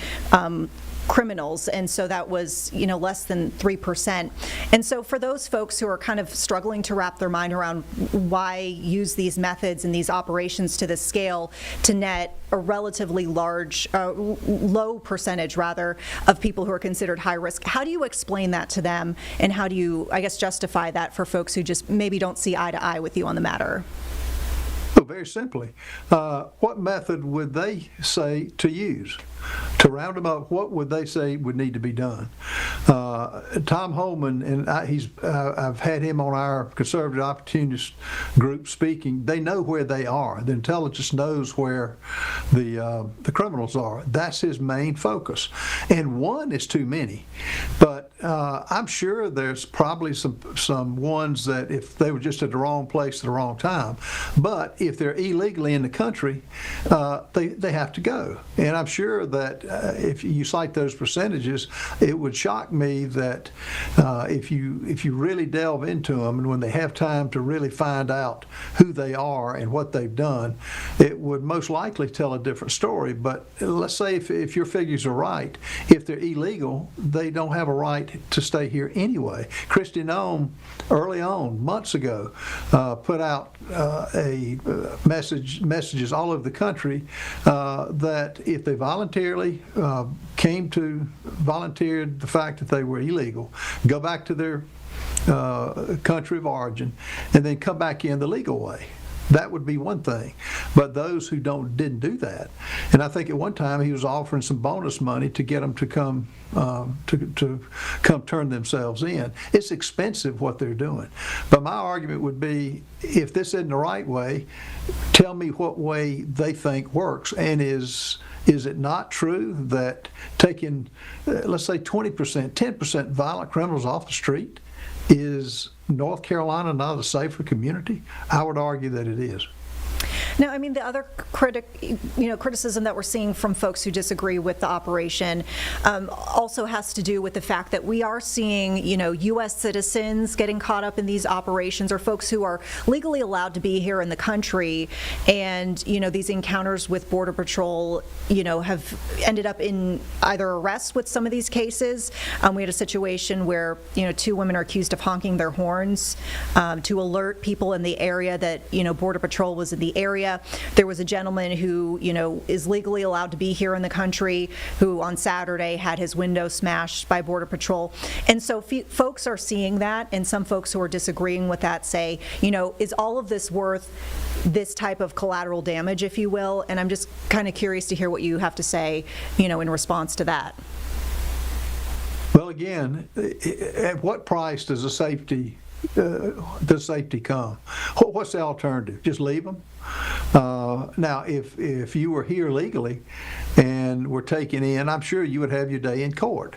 criminals, and so that was less than 3%. And so for those folks who are kind of struggling to wrap their mind around why use these methods and these operations to this scale to net a relatively large, low percentage rather, of people who are considered high risk, how do you explain that to them, and how do you, I guess, justify that for folks who just maybe don't see eye to eye with you on the matter? Well, very simply, what method would they say to use? To round them up, what would they say would need to be done? Tom Holman, and I've had him on our conservative opportunist group speaking. They know where they are. The intelligence knows where the criminals are. That's his main focus. And one is too many. But I'm sure there's probably some ones that if they were just at the wrong place at the wrong time. But if they're illegally in the country, they have to go. And I'm sure that if you cite those percentages, it would shock me that if you really delve into them, and when they have time to really find out who they are and what they've done, it would most likely tell a different story. But let's say if your figures are right, if they're illegal, they don't have a right to stay here anyway. Kristi Noem, early on, months ago, put out messages all over the country that if they voluntarily volunteered the fact that they were illegal, go back to their country of origin, and then come back in the legal way. That would be one thing. But those who didn't do that, and I think at one time he was offering some bonus money to get them to come turn themselves in. It's expensive what they're doing. But my argument would be, if this isn't the right way, tell me what way they think works. And is it not true that taking, let's say 20%, 10% violent criminals off the street, is North Carolina not a safer community? I would argue that it is. Now, I mean, the other criticism that we're seeing from folks who disagree with the operation also has to do with the fact that we are seeing, U.S. citizens getting caught up in these operations, or folks who are legally allowed to be here in the country, and, these encounters with Border Patrol, have ended up in either arrests with some of these cases. We had a situation where, 2 women are accused of honking their horns to alert people in the area that, Border Patrol was in the area. There was a gentleman who, is legally allowed to be here in the country, who on Saturday had his window smashed by Border Patrol. And so folks are seeing that, and some folks who are disagreeing with that say, is all of this worth this type of collateral damage, if you will? And I'm just kind of curious to hear what you have to say, in response to that. Well, again, at what price does the safety come? What's the alternative? Just leave them? Now, if you were here legally and were taken in, I'm sure you would have your day in court.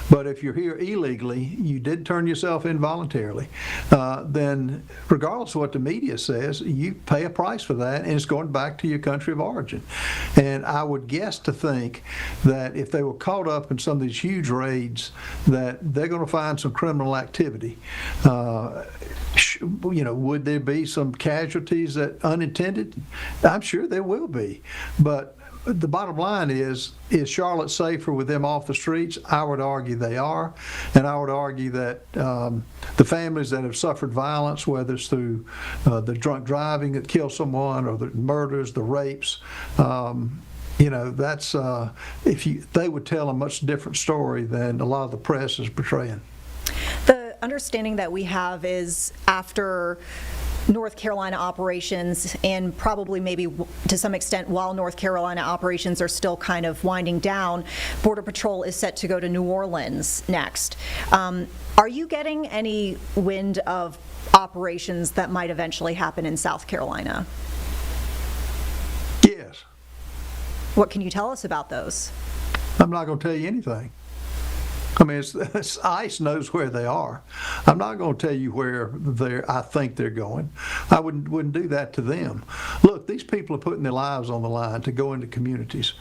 But if you're here illegally, you did turn yourself in voluntarily, then regardless of what the media says, you pay a price for that, and it's going back to your country of origin. And I would guess to think that if they were caught up in some of these huge raids, that they're going to find some criminal activity. Would there be some casualties that unintended? I'm sure there will be. But the bottom line is Charlotte safer with them off the streets? I would argue they are. And I would argue that the families that have suffered violence, whether it's through the drunk driving that killed someone, or the murders, the rapes, that's they would tell a much different story than a lot of the press is portraying. The understanding that we have is after North Carolina operations, and probably maybe to some extent while North Carolina operations are still kind of winding down, Border Patrol is set to go to New Orleans next. Are you getting any wind of operations that might eventually happen in South Carolina? Yes. What can you tell us about those? I'm not going to tell you anything. I mean, ICE knows where they are. I'm not going to tell you where I think they're going. I wouldn't do that to them. Look, these people are putting their lives on the line to go into communities,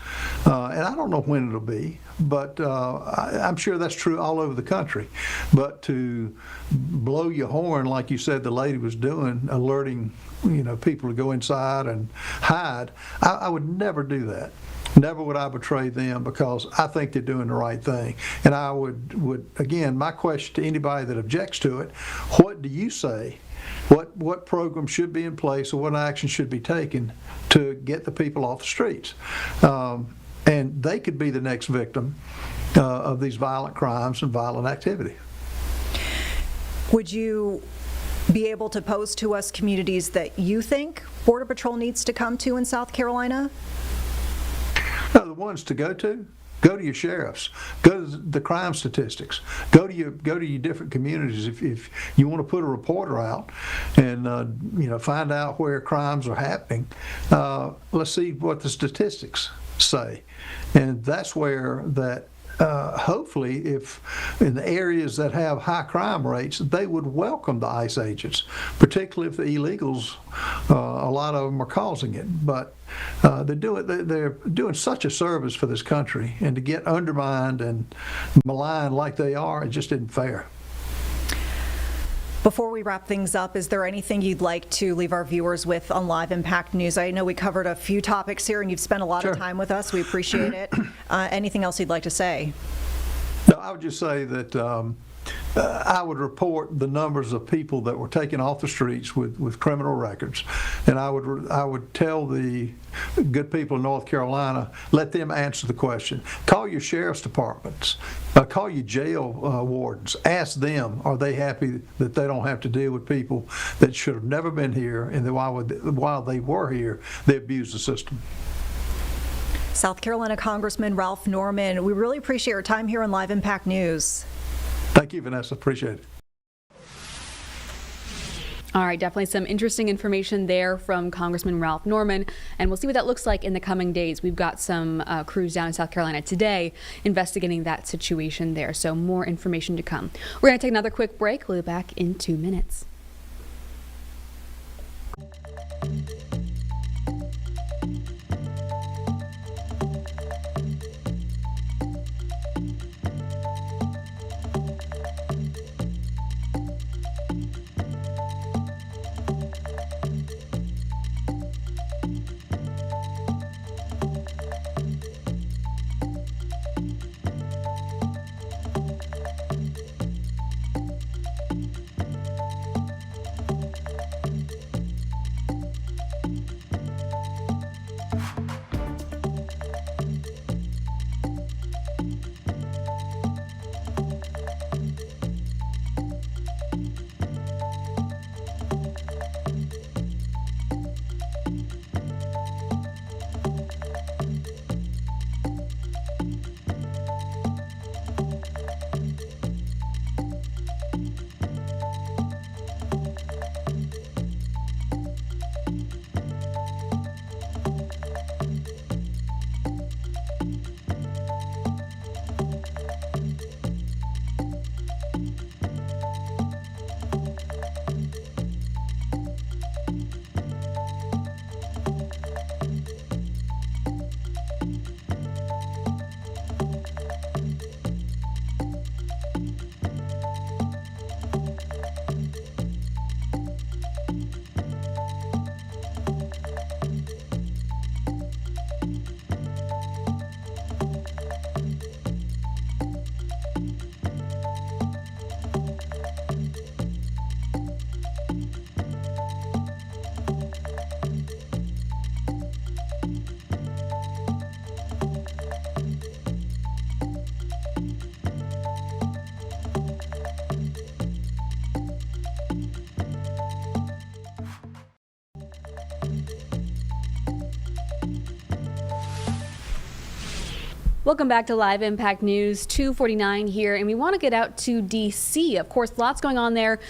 and I don't know when it'll be, but I'm sure that's true all over the country. But to blow your horn like you said the lady was doing, alerting people to go inside and hide, I would never do that. Never would I betray them, because I think they're doing the right thing. And I would again, my question to anybody that objects to it, what do you say? What program should be in place, or what action should be taken to get the people off the streets? And they could be the next victim of these violent crimes and violent activity. Would you be able to pose to us communities that you think Border Patrol needs to come to in South Carolina? No, the ones to go to your sheriffs, go to the crime statistics, go to your different communities. If you want to put a reporter out and find out where crimes are happening, let's see what the statistics say, and that's where that. Hopefully, if in the areas that have high crime rates, they would welcome the ICE agents, particularly if the illegals, a lot of them are causing it. But they're doing such a service for this country, and to get undermined and maligned like they are, it just isn't fair. Before we wrap things up, is there anything you'd like to leave our viewers with on Live Impact News? I know we covered a few topics here, and you've spent a lot of time with us. We appreciate it. Anything else you'd like to say? No, I would just say that I would report the numbers of people that were taken off the streets with criminal records, and I would tell the good people in North Carolina, let them answer the question. Call your sheriff's departments, call your jail wardens, ask them, are they happy that they don't have to deal with people that should have never been here, and while they were here, they abused the system. South Carolina Congressman Ralph Norman, we really appreciate your time here on Live Impact News. Thank you, Vanessa. Appreciate it. All right, definitely some interesting information there from Congressman Ralph Norman, and we'll see what that looks like in the coming days. We've got some crews down in South Carolina today investigating that situation there, so more information to come. We're going to take another quick break. We'll be back in 2 minutes. Welcome back to Live Impact News, 2:49 here, and we want to get out to D.C. Of course, lots going on there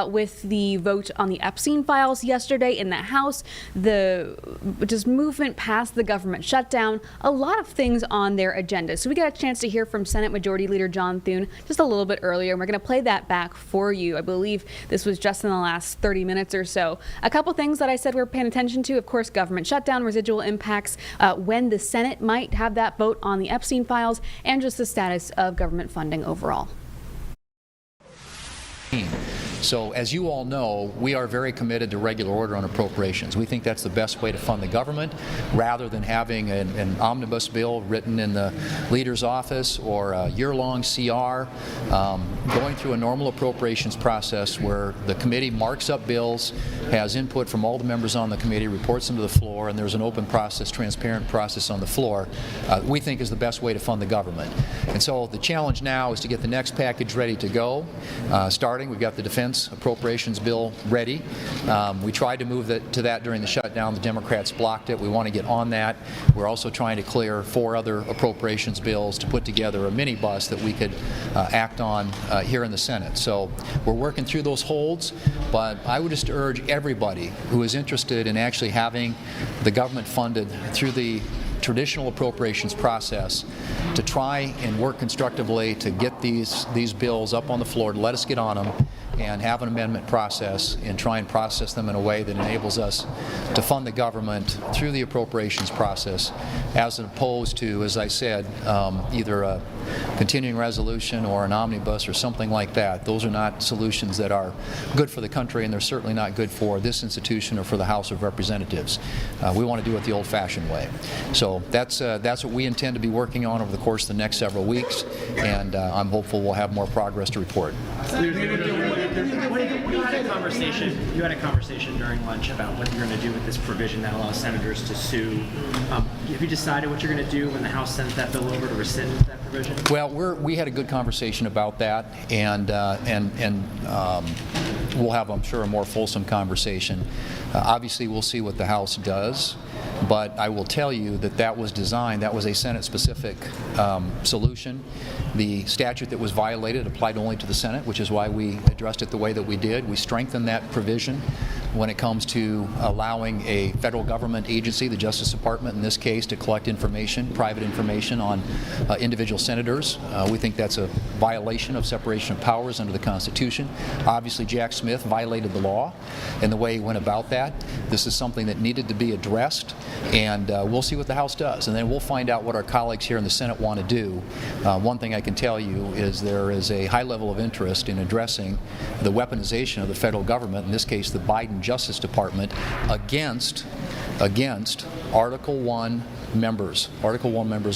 with the vote on the Epstein files yesterday in the House, the just movement past the government shutdown, a lot of things on their agenda. So we got a chance to hear from Senate Majority Leader John Thune just a little bit earlier, and we're going to play that back for you. I believe this was just in the last 30 minutes or so. A couple things that I said we're paying attention to, of course, government shutdown, residual impacts, when the Senate might have that vote on the Epstein files, and just the status of government funding overall. So as you all know, we are very committed to regular order on appropriations. We think that's the best way to fund the government, rather than having an omnibus bill written in the leader's office or a year-long CR. Going through a normal appropriations process where the committee marks up bills, has input from all the members on the committee, reports them to the floor, and there's an open process, transparent process on the floor, we think is the best way to fund the government. And so the challenge now is to get the next package ready to go. Starting, we've got the defense appropriations bill ready. We tried to move to that during the shutdown. The Democrats blocked it. We want to get on that. We're also trying to clear 4 other appropriations bills to put together a minibus that we could act on here in the Senate. So we're working through those holds, but I would just urge everybody who is interested in actually having the government funded through the traditional appropriations process to try and work constructively to get these bills up on the floor, to let us get on them and have an amendment process and try and process them in a way that enables us to fund the government through the appropriations process, as opposed to, as I said, either a continuing resolution or an omnibus or something like that. Those are not solutions that are good for the country, and they're certainly not good for this institution or for the House of Representatives. We want to do it the old-fashioned way. So that's what we intend to be working on over the course of the next several weeks, and I'm hopeful we'll have more progress to report. You had a conversation during lunch about what you're going to do with this provision that allows senators to sue. Have you decided what you're going to do when the House sends that bill over to rescind that provision? Well, we had a good conversation about that, and we'll have, I'm sure, a more fulsome conversation. Obviously, we'll see what the House does, but I will tell you that was designed, that was a Senate-specific solution. The statute that was violated applied only to the Senate, which is why we addressed it the way that we did. We strengthened that provision when it comes to allowing a federal government agency, the Justice Department in this case, to collect information, private information on individual senators. We think that's a violation of separation of powers under the Constitution. Obviously, Jack Smith violated the law in the way he went about that. This is something that needed to be addressed, and we'll see what the House does, and then we'll find out what our colleagues here in the Senate want to do. One thing I can tell you is there is a high level of interest in addressing the weaponization of the federal government, in this case the Biden Justice Department, against Article 1 members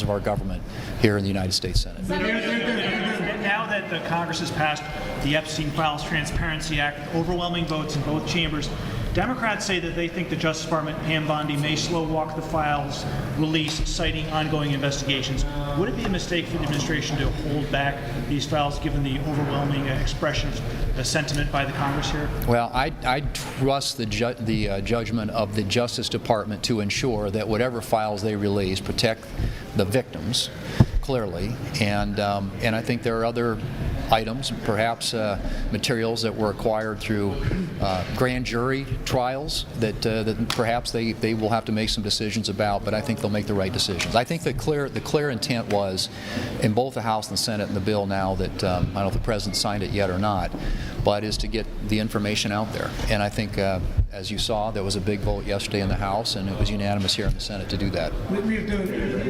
of our government here in the United States Senate. Now that the Congress has passed the Epstein Files Transparency Act, overwhelming votes in both chambers, Democrats say that they think the Justice Department, Pam Bondi, may slow walk the files release, citing ongoing investigations. Would it be a mistake for the administration to hold back these files, given the overwhelming expression of sentiment by the Congress here? Well, I trust the judgment of the Justice Department to ensure that whatever files they release protect the victims, clearly, and I think there are other items, perhaps materials that were acquired through grand jury trials that perhaps they will have to make some decisions about, but I think they'll make the right decisions. I think the clear intent was in both the House and the Senate and the bill now that I don't know if the President signed it yet or not, but is to get the information out there. And I think, as you saw, there was a big vote yesterday in the House, and it was unanimous here in the Senate to do that.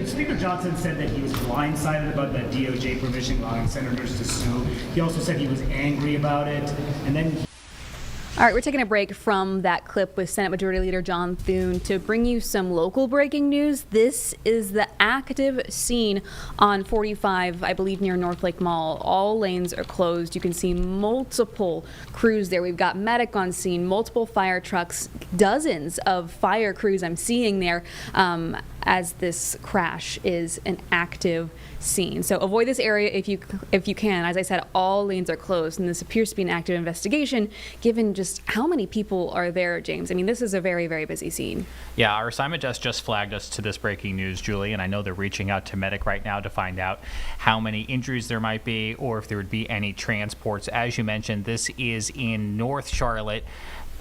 Speaker Johnson said that he was blindsided about that DOJ provision allowing senators to sue. He also said he was angry about it, and then All right, we're taking a break from that clip with Senate Majority Leader John Thune to bring you some local breaking news. This is the active scene on 45, I believe near North Lake Mall. All lanes are closed. You can see multiple crews there. We've got medic on scene, multiple fire trucks, dozens of fire crews I'm seeing there. as this crash is an active scene. So avoid this area if you can. As I said, all lanes are closed, and this appears to be an active investigation given just how many people are there, James. I mean, this is a very, very busy scene. Yeah, our assignment desk just flagged us to this breaking news, Julie, and I know they're reaching out to Medic right now to find out how many injuries there might be or if there would be any transports. As you mentioned, this is in North Charlotte,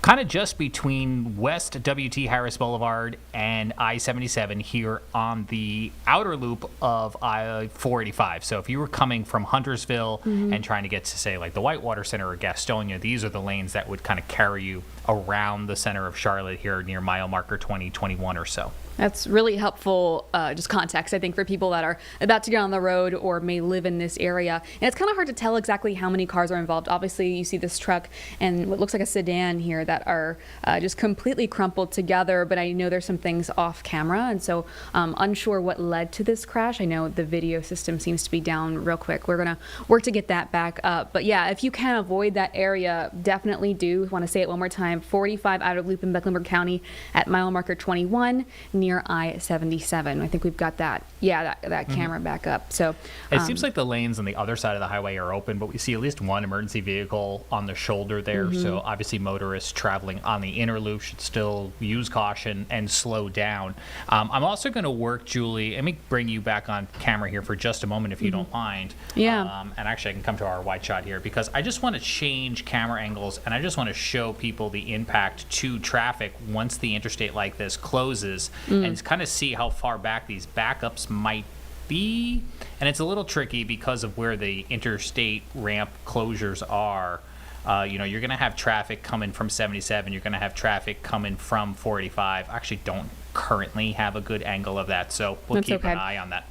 kind of just between West W.T. Harris Boulevard and I-77 here on the outer loop of I-485. So if you were coming from Huntersville and trying to get to, say, like the Whitewater Center or Gastonia, these are the lanes that would kind of carry you around the center of Charlotte here near mile marker 2021 or so. That's really helpful, just context, I think, for people that are about to get on the road or may live in this area. And it's kind of hard to tell exactly how many cars are involved. Obviously, you see this truck and what looks like a sedan here that are just completely crumpled together, but I know there's some things off camera, and so unsure what led to this crash. I know the video system seems to be down real quick. We're going to work to get that back up. But yeah, if you can avoid that area, definitely do. I want to say it one more time, 45 outer loop in Mecklenburg County at mile marker 21, near I-77. I think we've got that. Yeah, that camera back up. So it seems like the lanes on the other side of the highway are open, but we see at least one emergency vehicle on the shoulder there. So obviously motorists traveling on the inner loop should still use caution and slow down. I'm also going to work, Julie, let me bring you back on camera here for just a moment if you don't mind. Yeah. And actually I can come to our wide shot here because I just want to change camera angles and I just want to show people the impact to traffic once the interstate like this closes and kind of see how far back these backups might be. And it's a little tricky because of where the interstate ramp closures are. You're going to have traffic coming from 77. You're going to have traffic coming from 485. I actually don't currently have a good angle of that, so we'll keep an eye on that.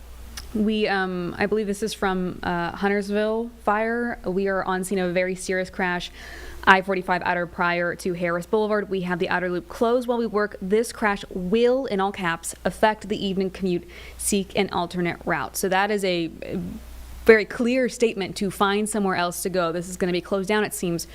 We, I believe this is from Huntersville fire. We are on scene of a very serious crash. I-45 outer prior to Harris Boulevard. We have the outer loop closed while we work. This crash will, in all caps, affect the evening commute. Seek an alternate route. So that is a very clear statement to find somewhere else to go. This is going to be closed down, it seems,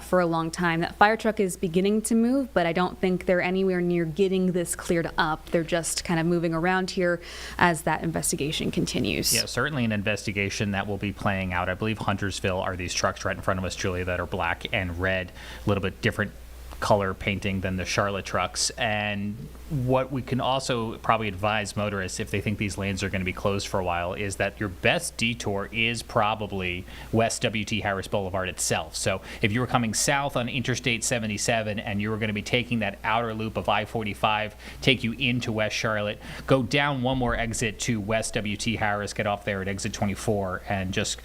for a long time. That fire truck is beginning to move, but I don't think they're anywhere near getting this cleared up. They're just kind of moving around here as that investigation continues. Yeah, certainly an investigation that will be playing out. I believe Huntersville are these trucks right in front of us, Julia, that are black and red, a little bit different color painting than the Charlotte trucks. And what we can also probably advise motorists if they think these lanes are going to be closed for a while is that your best detour is probably West W.T. Harris Boulevard itself. So if you were coming south on Interstate 77 and you were going to be taking that outer loop of I-45, take you into West Charlotte, go down one more exit to West W.T. Harris, get off there at exit 24 and just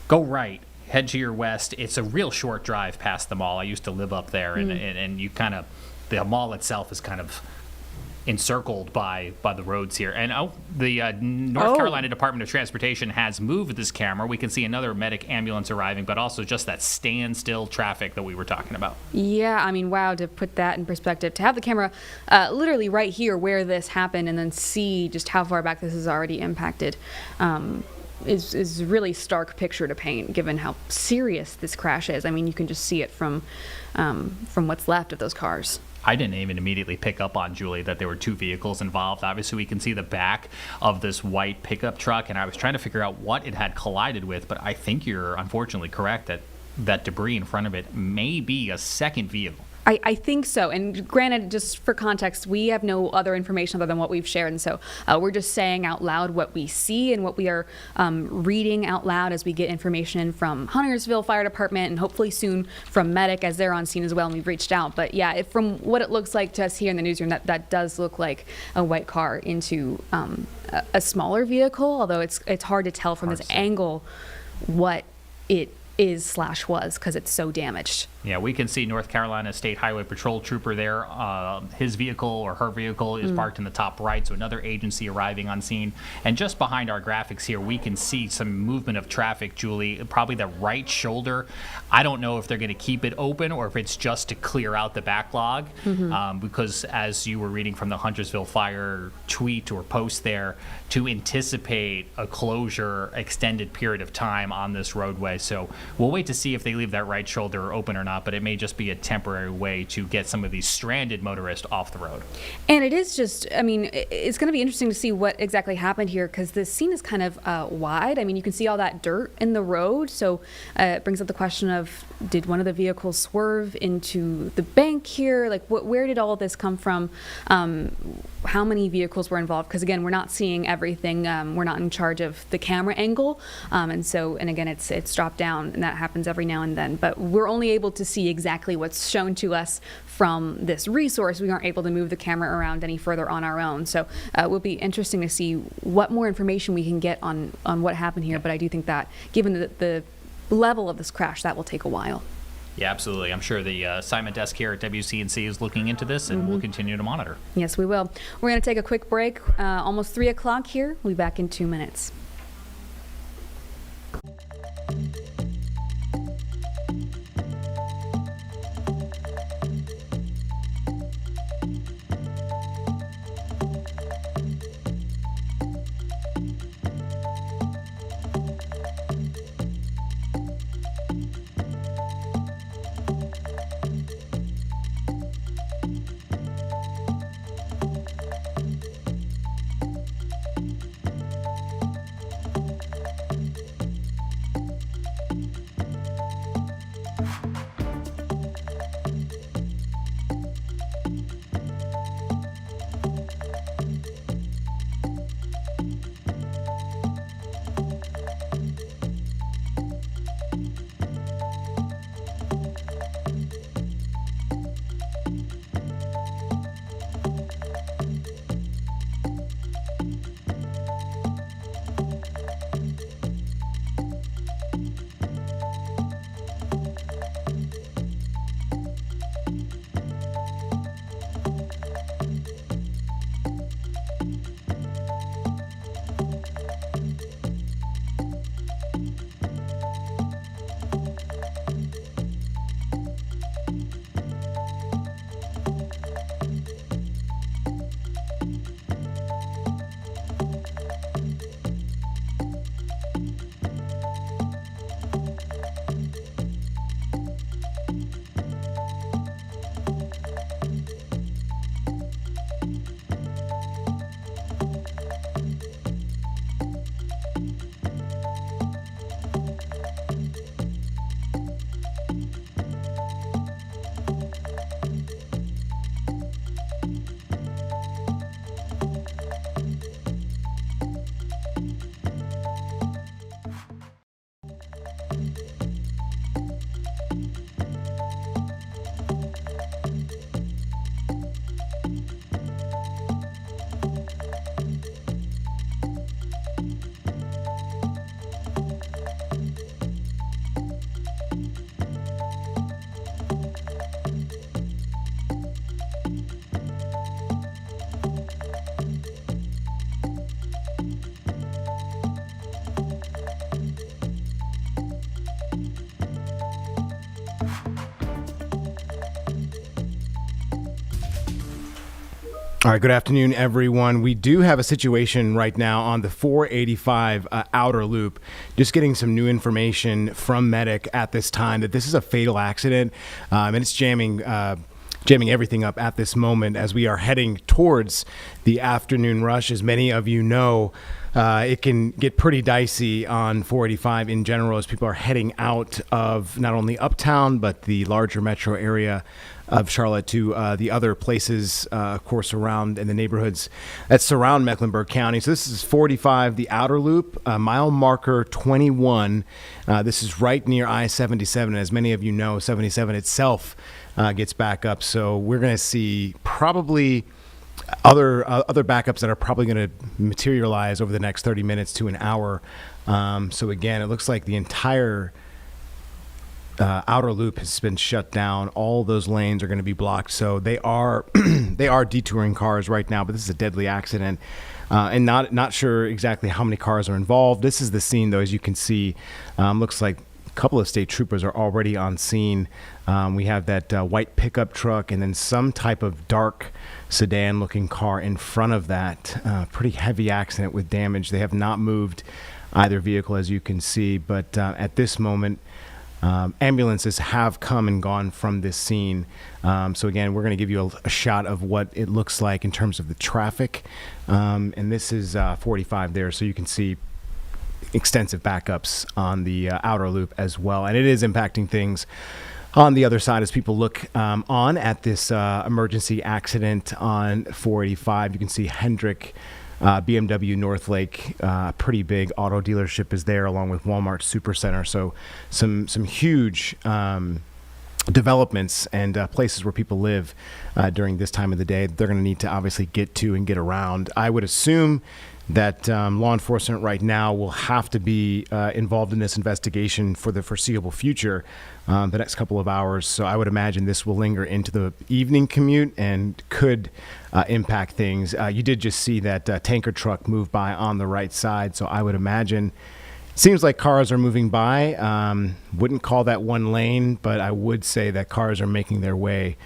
go right. Head to your west. It's a real short drive past the mall. I used to live up there, and you kind of, the mall itself is kind of encircled by the roads here. And the North Carolina Department of Transportation has moved this camera. We can see another medic ambulance arriving, but also just that standstill traffic that we were talking about. Yeah, I mean, wow, to put that in perspective, to have the camera literally right here where this happened and then see just how far back this is already impacted. Is really stark picture to paint, given how serious this crash is. I mean, you can just see it from what's left of those cars. I didn't even immediately pick up on, Julie, that there were two vehicles involved. Obviously, we can see the back of this white pickup truck, and I was trying to figure out what it had collided with, but I think you're unfortunately correct that that debris in front of it may be a second vehicle. I think so. And granted, just for context, we have no other information other than what we've shared. And so we're just saying out loud what we see and what we are reading out loud as we get information from Huntersville Fire Department and hopefully soon from Medic as they're on scene as well. And we've reached out. But yeah, from what it looks like to us here in the newsroom, that does look like a white car into a smaller vehicle, although it's hard to tell from this angle what it is/was because it's so damaged. Yeah, we can see North Carolina State Highway Patrol trooper there. His vehicle or her vehicle is parked in the top right, so another agency arriving on scene. And just behind our graphics here, we can see some movement of traffic, Julie, probably the right shoulder. I don't know if they're going to keep it open or if it's just to clear out the backlog, because as you were reading from the Huntersville Fire tweet or post there, to anticipate a closure extended period of time on this roadway. So we'll wait to see if they leave that right shoulder open or not, but it may just be a temporary way to get some of these stranded motorists off the road. And it is just, I mean, it's going to be interesting to see what exactly happened here, because the scene is kind of wide. I mean, you can see all that dirt in the road, so it brings up the question of, did one of the vehicles swerve into the bank here? Like, where did all this come from? How many vehicles were involved? Because again, we're not seeing everything. We're not in charge of the camera angle, and again, it's dropped down, and that happens every now and then. But we're only able to see exactly what's shown to us from this resource. We aren't able to move the camera around any further on our own. So it will be interesting to see what more information we can get on what happened here. But I do think that, given the level of this crash, that will take a while. Yeah, absolutely. I'm sure the assignment desk here at WCNC is looking into this, and we'll continue to monitor. Yes, we will. We're going to take a quick break. Almost 3 o'clock here. We'll be back in 2 minutes. All right, good afternoon, everyone. We do have a situation right now on the 485 outer loop. Just getting some new information from Medic at this time that this is a fatal accident, and it's jamming everything up at this moment as we are heading towards the afternoon rush. As many of you know, it can get pretty dicey on 485 in general as people are heading out of not only uptown but the larger metro area of Charlotte to the other places, of course, around in the neighborhoods that surround Mecklenburg County. So this is 45, the outer loop, mile marker 21. This is right near I-77. As many of you know, 77 itself gets back up. So we're going to see probably other backups that are probably going to materialize over the next 30 minutes to an hour. So again, it looks like the entire outer loop has been shut down. All those lanes are going to be blocked. So they are they are detouring cars right now, but this is a deadly accident. And not sure exactly how many cars are involved. This is the scene, though, as you can see. Looks like a couple of state troopers are already on scene. We have that white pickup truck and then some type of dark sedan-looking car in front of that. Pretty heavy accident with damage. They have not moved either vehicle, as you can see. But at this moment, Ambulances have come and gone from this scene. So again, we're going to give you a shot of what it looks like in terms of the traffic. And this is 45 there, so you can see extensive backups on the outer loop as well. And it is impacting things on the other side as people look on at this emergency accident on 485. You can see Hendrick, BMW Northlake, pretty big auto dealership is there, along with Walmart Supercenter. So some huge developments and places where people live during this time of the day. They're going to need to obviously get to and get around. I would assume that law enforcement right now will have to be involved in this investigation for the foreseeable future, the next couple of hours. So I would imagine this will linger into the evening commute and could impact things. You did just see that tanker truck move by on the right side, so I would imagine seems like cars are moving by. Wouldn't call that one lane, but I would say that cars are making their way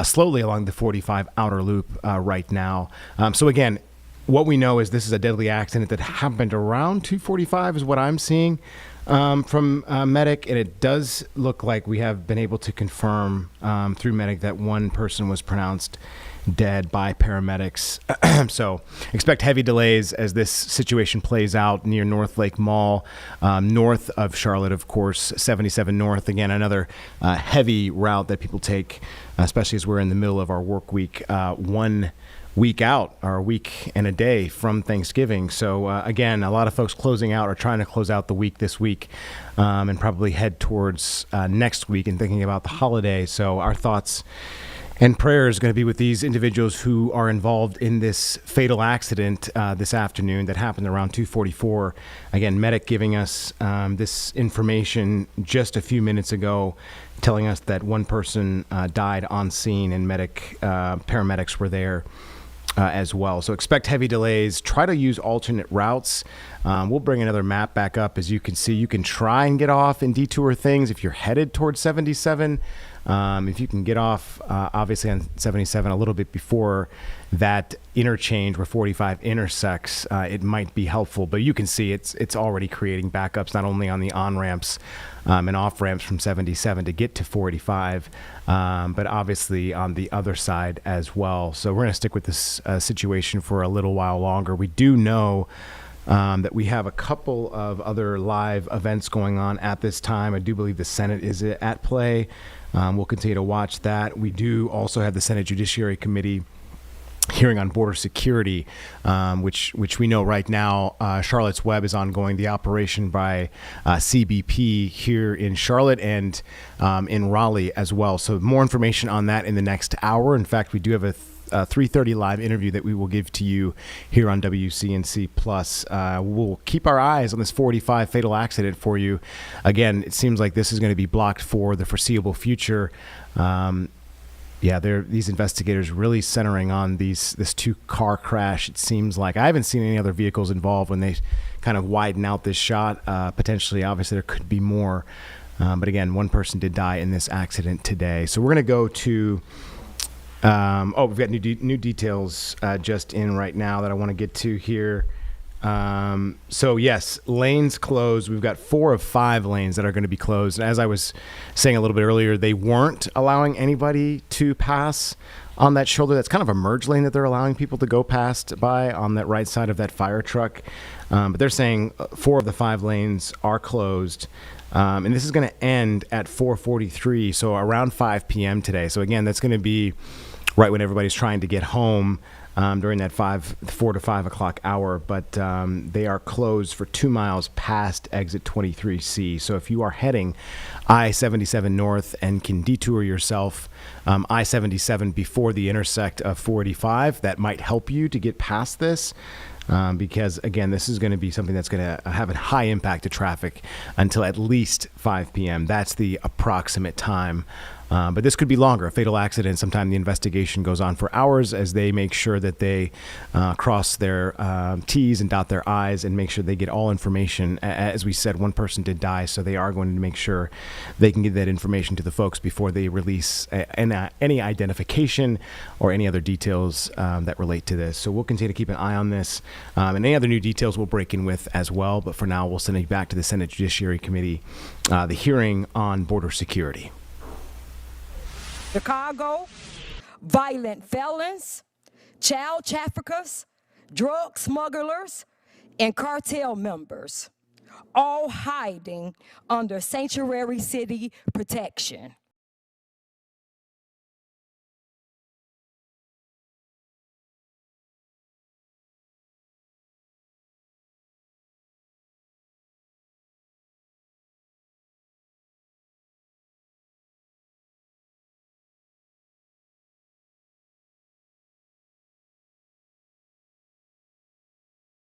slowly along the 45 outer loop right now. So again, what we know is this is a deadly accident that happened around 2:45 is what I'm seeing from Medic, and it does look like we have been able to confirm through Medic that one person was pronounced dead by paramedics. So expect heavy delays as this situation plays out near North Lake Mall, north of Charlotte, of course, 77 North. Again, another heavy route that people take, especially as we're in the middle of our work week. 1 week out, or a week and a day from Thanksgiving. So again, a lot of folks closing out or trying to close out the week this week and probably head towards next week and thinking about the holiday. So our thoughts and prayers are going to be with these individuals who are involved in this fatal accident this afternoon that happened around 2:44. Again, Medic giving us this information just a few minutes ago, telling us that one person died on scene, and paramedics were there as well. So expect heavy delays. Try to use alternate routes. We'll bring another map back up. As you can see, you can try and get off and detour things if you're headed towards 77. If you can get off, obviously on 77 a little bit before that interchange where 45 intersects, it might be helpful. But you can see it's already creating backups, not only on the on-ramps and off-ramps from 77 to get to 45, but obviously on the other side as well. So we're going to stick with this situation for a little while longer. We do know that we have a couple of other live events going on at this time. I do believe the Senate is at play. We'll continue to watch that. We do also have the Senate Judiciary Committee hearing on border security, which we know right now Charlotte's Web is ongoing, the operation by CBP here in Charlotte and in Raleigh as well. So more information on that in the next hour. In fact, we do have a 3:30 live interview that we will give to you here on WCNC Plus. We'll keep our eyes on this 45 fatal accident for you. Again, it seems like this is going to be blocked for the foreseeable future. These investigators really centering on this two-car crash. It seems like I haven't seen any other vehicles involved when they kind of widen out this shot. Potentially, obviously, there could be more. But again, one person did die in this accident today. So we're going to go to we've got new details just in right now that I want to get to here. So yes, lanes closed. We've got 4 of 5 lanes that are going to be closed. And as I was saying a little bit earlier, they weren't allowing anybody to pass on that shoulder. That's kind of a merge lane that they're allowing people to go past by on that right side of that fire truck. But they're saying 4 of the 5 lanes are closed. And this is going to end at 4:43, so around 5 p.m. today. So again, that's going to be right when everybody's trying to get home during that 4 to 5 o'clock hour. But they are closed for 2 miles past exit 23C. So if you are heading I-77 north and can detour yourself I-77 before the intersect of 485, that might help you to get past this. Because, again, this is going to be something that's going to have a high impact to traffic until at least 5 p.m. That's the approximate time But this could be longer, a fatal accident. Sometime the investigation goes on for hours as they make sure that they cross their T's and dot their I's and make sure they get all information. As we said, one person did die, so they are going to make sure they can get that information to the folks before they release any identification or any other details that relate to this. So we'll continue to keep an eye on this. And any other new details we'll break in with as well. But for now, we'll send it back to the Senate Judiciary Committee, the hearing on border security. Chicago, violent felons, child traffickers, drug smugglers, and cartel members, all hiding under sanctuary city protection.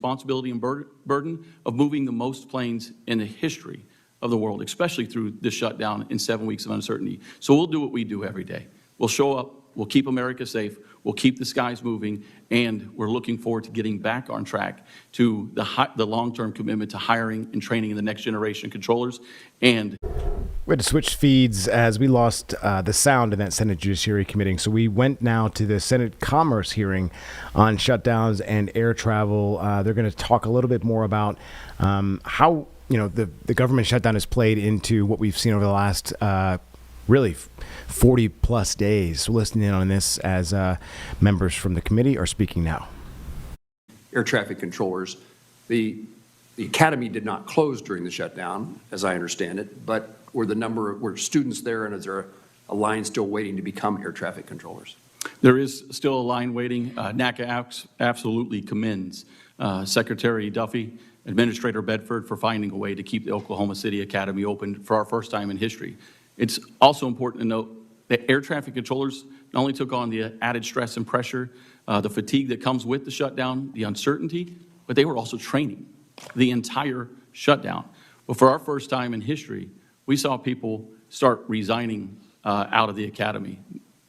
Responsibility and burden of moving the most planes in the history of the world, especially through this shutdown in 7 weeks of uncertainty. So we'll do what we do every day. We'll show up, we'll keep America safe, we'll keep the skies moving, and we're looking forward to getting back on track to the long-term commitment to hiring and training the next generation controllers. And we had to switch feeds as we lost the sound in that Senate Judiciary Committee. So we went now to the Senate Commerce hearing on shutdowns and air travel. They're going to talk a little bit more about how the government shutdown has played into what we've seen over the last really 40 plus days. So listening in on this as members from the committee are speaking now. Air traffic controllers. The academy did not close during the shutdown, as I understand it, but were students there, and is there a line still waiting to become air traffic controllers? there is still a line waiting. NACA absolutely commends Secretary Duffy, Administrator Bedford, for finding a way to keep the Oklahoma City Academy open for our first time in history. It's also important to note that air traffic controllers not only took on the added stress and pressure, the fatigue that comes with the shutdown, the uncertainty, but they were also training the entire shutdown. But for our first time in history, we saw people start resigning out of the academy,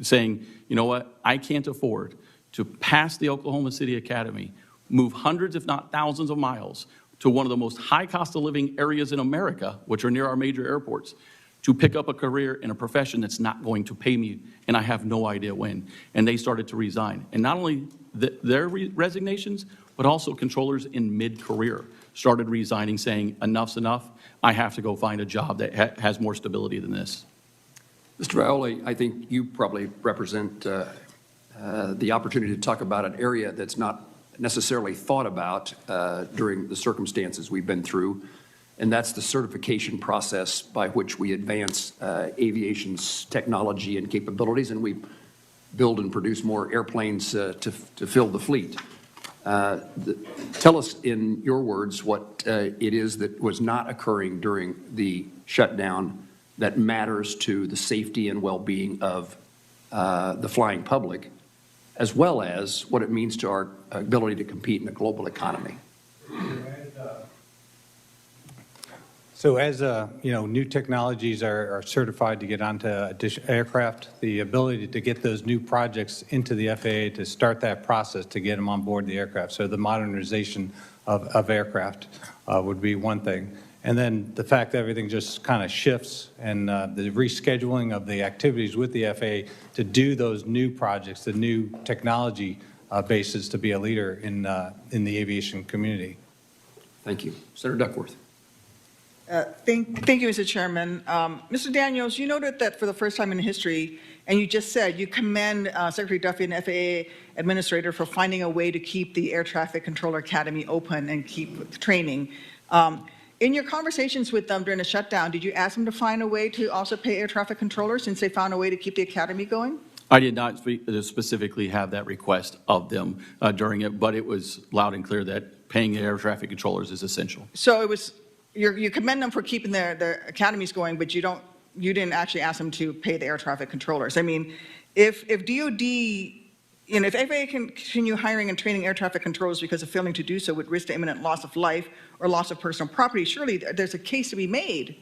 saying, you know what, I can't afford to pass the Oklahoma City Academy, move hundreds if not thousands of miles to one of the most high cost of living areas in America, which are near our major airports, to pick up a career in a profession that's not going to pay me, and I have no idea when. And they started to resign. And not only their resignations, but also controllers in mid-career started resigning, saying, enough's enough, I have to go find a job that has more stability than this. Mr. Vaioli, I think you probably represent the opportunity to talk about an area that's not necessarily thought about during the circumstances we've been through, and that's the certification process by which we advance aviation's technology and capabilities, and we build and produce more airplanes to fill the fleet. Tell us in your words what it is that was not occurring during the shutdown that matters to the safety and well-being of the flying public, as well as what it means to our ability to compete in the global economy. So as new technologies are certified to get onto aircraft, the ability to get those new projects into the FAA to start that process to get them on board the aircraft. So the modernization of aircraft would be one thing. And then the fact that everything just kind of shifts and the rescheduling of the activities with the FAA to do those new projects, the new technology bases to be a leader in the aviation community. Thank you. Senator Duckworth. Thank you, Mr. Chairman. Mr. Daniels, you noted that for the first time in history, and you just said you commend Secretary Duffy and FAA Administrator for finding a way to keep the Air Traffic Controller Academy open and keep training. In your conversations with them during the shutdown, did you ask them to find a way to also pay air traffic controllers since they found a way to keep the academy going? I did not specifically have that request of them during it, but it was loud and clear that paying the air traffic controllers is essential. So it was, you commend them for keeping their academies going, but you didn't actually ask them to pay the air traffic controllers. I mean, if DOD, if FAA can continue hiring and training air traffic controllers because of failing to do so would risk the imminent loss of life or loss of personal property, surely there's a case to be made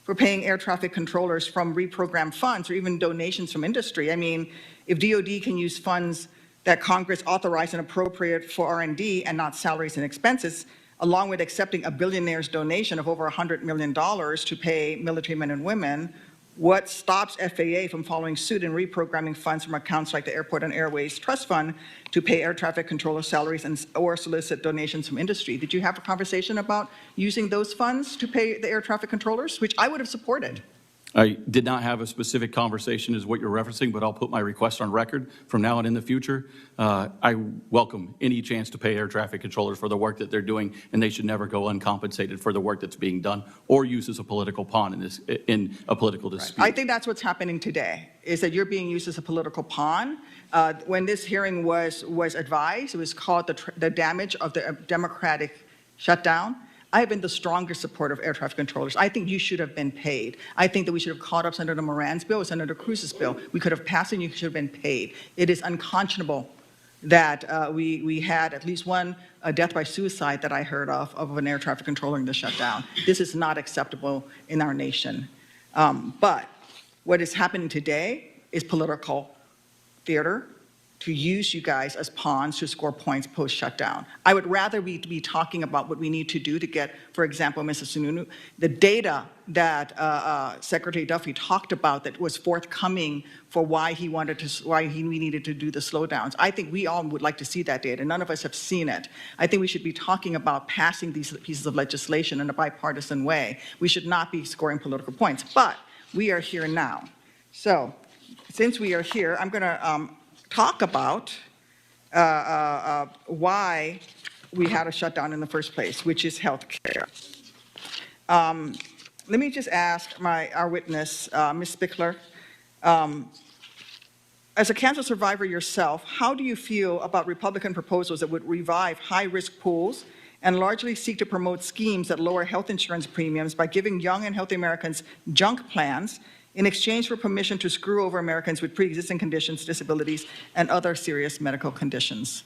for paying air traffic controllers from reprogrammed funds or even donations from industry. I mean, if DOD can use funds that Congress authorized and appropriate for R&D and not salaries and expenses, along with accepting a billionaire's donation of over $100 million to pay military men and women, what stops FAA from following suit and reprogramming funds from accounts like the Airport and Airways Trust Fund to pay air traffic controller salaries or solicit donations from industry? Did you have a conversation about using those funds to pay the air traffic controllers, which I would have supported? I did not have a specific conversation as what you're referencing, but I'll put my request on record from now on in the future. I welcome any chance to pay air traffic controllers for the work that they're doing, and they should never go uncompensated for the work that's being done or used as a political pawn in a political dispute. I think that's what's happening today, is that you're being used as a political pawn. When this hearing was advised, it was called the damage of the Democratic shutdown. I have been the strongest supporter of air traffic controllers. I think you should have been paid. I think that we should have caught up Senator Moran's bill, Senator Cruz's bill. We could have passed and you should have been paid. It is unconscionable that we had at least one death by suicide that I heard of an air traffic controller in the shutdown. This is not acceptable in our nation. But what is happening today is political theater to use you guys as pawns to score points post-shutdown. I would rather we be talking about what we need to do to get, for example, Mrs. Sununu, the data that Secretary Duffy talked about that was forthcoming for why we needed to do the slowdowns. I think we all would like to see that data. None of us have seen it. I think we should be talking about passing these pieces of legislation in a bipartisan way. We should not be scoring political points, but we are here now. So since we are here, I'm gonna talk about why we had a shutdown in the first place, which is health care. Let me just ask our witness, Ms. Spickler, as a cancer survivor yourself, how do you feel about Republican proposals that would revive high-risk pools and largely seek to promote schemes that lower health insurance premiums by giving young and healthy Americans junk plans in exchange for permission to screw over Americans with pre-existing conditions, disabilities, and other serious medical conditions?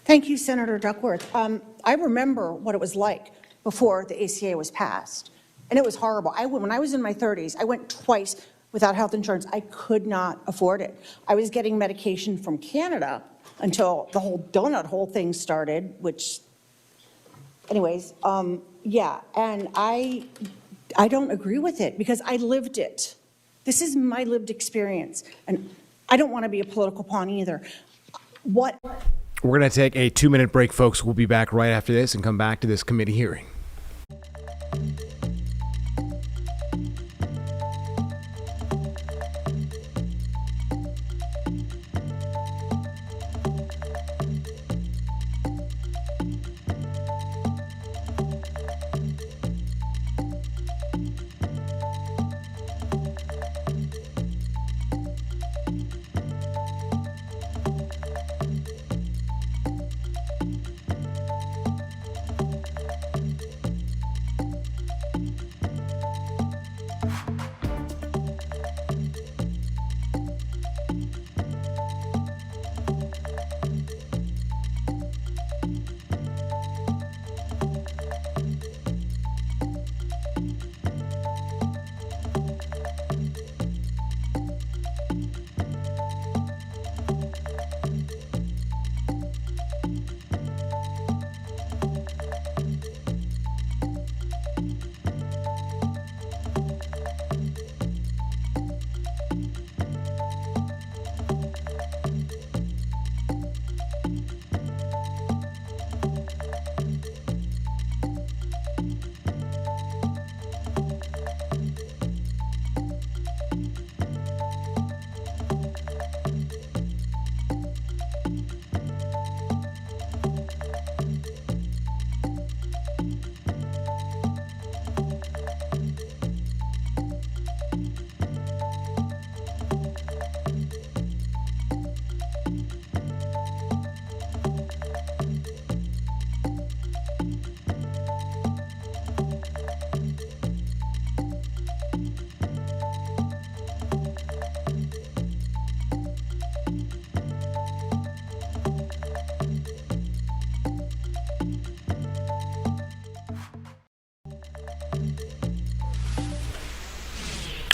Thank you, Senator Duckworth. I remember what it was like before the ACA was passed, and it was horrible. When I was in my 30s, I went twice without health insurance. I could not afford it. I was getting medication from Canada until the whole donut hole thing started, which, anyways, yeah, and I don't agree with it because I lived it. This is my lived experience, and I don't want to be a political pawn either. We're going to take a 2-minute break, folks. We'll be back right after this and come back to this committee hearing.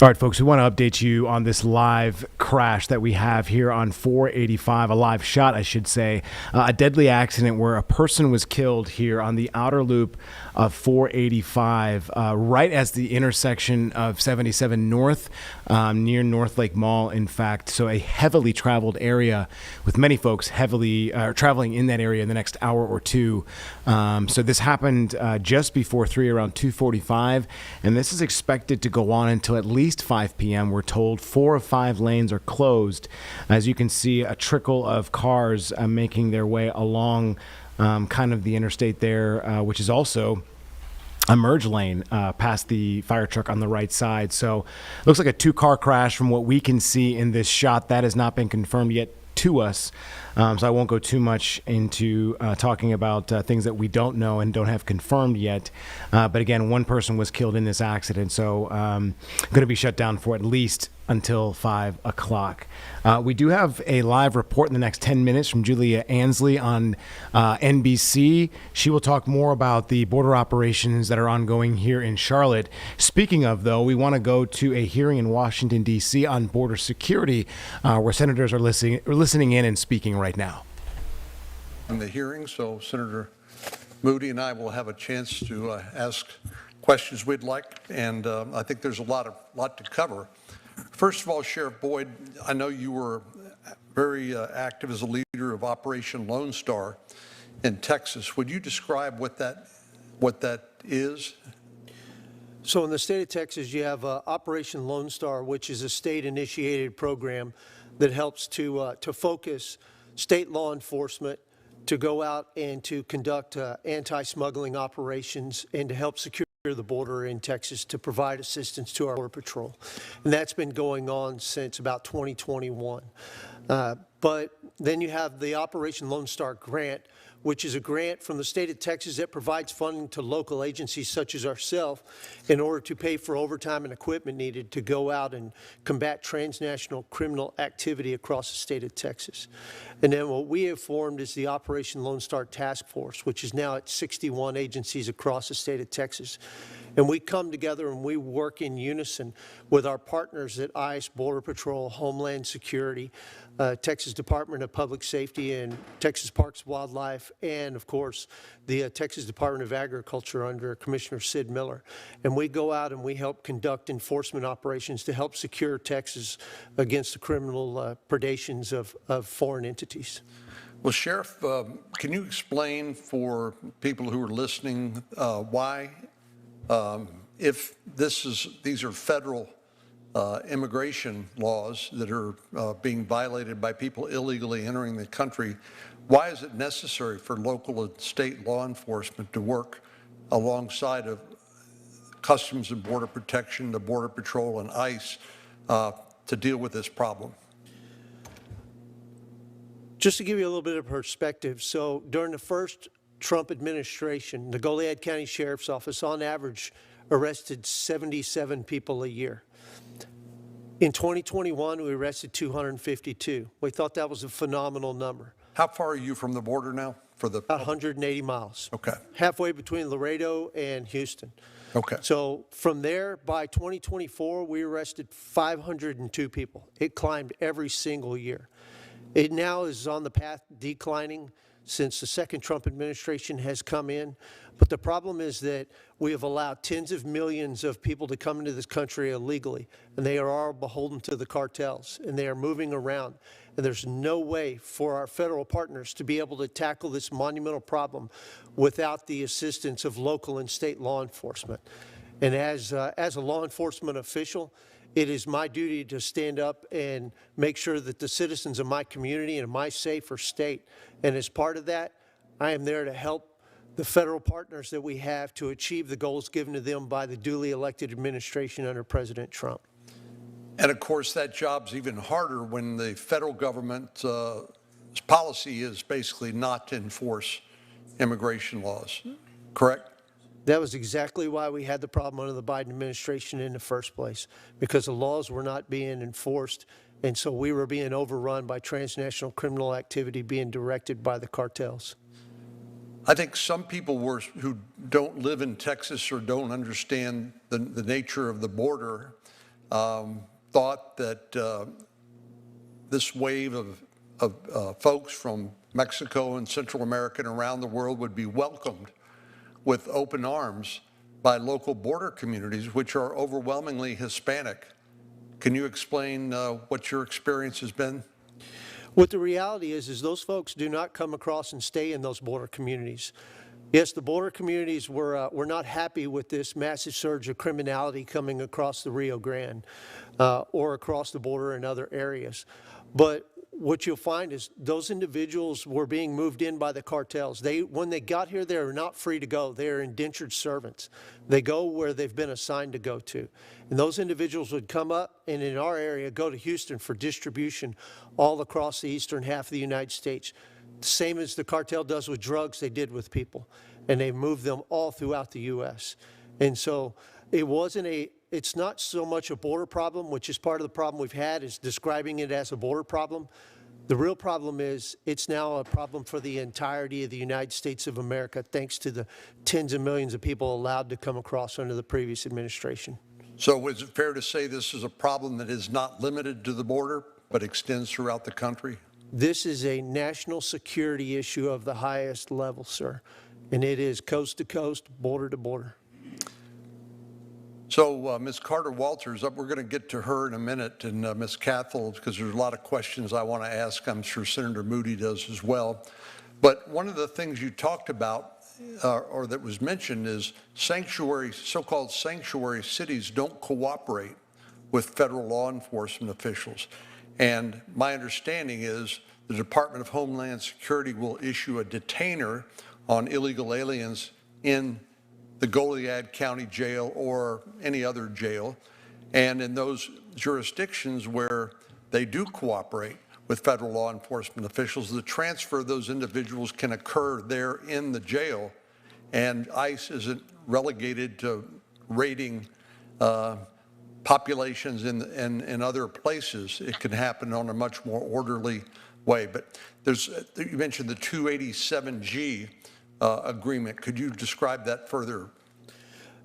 All right, folks, we want to update you on this live crash that we have here on 485, a live shot, I should say, a deadly accident where a person was killed here on the outer loop of 485, right as the intersection of 77 North, near North Lake Mall, in fact. So a heavily traveled area with many folks heavily traveling in that area in the next hour or two. So this happened just before 3, around 2:45, and this is expected to go on until at least 5 p.m. We're told 4 of 5 lanes are closed. As you can see, a trickle of cars making their way along kind of the interstate there, which is also a merge lane past the fire truck on the right side. So it looks like a 2-car crash from what we can see in this shot. That has not been confirmed yet to us. So I won't go too much into talking about things that we don't know and don't have confirmed yet. But again, 1 person was killed in this accident. So going to be shut down for at least until 5 o'clock. We do have a live report in the next 10 minutes from Julia Ansley on NBC. She will talk more about the border operations that are ongoing here in Charlotte. Speaking of, though, we want to go to a hearing in Washington, D.C. on border security, where senators are listening in and speaking right now. In the hearing, so Senator Moody and I will have a chance to ask questions we'd like, and I think there's a lot to cover. First of all, Sheriff Boyd, I know you were very active as a leader of Operation Lone Star in Texas. Would you describe what that is? So in the state of Texas, you have Operation Lone Star, which is a state-initiated program that helps to focus state law enforcement to go out and to conduct anti-smuggling operations and to help secure the border in Texas, to provide assistance to our Border Patrol. And that's been going on since about 2021. But then you have the Operation Lone Star Grant, which is a grant from the state of Texas that provides funding to local agencies such as ourselves in order to pay for overtime and equipment needed to go out and combat transnational criminal activity across the state of Texas. And then what we have formed is the Operation Lone Star Task Force, which is now at 61 agencies across the state of Texas. And we come together and we work in unison with our partners at ICE, Border Patrol, Homeland Security, Texas Department of Public Safety, and Texas Parks and Wildlife, and of course the Texas Department of Agriculture under Commissioner Sid Miller. And we go out and we help conduct enforcement operations to help secure Texas against the criminal predations of foreign entities. Well, Sheriff, can you explain for people who are listening why, if these are federal immigration laws that are being violated by people illegally entering the country, why is it necessary for local and state law enforcement to work alongside of Customs and Border Protection, the Border Patrol, and ICE to deal with this problem? Just to give you a little bit of perspective, so during the first Trump administration, the Goliad County Sheriff's Office on average arrested 77 people a year. In 2021, we arrested 252. We thought that was a phenomenal number. How far are you from the border now? About 180 miles. Okay. Halfway between Laredo and Houston. Okay. So from there, by 2024, we arrested 502 people. It climbed every single year. It now is on the path declining since the second Trump administration has come in. But the problem is that we have allowed tens of millions of people to come into this country illegally, and they are all beholden to the cartels, and they are moving around. And there's no way for our federal partners to be able to tackle this monumental problem without the assistance of local and state law enforcement. And as a law enforcement official, it is my duty to stand up and make sure that the citizens of my community and my safer state. And as part of that, I am there to help the federal partners that we have to achieve the goals given to them by the duly elected administration under President Trump. And of course, that job's even harder when the federal government's policy is basically not to enforce immigration laws, correct? That was exactly why we had the problem under the Biden administration in the first place, because the laws were not being enforced, and so we were being overrun by transnational criminal activity being directed by the cartels. I think some people who don't live in Texas or don't understand the nature of the border thought that this wave of folks from Mexico and Central America and around the world would be welcomed with open arms by local border communities, which are overwhelmingly Hispanic. Can you explain what your experience has been? What the reality is those folks do not come across and stay in those border communities. Yes, the border communities were not happy with this massive surge of criminality coming across the Rio Grande or across the border in other areas. But what you'll find is those individuals were being moved in by the cartels. When they got here, they are not free to go. They are indentured servants. They go where they've been assigned to go to. And those individuals would come up and in our area go to Houston for distribution all across the eastern half of the United States. The same as the cartel does with drugs, they did with people. And they moved them all throughout the U.S. And so it's not so much a border problem, which is part of the problem we've had, is describing it as a border problem. The real problem is it's now a problem for the entirety of the United States of America, thanks to the tens of millions of people allowed to come across under the previous administration. So is it fair to say this is a problem that is not limited to the border, but extends throughout the country? This is a national security issue of the highest level, sir. And it is coast to coast, border to border. So Ms. Carter Walters, we're going to get to her in a minute, and Ms. Cathell, because there's a lot of questions I want to ask. I'm sure Senator Moody does as well. But one of the things you talked about, or that was mentioned, is so-called sanctuary cities don't cooperate with federal law enforcement officials. And my understanding is the Department of Homeland Security will issue a detainer on illegal aliens in the Goliad County Jail or any other jail. And in those jurisdictions where they do cooperate with federal law enforcement officials, the transfer of those individuals can occur there in the jail. And ICE isn't relegated to raiding populations in other places. It can happen on a much more orderly way. But you mentioned the 287G agreement. Could you describe that further?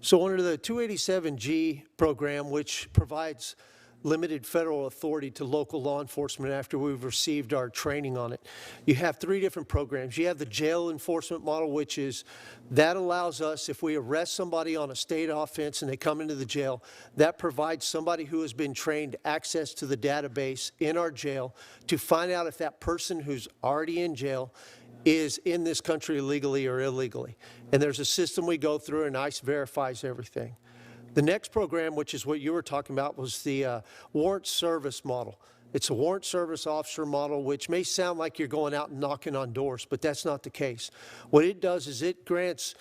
So under the 287G program, which provides limited federal authority to local law enforcement after we've received our training on it, you have three different programs. You have the jail enforcement model, which is that allows us, if we arrest somebody on a state offense and they come into the jail, that provides somebody who has been trained access to the database in our jail to find out if that person who's already in jail is in this country legally or illegally. And there's a system we go through, and ICE verifies everything. The next program, which is what you were talking about, was the warrant service model. It's a warrant service officer model, which may sound like you're going out and knocking on doors, but that's not the case. What it does is it grants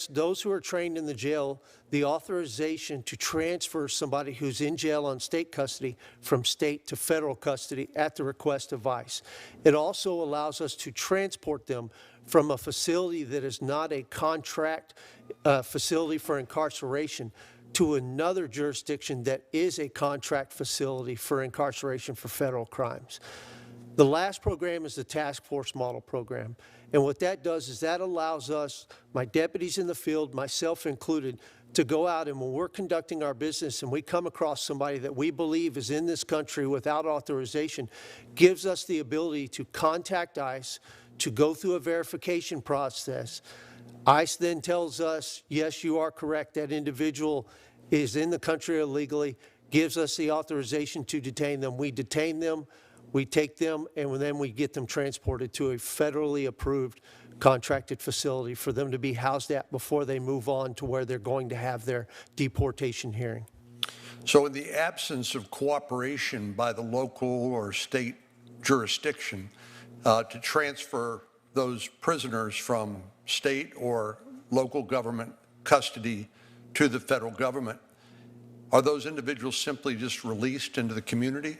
those who are trained in the jail the authorization to transfer somebody who's in jail on state custody from state to federal custody at the request of ICE. It also allows us to transport them from a facility that is not a contract facility for incarceration to another jurisdiction that is a contract facility for incarceration for federal crimes. The last program is the task force model program. And what that does is that allows us, my deputies in the field, myself included, to go out, and when we're conducting our business and we come across somebody that we believe is in this country without authorization, gives us the ability to contact ICE, to go through a verification process. ICE then tells us, yes, you are correct, that individual is in the country illegally, gives us the authorization to detain them. We detain them, we take them, and then we get them transported to a federally approved contracted facility for them to be housed at before they move on to where they're going to have their deportation hearing. So in the absence of cooperation by the local or state jurisdiction to transfer those prisoners from state or local government custody to the federal government, are those individuals simply just released into the community?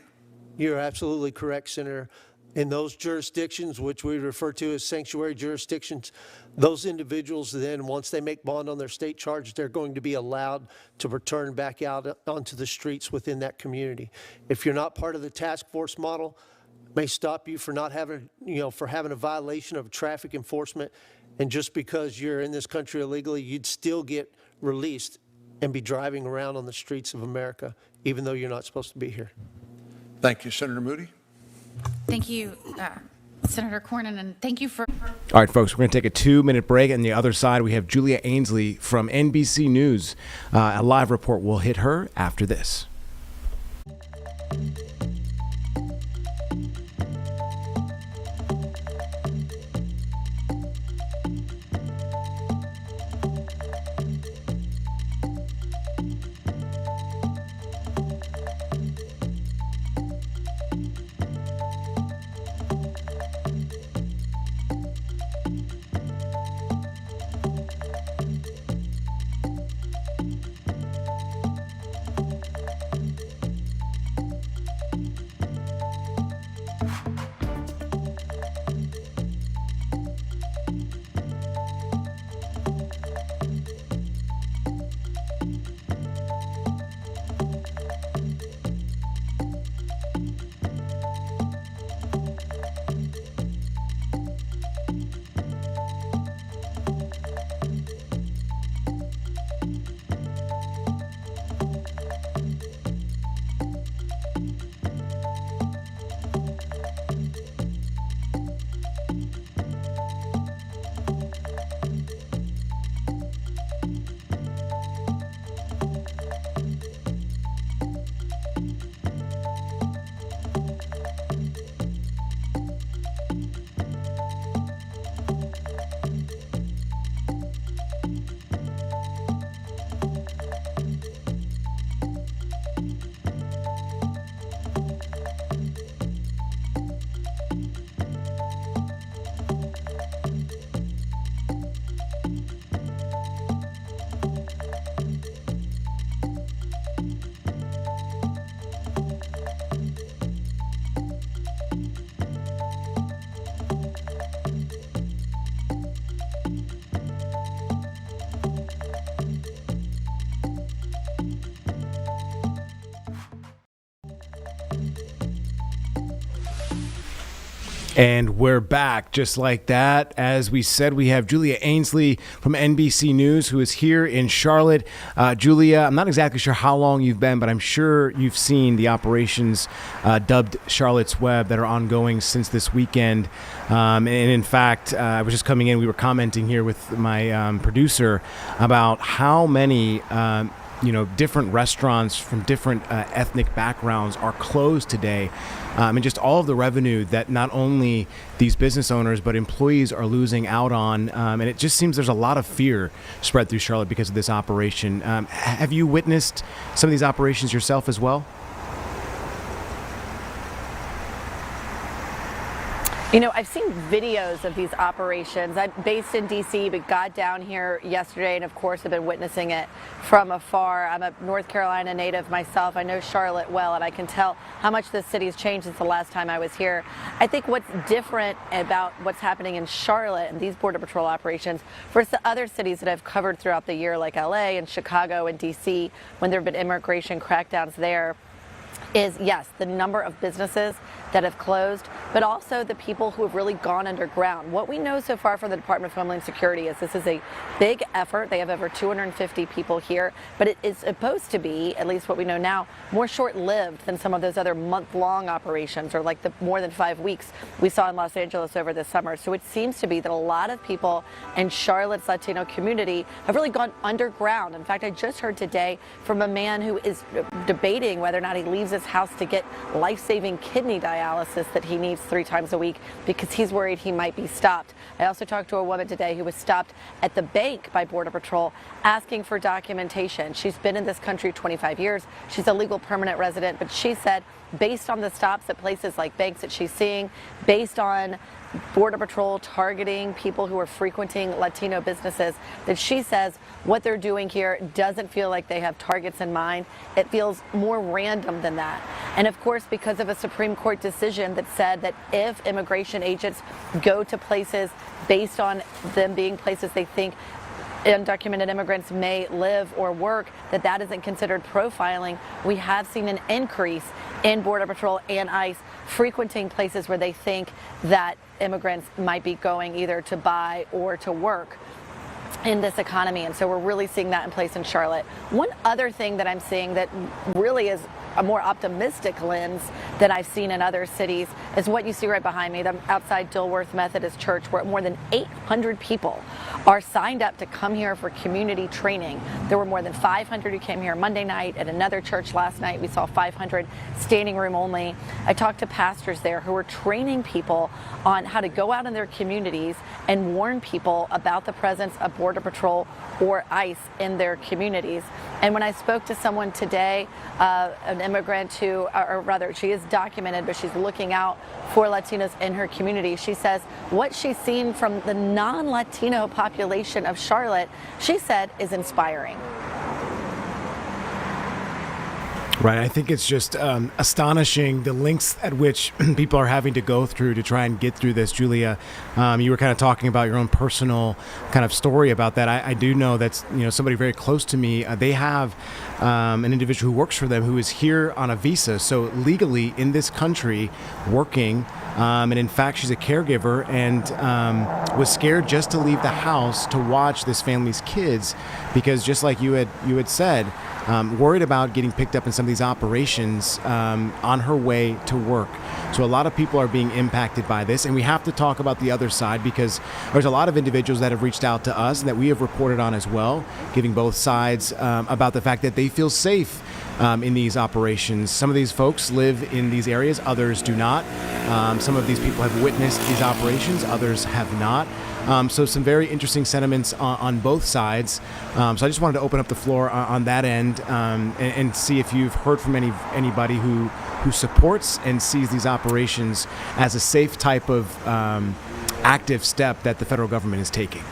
You're absolutely correct, Senator. In those jurisdictions, which we refer to as sanctuary jurisdictions, those individuals then, once they make bond on their state charge, they're going to be allowed to return back out onto the streets within that community. If you're not part of the task force model, it may stop you for not having, for having a violation of traffic enforcement, and just because you're in this country illegally, you'd still get released and be driving around on the streets of America, even though you're not supposed to be here. Thank you, Senator Moody. Thank you, Senator Cornyn, and thank you for. All right, folks, we're going to take a 2-minute break. On the other side, we have Julia Ainsley from NBC News. A live report will hit her after this. And we're back just like that. As we said, we have Julia Ainsley from NBC News, who is here in Charlotte. Julia, I'm not exactly sure how long you've been, but I'm sure you've seen the operations dubbed Charlotte's Web that are ongoing since this weekend. And in fact, I was just coming in, we were commenting here with my producer about how many different restaurants from different ethnic backgrounds are closed today. And just all of the revenue that not only these business owners but employees are losing out on. And it just seems there's a lot of fear spread through Charlotte because of this operation. Have you witnessed some of these operations yourself as well? You know, I've seen videos of these operations. I'm based in D.C., but got down here yesterday and, of course, have been witnessing it from afar. I'm a North Carolina native myself. I know Charlotte well, and I can tell how much this city has changed since the last time I was here. I think what's different about what's happening in Charlotte and these Border Patrol operations versus the other cities that I've covered throughout the year, like L.A. and Chicago and D.C., when there have been immigration crackdowns there, is, yes, the number of businesses that have closed, but also the people who have really gone underground. What we know so far from the Department of Homeland Security is this is a big effort. They have over 250 people here, but it is supposed to be, at least what we know now, more short-lived than some of those other month-long operations or like the more than 5 weeks we saw in Los Angeles over the summer. So it seems to be that a lot of people in Charlotte's Latino community have really gone underground. In fact, I just heard today from a man who is debating whether or not he leaves his house to get life-saving kidney dialysis that he needs 3 times a week because he's worried he might be stopped. I also talked to a woman today who was stopped at the bank by Border Patrol asking for documentation. She's been in this country 25 years. She's a legal permanent resident, but she said based on the stops at places like banks that she's seeing, based on Border Patrol targeting people who are frequenting Latino businesses, that she says what they're doing here doesn't feel like they have targets in mind. It feels more random than that. And of course, because of a Supreme Court decision that said that if immigration agents go to places based on them being places they think undocumented immigrants may live or work, that isn't considered profiling, we have seen an increase in Border Patrol and ICE frequenting places where they think that immigrants might be going either to buy or to work. in this economy. And so we're really seeing that in place in Charlotte. One other thing that I'm seeing that really is a more optimistic lens than I've seen in other cities is what you see right behind me, the outside Dilworth Methodist Church, where more than 800 people are signed up to come here for community training. There were more than 500 who came here Monday night. At another church last night, we saw 500 standing room only. I talked to pastors there who were training people on how to go out in their communities and warn people about the presence of Border Patrol or ICE in their communities. And when I spoke to someone today, an immigrant who, or rather she is documented, but she's looking out for Latinos in her community, she says what she's seen from the non-Latino population of Charlotte, she said, is inspiring. Right. I think it's just astonishing the lengths at which people are having to go through to try and get through this. Julia, you were kind of talking about your own personal kind of story about that. I do know that's, somebody very close to me. They have an individual who works for them who is here on a visa. So legally in this country working. And in fact, she's a caregiver and was scared just to leave the house to watch this family's kids because just like you had said, worried about getting picked up in some of these operations on her way to work. So a lot of people are being impacted by this, and we have to talk about the other side because there's a lot of individuals that have reached out to us and that we have reported on as well, giving both sides about the fact that they feel safe in these operations. Some of these folks live in these areas, others do not. Some of these people have witnessed these operations, others have not. So some very interesting sentiments on both sides. So I just wanted to open up the floor on that end and see if you've heard from anybody who supports and sees these operations as a safe type of active step that the federal government is taking.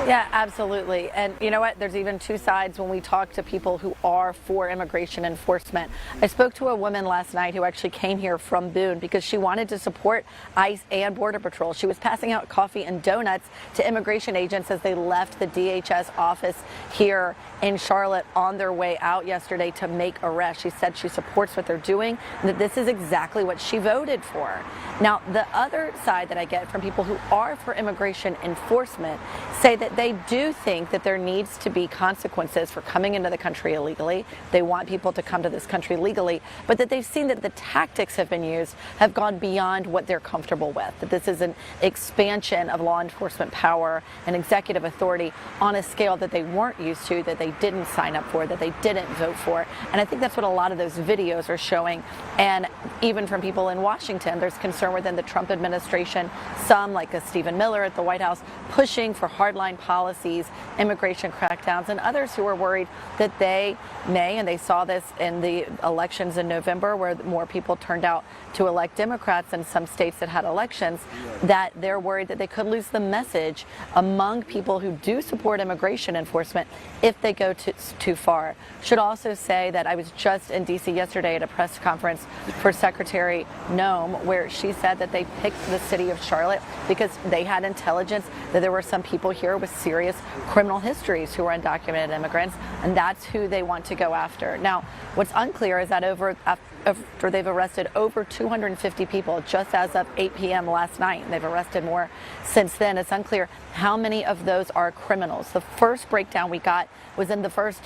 Yeah, absolutely. And you know what? There's even two sides when we talk to people who are for immigration enforcement. I spoke to a woman last night who actually came here from Boone because she wanted to support ICE and Border Patrol. She was passing out coffee and donuts to immigration agents as they left the DHS office here in Charlotte on their way out yesterday to make arrests. She said she supports what they're doing and that this is exactly what she voted for. Now, the other side that I get from people who are for immigration enforcement say that they do think that there needs to be consequences for coming into the country illegally. They want people to come to this country legally, but that they've seen that the tactics have been used have gone beyond what they're comfortable with, that this is an expansion of law enforcement power and executive authority on a scale that they weren't used to, that they didn't sign up for, that they didn't vote for. And I think that's what a lot of those videos are showing. And even from people in Washington, there's concern within the Trump administration, some like a Stephen Miller at the White House pushing for hardline policies, immigration crackdowns, and others who are worried that they may, and they saw this in the elections in November where more people turned out to elect Democrats in some states that had elections, that they're worried that they could lose the message among people who do support immigration enforcement if they go too far. Should also say that I was just in D.C. yesterday at a press conference for Secretary Noem, where she said that they picked the city of Charlotte because they had intelligence that there were some people here with serious criminal histories who were undocumented immigrants, and that's who they want to go after. Now, what's unclear is that after they've arrested over 250 people just as of 8 p.m. last night, and they've arrested more since then, it's unclear how many of those are criminals. The first breakdown we got was in the first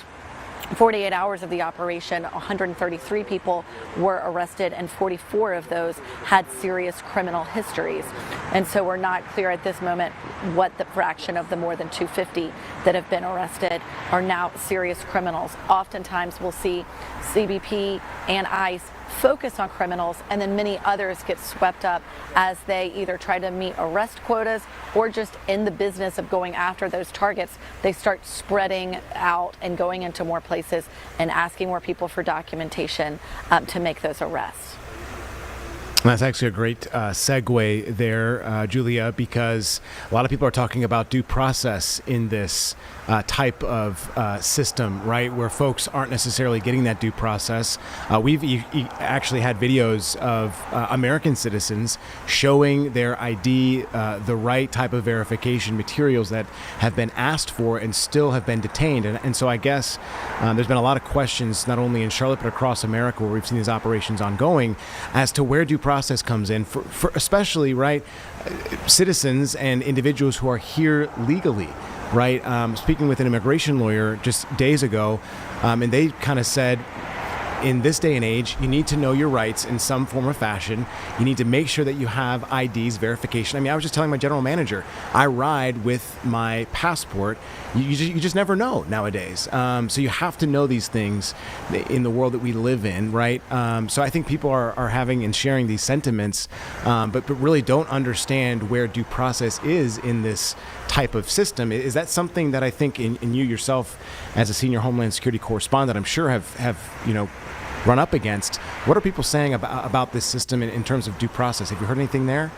48 hours of the operation, 133 people were arrested and 44 of those had serious criminal histories. And so we're not clear at this moment what the fraction of the more than 250 that have been arrested are now serious criminals. Oftentimes we'll see CBP and ICE focus on criminals, and then many others get swept up as they either try to meet arrest quotas or just in the business of going after those targets, they start spreading out and going into more places and asking more people for documentation to make those arrests. That's actually a great segue there, Julia, because a lot of people are talking about due process in this type of system, right, where folks aren't necessarily getting that due process. We've actually had videos of American citizens showing their ID, the right type of verification materials that have been asked for and still have been detained. And so I guess there's been a lot of questions, not only in Charlotte, but across America, where we've seen these operations ongoing, as to where due process process comes in for especially, right, citizens and individuals who are here legally, right? Speaking with an immigration lawyer just days ago, and they kind of said, in this day and age, you need to know your rights in some form or fashion. You need to make sure that you have IDs, verification. I mean, I was just telling my general manager, I ride with my passport. You just never know nowadays. So you have to know these things in the world that we live in, right? So I think people are having and sharing these sentiments, but really don't understand where due process is in this type of system. Is that something that I think in you yourself, as a senior Homeland Security correspondent, I'm sure have run up against? What are people saying about this system in terms of due process? Have you heard anything there?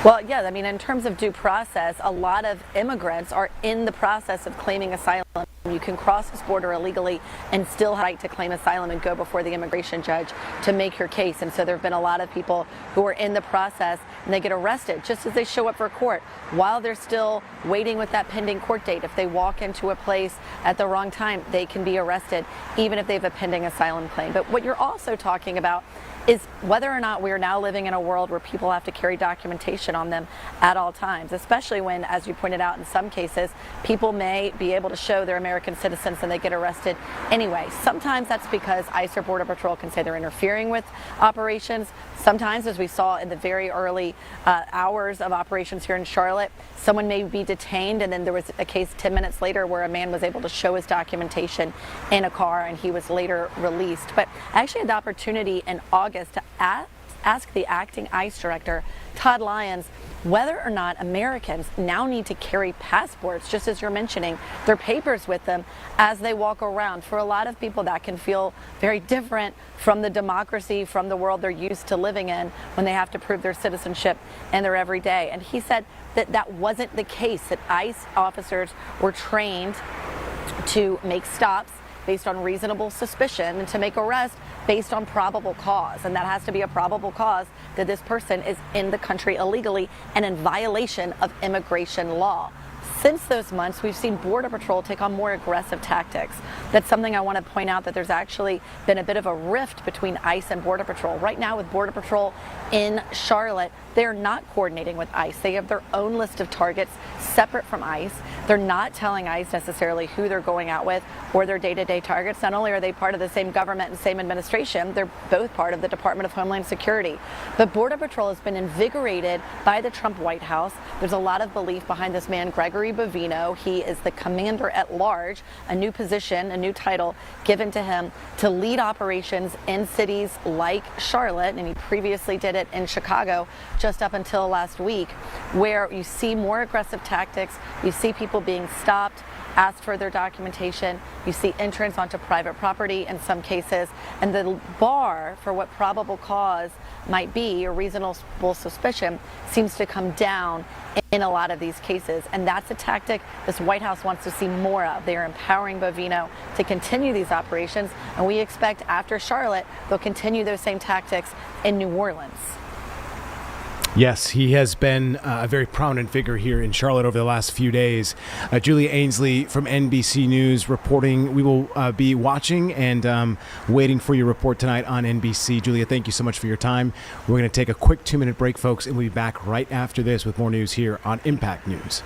Well, yeah, I mean, in terms of due process, a lot of immigrants are in the process of claiming asylum. You can cross this border illegally and still have the right to claim asylum and go before the immigration judge to make your case. And so there have been a lot of people who are in the process and they get arrested just as they show up for court while they're still waiting with that pending court date. If they walk into a place at the wrong time, they can be arrested even if they have a pending asylum claim. But what you're also talking about is whether or not we are now living in a world where people have to carry documentation on them at all times, especially when, as you pointed out, in some cases, people may be able to show they're American citizens and they get arrested anyway. Sometimes that's because ICE or Border Patrol can say they're interfering with operations. Sometimes, as we saw in the very early hours of operations here in Charlotte, someone may be detained, and then there was a case 10 minutes later where a man was able to show his documentation in a car and he was later released. But I actually had the opportunity in August to ask the acting ICE director, Todd Lyons, whether or not Americans now need to carry passports, just as you're mentioning, their papers with them as they walk around. For a lot of people, that can feel very different from the democracy, from the world they're used to living in when they have to prove their citizenship in their everyday. And he said that that wasn't the case, that ICE officers were trained to make stops based on reasonable suspicion and to make arrests based on probable cause. And that has to be a probable cause that this person is in the country illegally and in violation of immigration law. Since those months, we've seen Border Patrol take on more aggressive tactics. That's something I want to point out, that there's actually been a bit of a rift between ICE and Border Patrol. Right now with Border Patrol in Charlotte, they're not coordinating with ICE. They have their own list of targets separate from ICE. They're not telling ICE necessarily who they're going out with or their day-to-day targets. Not only are they part of the same government and same administration, they're both part of the Department of Homeland Security. But Border Patrol has been invigorated by the Trump White House. There's a lot of belief behind this man, Gregory Bovino. He is the commander at large, a new position, a new title given to him to lead operations in cities like Charlotte, and he previously did it in Chicago just up until last week, where you see more aggressive tactics, you see people being stopped, asked for their documentation, you see entrance onto private property in some cases, and the bar for what probable cause might be, or reasonable suspicion, seems to come down in a lot of these cases. And that's a tactic this White House wants to see more of. They are empowering Bovino to continue these operations, and we expect after Charlotte, they'll continue those same tactics in New Orleans. Yes, he has been a very prominent figure here in Charlotte over the last few days. Julia Ainsley from NBC News reporting. We will be watching and waiting for your report tonight on NBC. Julia, thank you so much for your time. We're going to take a quick 2-minute break, folks, and we'll be back right after this with more news here on Impact News.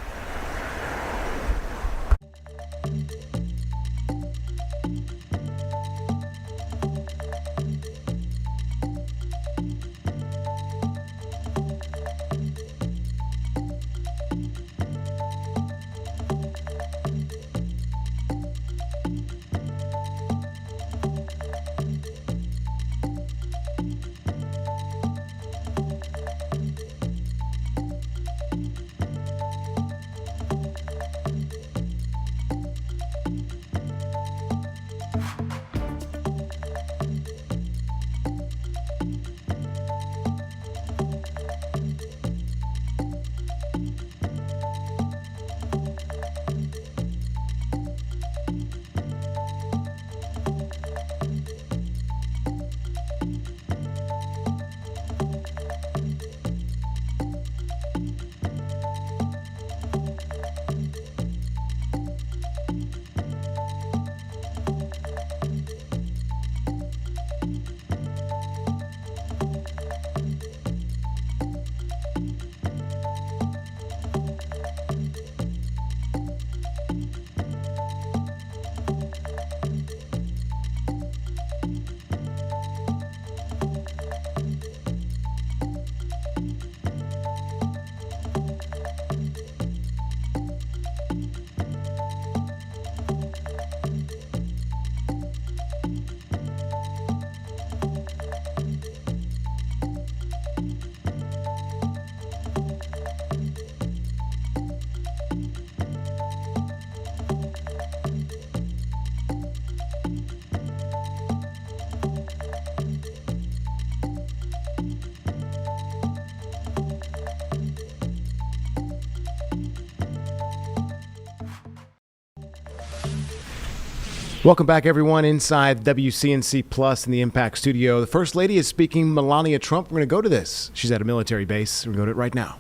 Welcome back, everyone, inside WCNC Plus in the Impact Studio. The First Lady is speaking, Melania Trump. We're going to go to this. She's at a military base. We're going to go to it right now.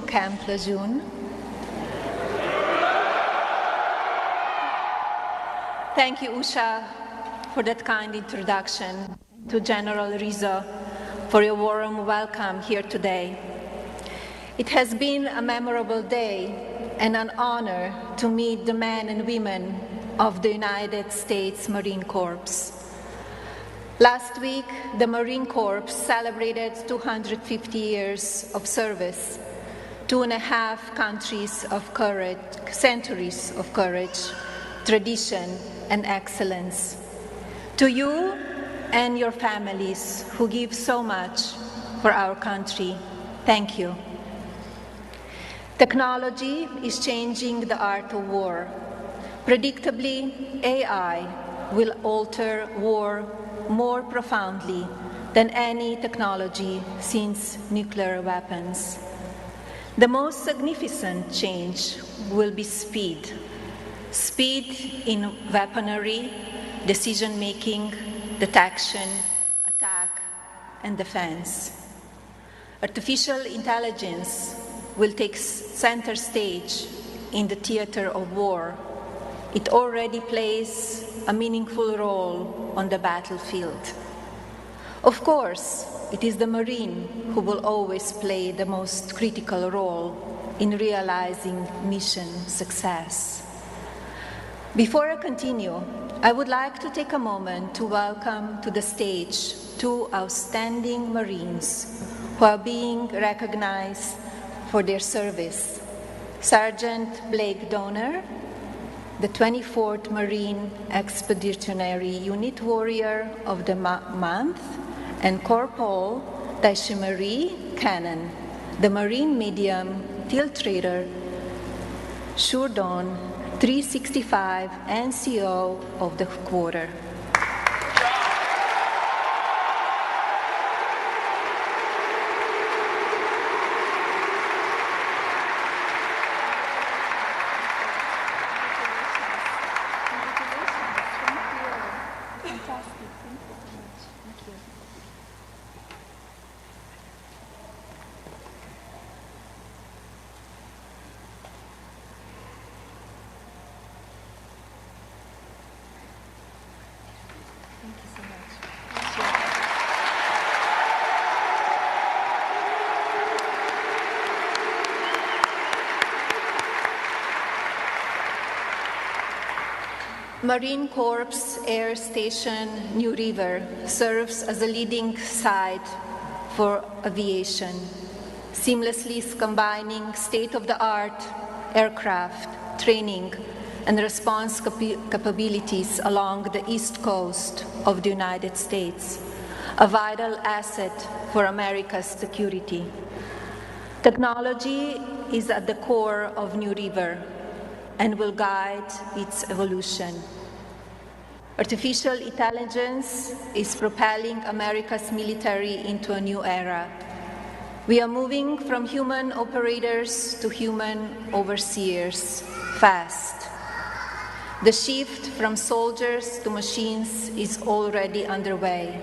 Camp Lejeune. Thank you, Usha, for that kind introduction, to General Rizzo for your warm welcome here today. It has been a memorable day and an honor to meet the men and women of the United States Marine Corps. Last week, the Marine Corps celebrated 250 years of service, 2.5 centuries of courage, tradition, and excellence. To you and your families who give so much for our country, thank you. Technology is changing the art of war. Predictably, AI will alter war more profoundly than any technology since nuclear weapons. The most significant change will be speed. Speed in weaponry, decision-making, detection, attack, and defense. Artificial intelligence will take center stage in the theater of war. It already plays a meaningful role on the battlefield. Of course, it is the Marine who will always play the most critical role in realizing mission success. Before I continue, I would like to take a moment to welcome to the stage two outstanding Marines who are being recognized for their service. Sergeant Blake Donner, the 24th Marine Expeditionary Unit Warrior of the Month, and Corporal Taishimari Cannon, the Marine Medium Tiltrader Shurdon 365 NCO of the quarter. Marine Corps Air Station New River serves as a leading site for aviation, seamlessly combining state-of-the-art aircraft, training, and response capabilities along the East Coast of the United States, a vital asset for America's security. Technology is at the core of New River and will guide its evolution. Artificial intelligence is propelling America's military into a new era. We are moving from human operators to human overseers fast. The shift from soldiers to machines is already underway.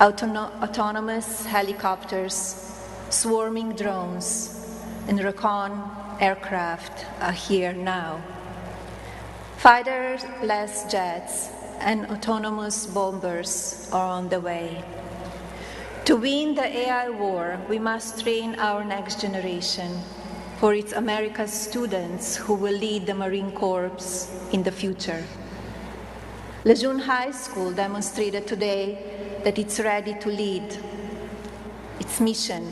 Autonomous helicopters, swarming drones, and recon aircraft are here now. Fighter-less jets and autonomous bombers are on the way. To win the AI war, we must train our next generation, for it's America's students who will lead the Marine Corps in the future. Lejeune High School demonstrated today that it's ready to lead. Its mission: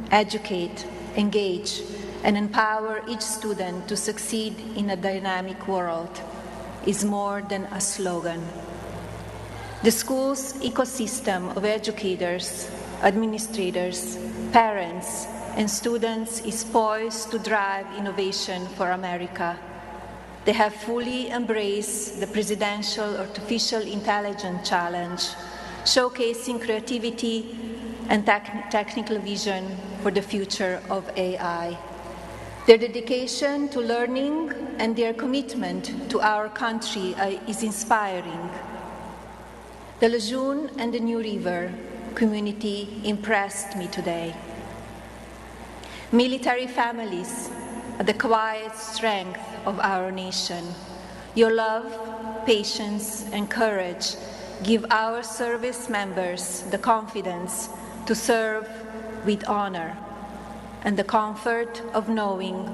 educate, engage, and empower each student to succeed in a dynamic world is more than a slogan. The school's ecosystem of educators, administrators, parents, and students is poised to drive innovation for America. They have fully embraced the Presidential Artificial Intelligence Challenge, showcasing creativity and technical vision for the future of AI. Their dedication to learning and their commitment to our country is inspiring. The Lejeune and the New River community impressed me today. Military families are the quiet strength of our nation. Your love, patience, and courage give our service members the confidence to serve with honor and the comfort of knowing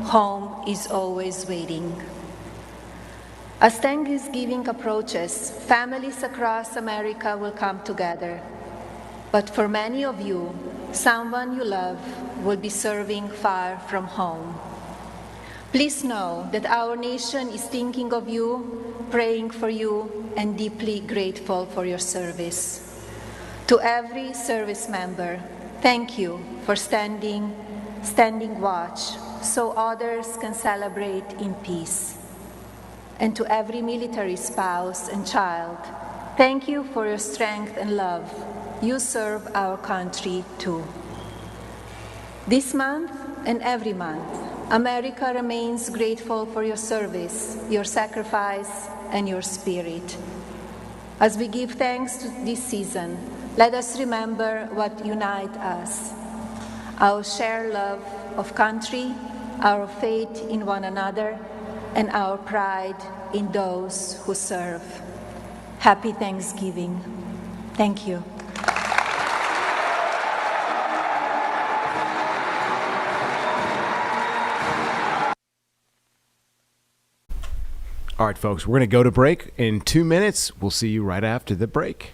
home is always waiting. As Thanksgiving approaches, families across America will come together. But for many of you, someone you love will be serving far from home. Please know that our nation is thinking of you, praying for you, and deeply grateful for your service. To every service member, thank you for standing watch so others can celebrate in peace. And to every military spouse and child, thank you for your strength and love. You serve our country too. This month and every month, America remains grateful for your service, your sacrifice, and your spirit. As we give thanks to this season, let us remember what unites us: our shared love of country, our faith in one another, and our pride in those who serve. Happy Thanksgiving. Thank you. All right, folks, we're going to go to break in 2 minutes. We'll see you right after the break.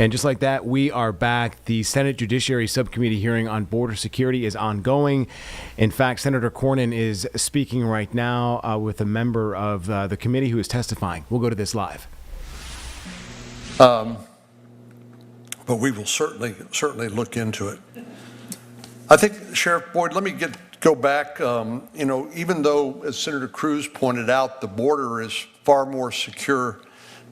And just like that, we are back. The Senate Judiciary Subcommittee hearing on border security is ongoing. In fact, Senator Cornyn is speaking right now with a member of the committee who is testifying. We'll go to this live. But we will certainly look into it. I think, Sheriff Boyd, let me go back. Even though, as Senator Cruz pointed out, the border is far more secure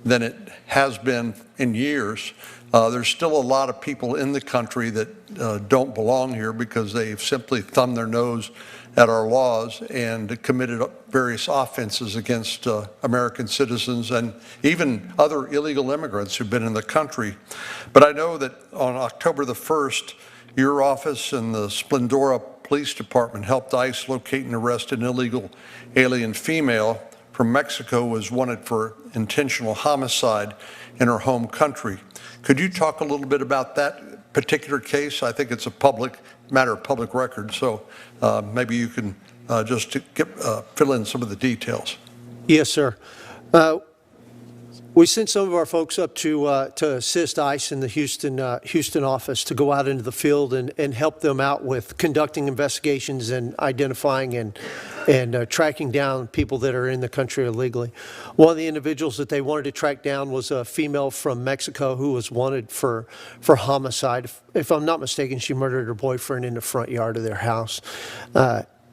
than it has been in years, there's still a lot of people in the country that don't belong here because they've simply thumbed their nose at our laws and committed various offenses against American citizens and even other illegal immigrants who've been in the country. But I know that on October the 1st, your office and the Splendora Police Department helped ICE locate and arrest an illegal alien female from Mexico who was wanted for intentional homicide in her home country. Could you talk a little bit about that particular case? I think it's a matter of public record, so maybe you can just fill in some of the details. Yes, sir. We sent some of our folks up to assist ICE in the Houston office to go out into the field and help them out with conducting investigations and identifying and tracking down people that are in the country illegally. One of the individuals that they wanted to track down was a female from Mexico who was wanted for homicide. If I'm not mistaken, she murdered her boyfriend in the front yard of their house.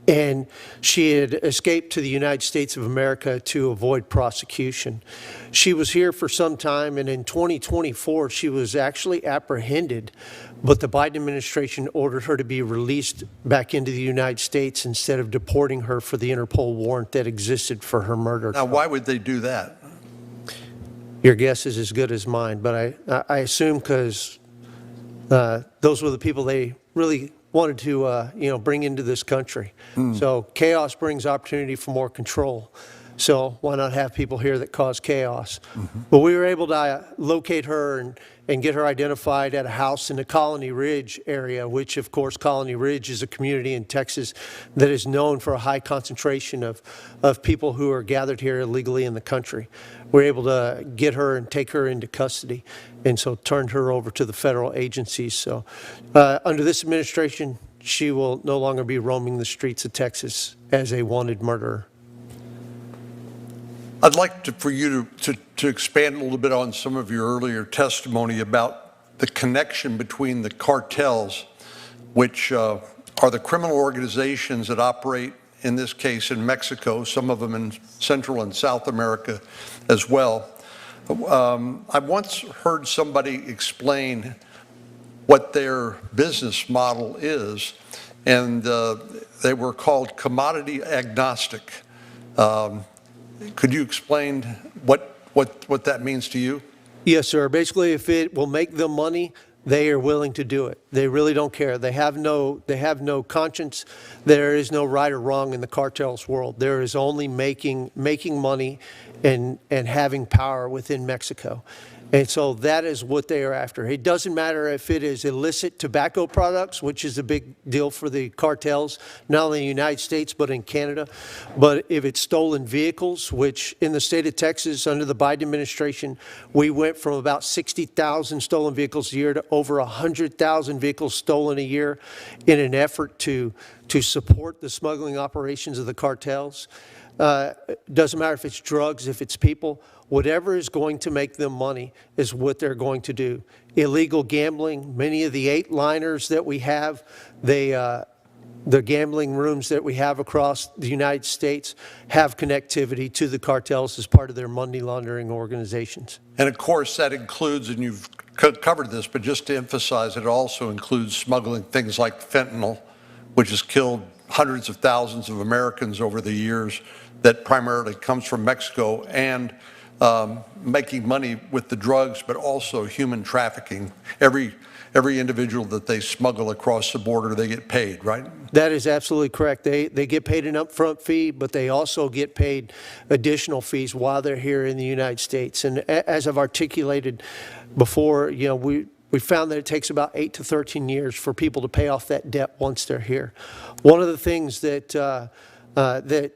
And she had escaped to the United States of America to avoid prosecution. She was here for some time, and in 2024, she was actually apprehended, but the Biden administration ordered her to be released back into the United States instead of deporting her for the Interpol warrant that existed for her murder. Now, why would they do that? Your guess is as good as mine, but I assume because those were the people they really wanted to bring into this country. So chaos brings opportunity for more control. So why not have people here that cause chaos? But we were able to locate her and get her identified at a house in the Colony Ridge area, which of course Colony Ridge is a community in Texas that is known for a high concentration of people who are gathered here illegally in the country. We're able to get her and take her into custody, and so turned her over to the federal agencies. So under this administration, she will no longer be roaming the streets of Texas as a wanted murderer. I'd like for you to expand a little bit on some of your earlier testimony about the connection between the cartels, which are the criminal organizations that operate, in this case, in Mexico, some of them in Central and South America as well. I once heard somebody explain what their business model is, and they were called commodity agnostic. Could you explain what that means to you? Yes, sir. Basically, if it will make them money, they are willing to do it. They really don't care. They have no conscience. There is no right or wrong in the cartels world. There is only making money and having power within Mexico. And so that is what they are after. It doesn't matter if it is illicit tobacco products, which is a big deal for the cartels, not only in the United States, but in Canada. But if it's stolen vehicles, which in the state of Texas, under the Biden administration, we went from about 60,000 stolen vehicles a year to over 100,000 vehicles stolen a year in an effort to support the smuggling operations of the cartels. Doesn't matter if it's drugs, if it's people. Whatever is going to make them money is what they're going to do. Illegal gambling, many of the 8-liners that we have, the gambling rooms that we have across the United States have connectivity to the cartels as part of their money laundering organizations. And of course, that includes, and you've covered this, but just to emphasize, it also includes smuggling things like fentanyl, which has killed hundreds of thousands of Americans over the years, that primarily comes from Mexico, and making money with the drugs, but also human trafficking. Every individual that they smuggle across the border, they get paid, right? That is absolutely correct. They get paid an upfront fee, but they also get paid additional fees while they're here in the United States. And as I've articulated before, we found that it takes about 8 to 13 years for people to pay off that debt once they're here. One of the things that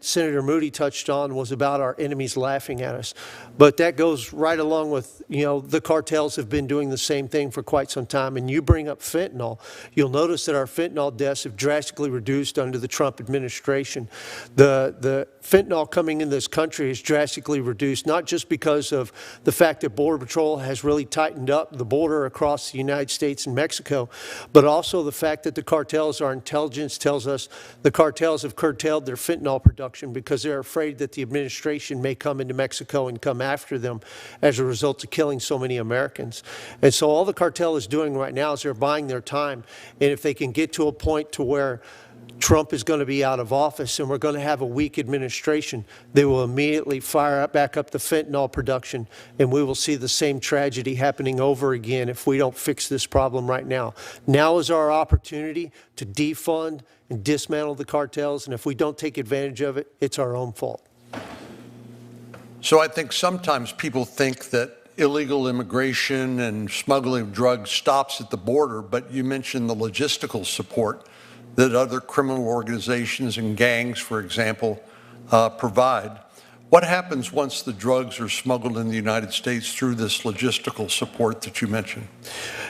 Senator Moody touched on was about our enemies laughing at us. But that goes right along with, the cartels have been doing the same thing for quite some time. And you bring up fentanyl. You'll notice that our fentanyl deaths have drastically reduced under the Trump administration. The fentanyl coming in this country is drastically reduced, not just because of the fact that Border Patrol has really tightened up the border across the United States and Mexico, but also the fact that the cartels, our intelligence tells us the cartels have curtailed their fentanyl production because they're afraid that the administration may come into Mexico and come after them as a result of killing so many Americans. And so all the cartel is doing right now is they're buying their time. And if they can get to a point to where Trump is going to be out of office and we're going to have a weak administration, they will immediately fire back up the fentanyl production, and we will see the same tragedy happening over again if we don't fix this problem right now. Now is our opportunity to defund and dismantle the cartels, and if we don't take advantage of it, it's our own fault. So I think sometimes people think that illegal immigration and smuggling of drugs stops at the border, but you mentioned the logistical support that other criminal organizations and gangs, for example, provide. What happens once the drugs are smuggled in the United States through this logistical support that you mentioned?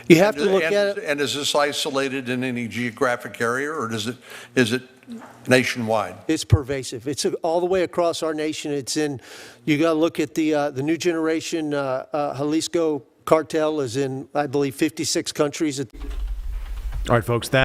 You have to look at it. And is this isolated in any geographic area, or is it nationwide? It's pervasive. It's all the way across our nation. You got to look at the new generation Jalisco cartel is in, I believe, 56 countries. All right, folks, that